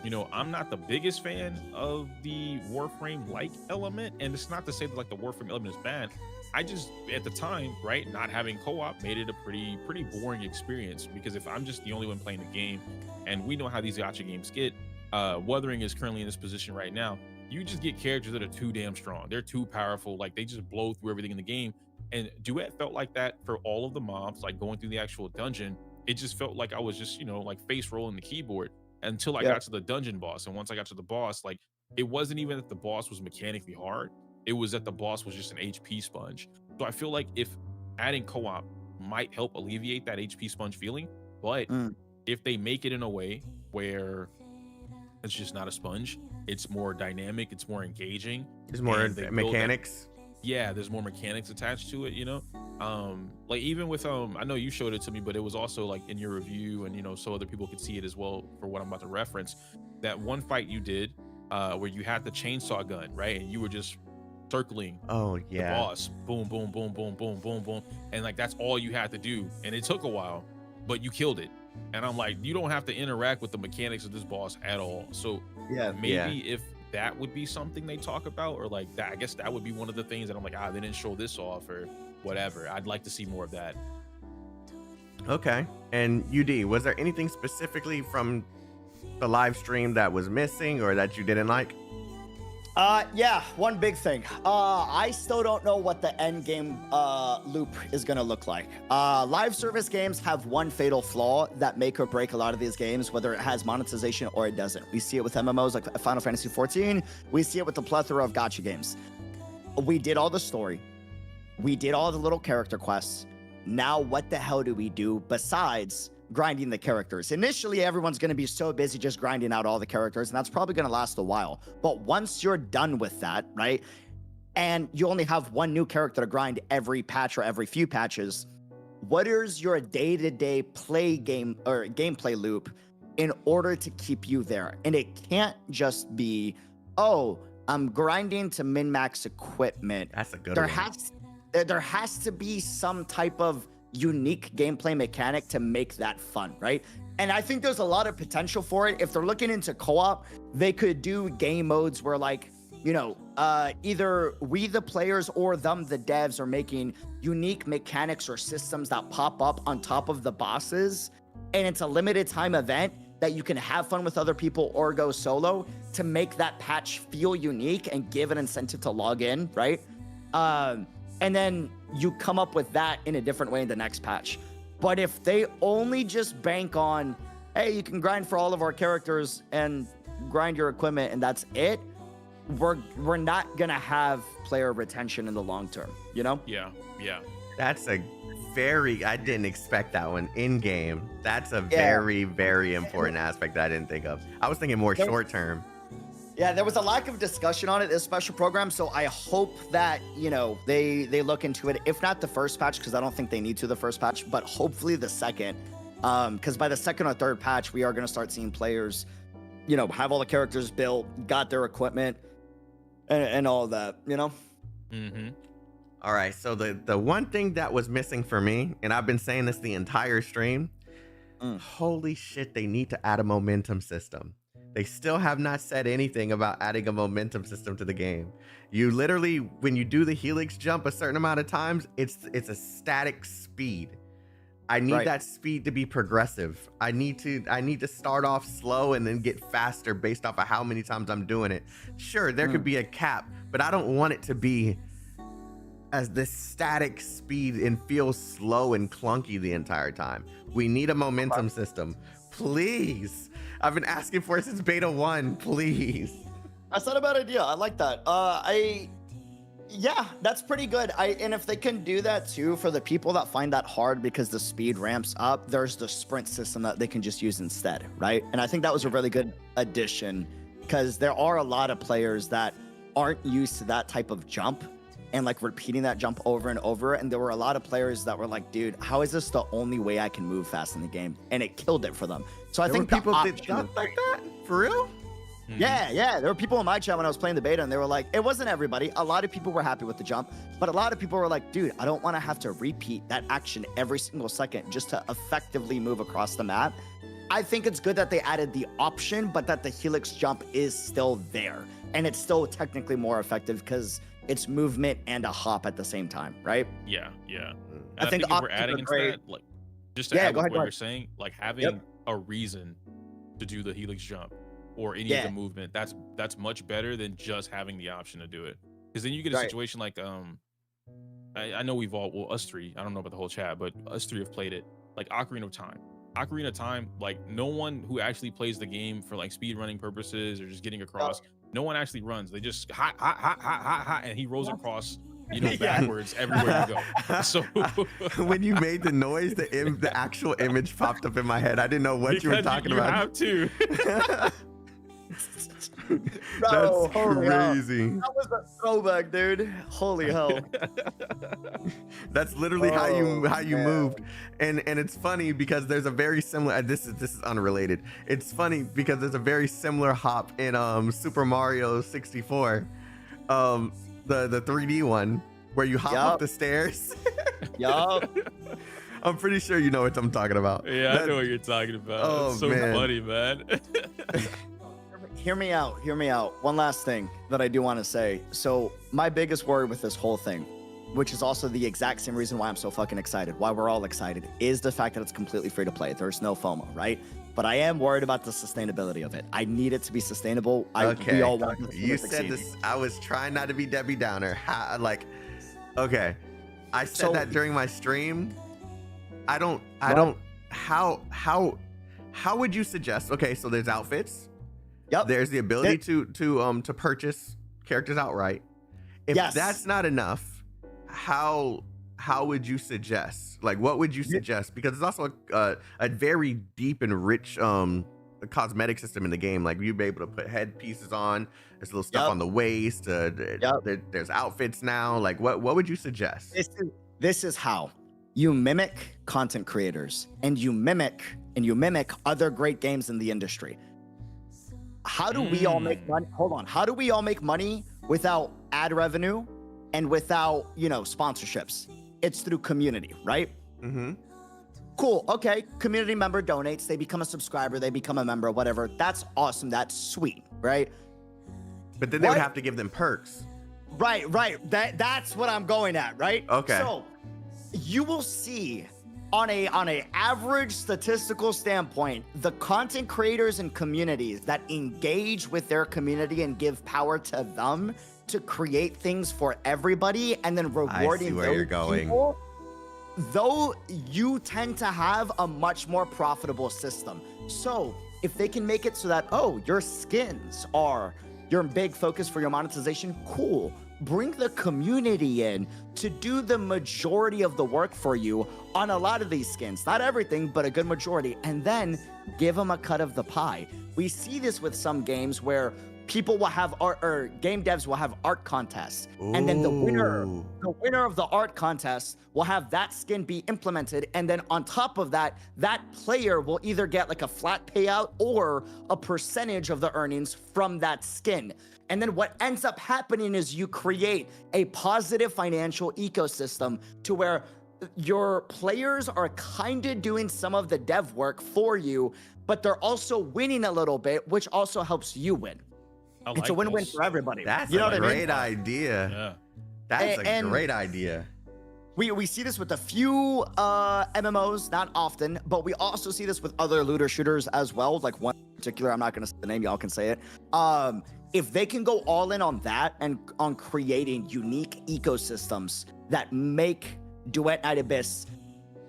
you know, I'm not the biggest fan of the Warframe-like element, and it's not to say that like the Warframe element is bad. I just, at the time, right, not having co-op made it a pretty boring experience, because if I'm just the only one playing the game, and we know how these gacha games get, Wuthering is currently in this position right now. You just get characters that are too damn strong. They're too powerful. Like they just blow through everything in the game. And Duet felt like that for all of the mobs, like going through the actual dungeon. It just felt like I was just, you know, like face rolling the keyboard until I got to the dungeon boss. And once I got to the boss, like it wasn't even that the boss was mechanically hard. It was that the boss was just an HP sponge. So I feel like if adding co-op might help alleviate that HP sponge feeling, but if they make it in a way where it's just not a sponge, it's more dynamic, it's more engaging, there's more mechanics. Yeah, there's more mechanics attached to it, you know. Like even with I know you showed it to me, but it was also like in your review, and you know, so other people could see it as well for what I'm about to reference. That one fight you did where you had the chainsaw gun, right, and you were just circling the boss, boom boom boom boom boom boom boom, and like that's all you had to do, and it took a while, but you killed it. And I'm like, you don't have to interact with the mechanics of this boss at all. So maybe if that would be something they talk about, or like that, I guess that would be one of the things that I'm like, they didn't show this off or whatever. I'd like to see more of that. Okay. And UD, was there anything specifically from the live stream that was missing or that you didn't like? Yeah, one big thing. I still don't know what the end game loop is gonna look like. Live service games have one fatal flaw that make or break a lot of these games, whether it has monetization or it doesn't. We see it with MMOs like Final Fantasy XIV. We see it with the plethora of gacha games. We did all the story. We did all the little character quests. Now what the hell do we do besides grinding the characters? Initially, everyone's going to be so busy just grinding out all the characters, and that's probably going to last a while. But once you're done with that, right, and you only have one new character to grind every patch or every few patches, what is your day-to-day gameplay loop in order to keep you there? And it can't just be, oh, I'm grinding to min-max equipment. That's a good one. There has to be some type of unique gameplay mechanic to make that fun, right? And I think there's a lot of potential for it. If they're looking into co-op, they could do game modes where, like, you know, either we the players or them the devs are making unique mechanics or systems that pop up on top of the bosses, and it's a limited time event that you can have fun with other people or go solo to make that patch feel unique and give an incentive to log in, right? And then you come up with that in a different way in the next patch. But if they only just bank on, hey, you can grind for all of our characters and grind your equipment and that's it, we're not gonna have player retention in the long term, you know? Yeah. That's a I didn't expect that one in game. That's a very, very important aspect that I didn't think of. I was thinking more short term. Yeah, there was a lack of discussion on it, this special program, so I hope that, you know, they look into it, if not the first patch, because I don't think they need to the first patch, but hopefully the second, because by the second or third patch, we are going to start seeing players, you know, have all the characters built, got their equipment, and all that, you know? Mm-hmm. All right, so the one thing that was missing for me, and I've been saying this the entire stream, holy shit, they need to add a momentum system. They still have not said anything about adding a momentum system to the game. You literally, when you do the helix jump a certain amount of times, it's a static speed. I need that speed to be progressive. I need to start off slow and then get faster based off of how many times I'm doing it. Sure, there could be a cap, but I don't want it to be as this static speed and feel slow and clunky the entire time. We need a momentum system. Please. I've been asking for it since beta 1, please. That's not a bad idea. I like that. Yeah, that's pretty good. And if they can do that too for the people that find that hard because the speed ramps up, there's the sprint system that they can just use instead, right? And I think that was a really good addition because there are a lot of players that aren't used to that type of jump. and like repeating that jump over and over. And there were a lot of players that were like, dude, how is this the only way I can move fast in the game? And it killed it for them. So I think people did jump like that? For real? Yeah. There were people in my chat when I was playing the beta, and they were like, it wasn't everybody. A lot of people were happy with the jump, but a lot of people were like, dude, I don't want to have to repeat that action every single second just to effectively move across the map. I think it's good that they added the option, but that the helix jump is still there. And it's still technically more effective because it's movement and a hop at the same time, right? Yeah. I think if we're adding into that, like, just to add what you're saying, like having a reason to do the helix jump or any of the movement, that's much better than just having the option to do it. Because then you get a situation like I know we've all, well, us three, I don't know about the whole chat, but us three have played it, like Ocarina of Time. Ocarina of Time, like no one who actually plays the game for like speed running purposes or just getting across, no one actually runs. They just hot, and he rolls across, you know, backwards everywhere you go. So when you made the noise, the actual image popped up in my head. I didn't know what you were talking about. You have to. Bro, that's crazy. That was a throwback, dude. Holy hell. That's literally how you moved. And it's funny because there's a very similar, this is unrelated. It's funny because there's a very similar hop in Super Mario 64. The 3D one where you hop up the stairs. Yup. I'm pretty sure you know what I'm talking about. Yeah, I know what you're talking about. Oh, it's so funny, man. Hear me out. One last thing that I do want to say. So my biggest worry with this whole thing, which is also the exact same reason why I'm so fucking excited, why we're all excited, is the fact that it's completely free to play. There's no FOMO, right? But I am worried about the sustainability of it. I need it to be sustainable. We all want this You said this. I was trying not to be Debbie Downer. Okay. I said that during my stream. How would you suggest? Okay, so there's outfits. Yep. There's the ability to purchase characters outright. If that's not enough, how would you suggest? Like, what would you suggest? Because it's also a very deep and rich cosmetic system in the game. Like, you'd be able to put head pieces on. There's little stuff on the waist. There's outfits now. Like, what would you suggest? This is how you mimic content creators and you mimic other great games in the industry. How do we all make money? Hold on. How do we all make money without ad revenue and without, sponsorships? It's through community, right? Mm-hmm. Cool. Okay. Community member donates. They become a subscriber. They become a member, whatever. That's awesome. That's sweet, right? But then they would have to give them perks. Right. That's what I'm going at, right? Okay. So you will see on a average statistical standpoint, the content creators and communities that engage with their community and give power to them to create things for everybody and then rewarding those people, though you tend to have a much more profitable system. So if they can make it so that, your skins are your big focus for your monetization, cool. Bring the community in to do the majority of the work for you on a lot of these skins. Not everything, but a good majority. And then give them a cut of the pie. We see this with some games where people will have art, or game devs will have art contests. Ooh. And then the winner of the art contest will have that skin be implemented. And then on top of that, that player will either get like a flat payout or a percentage of the earnings from that skin. And then what ends up happening is you create a positive financial ecosystem to where your players are kind of doing some of the dev work for you, but they're also winning a little bit, which also helps you win. It's a win-win for everybody. That's a great idea. Yeah. That's a great idea. We see this with a few MMOs, not often, but we also see this with other looter shooters as well. Like one in particular, I'm not going to say the name, y'all can say it. If they can go all in on that and on creating unique ecosystems that make Duet Night Abyss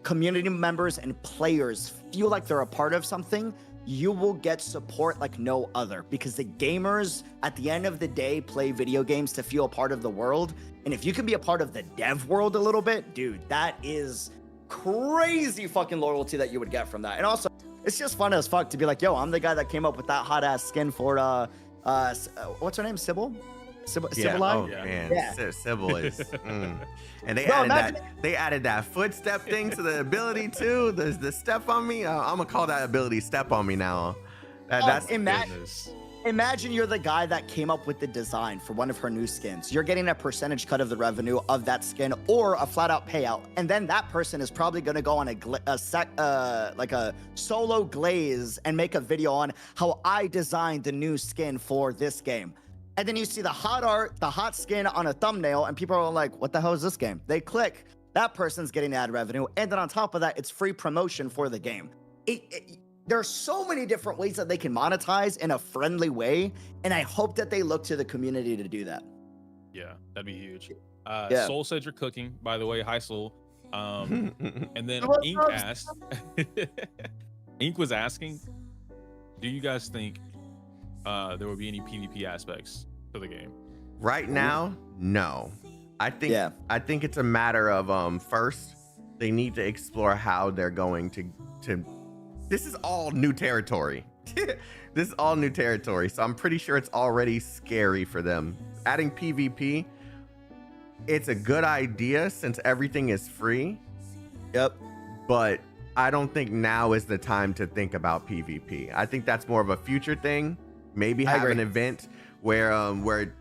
community members and players feel like they're a part of something, you will get support like no other, because the gamers at the end of the day play video games to feel a part of the world. And if you can be a part of the dev world a little bit, dude, that is crazy fucking loyalty that you would get from that. And also, it's just fun as fuck to be like, yo, I'm the guy that came up with that hot ass skin for what's her name? Sybil? Sibylline? Oh man, Yeah. Sybil is. And they Bro, added imagine- that. They added that footstep thing to the ability too. The step on me. I'm gonna call that ability step on me now. That's Imagine you're the guy that came up with the design for one of her new skins. You're getting a percentage cut of the revenue of that skin or a flat out payout. And then that person is probably going to go on a solo glaze and make a video on how I designed the new skin for this game. And then you see the hot art, the hot skin on a thumbnail, and people are like, what the hell is this game? They click, that person's getting ad revenue. And then on top of that, it's free promotion for the game. There are so many different ways that they can monetize in a friendly way, and I hope that they look to the community to do that. Yeah, that'd be huge. Yeah. Soul said you're cooking, by the way. Hi, Soul. And then What's Ink up, asked, Ink was asking, do you guys think there will be any PvP aspects to the game? Right now, no. I think it's a matter of first they need to explore how they're going to. This is all new territory. This is all new territory, so I'm pretty sure it's already scary for them. Adding PvP, it's a good idea since everything is free. Yep. But I don't think now is the time to think about PvP. I think that's more of a future thing. Maybe have an event where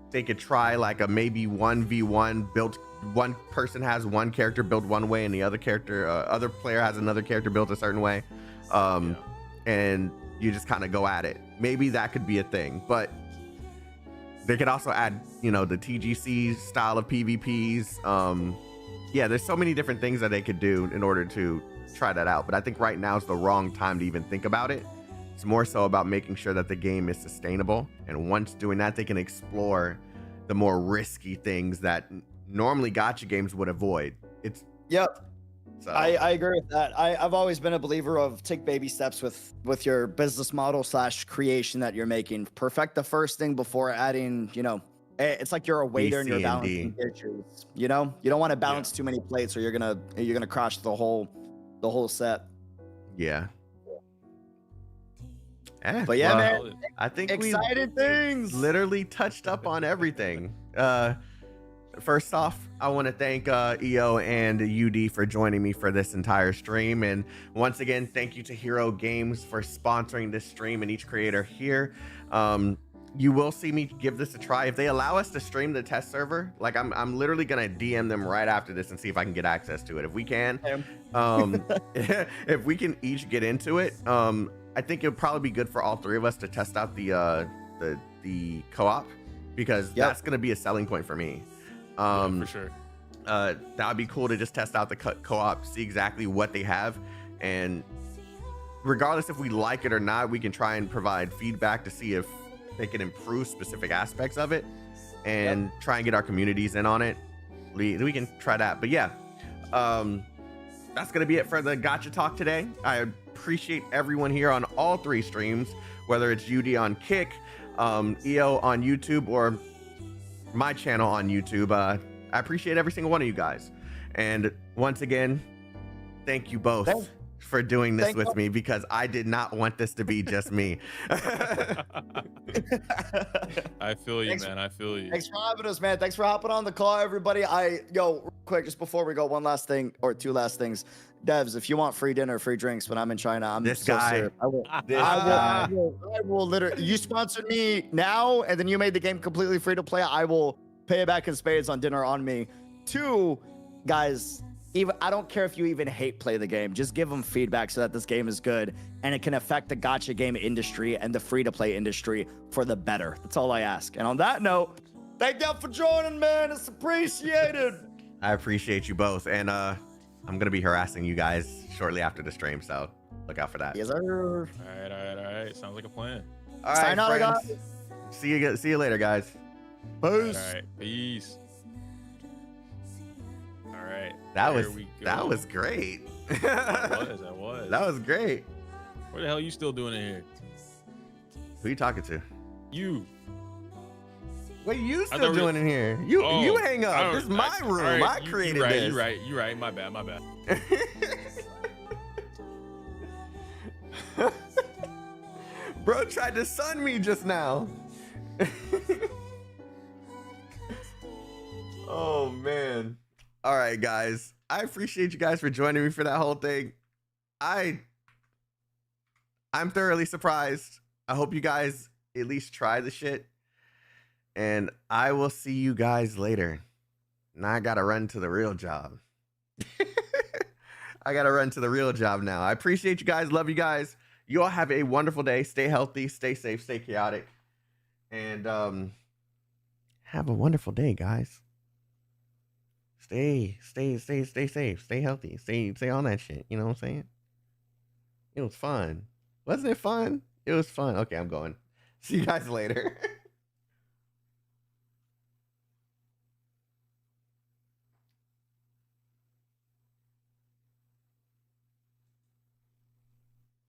they could try like a maybe 1v1 built. One person has one character built one way and the other player has another character built a certain way. And you just kind of go at it. Maybe that could be a thing, but they could also add, the TGC style of PvPs. Yeah, there's so many different things that they could do in order to try that out. But I think right now is the wrong time to even think about it. It's more so about making sure that the game is sustainable. And once doing that, they can explore the more risky things that normally gacha games would avoid. Yep. So. I agree with that. I've always been a believer of take baby steps with your business model / creation that you're making. Perfect the first thing before adding, it's like you're a waiter and you're balancing dishes. You don't want to balance too many plates or you're gonna crash the whole set. Yeah. But yeah, man, I think exciting things. Literally touched up on everything. First off, I want to thank EO and UD for joining me for this entire stream. And once again, thank you to Hero Games for sponsoring this stream and each creator here. You will see me give this a try. If they allow us to stream the test server, like I'm literally going to DM them right after this and see if I can get access to it. If we can, if we can each get into it, I think it would probably be good for all three of us to test out the co-op because that's going to be a selling point for me. For sure. That would be cool to just test out the co-op, see exactly what they have, and regardless if we like it or not, we can try and provide feedback to see if they can improve specific aspects of it and try and get our communities in on it. We can try that. But yeah, that's gonna be it for the Gacha Talk today. I appreciate everyone here on all three streams, whether it's UD on Kick, EO on YouTube, or my channel on YouTube. I appreciate every single one of you guys. And once again, thank you both for doing this with me because I did not want this to be just me. I feel you, man. I feel you. Thanks for having us, man. Thanks for hopping on the call, everybody. Real quick, just before we go, one last thing or two last things. Devs, if you want free dinner, free drinks when I'm in China, I'm this so guy. serious. I will literally. You sponsored me now, and then you made the game completely free to play. I will pay it back in spades on dinner on me. 2, guys. I don't care if you even hate play the game. Just give them feedback so that this game is good and it can affect the gacha game industry and the free to play industry for the better. That's all I ask. And on that note, thank y'all for joining, man. It's appreciated. I appreciate you both, and I'm gonna be harassing you guys shortly after the stream, so look out for that. Yes, sir. All right. Sounds like a plan. All right, friends. See you later, guys. Peace. All right, peace. All right. That was great. That was. That was great. What the hell are you still doing in here? Who are you talking to? You. What are you still doing in here? You hang up. This is my room. I created this. You're right. My bad. Bro tried to sun me just now. Oh man. All right, guys. I appreciate you guys for joining me for that whole thing. I'm thoroughly surprised. I hope you guys at least try the shit. And I will see you guys later. Now I gotta run to the real job. I gotta run to the real job now. I appreciate you guys. Love you guys. You all have a wonderful day. Stay healthy, stay safe, stay chaotic. And have a wonderful day, guys. Stay safe, stay healthy, stay on that shit. You know what I'm saying? It was fun. Wasn't it fun? It was fun. Okay, I'm going. See you guys later.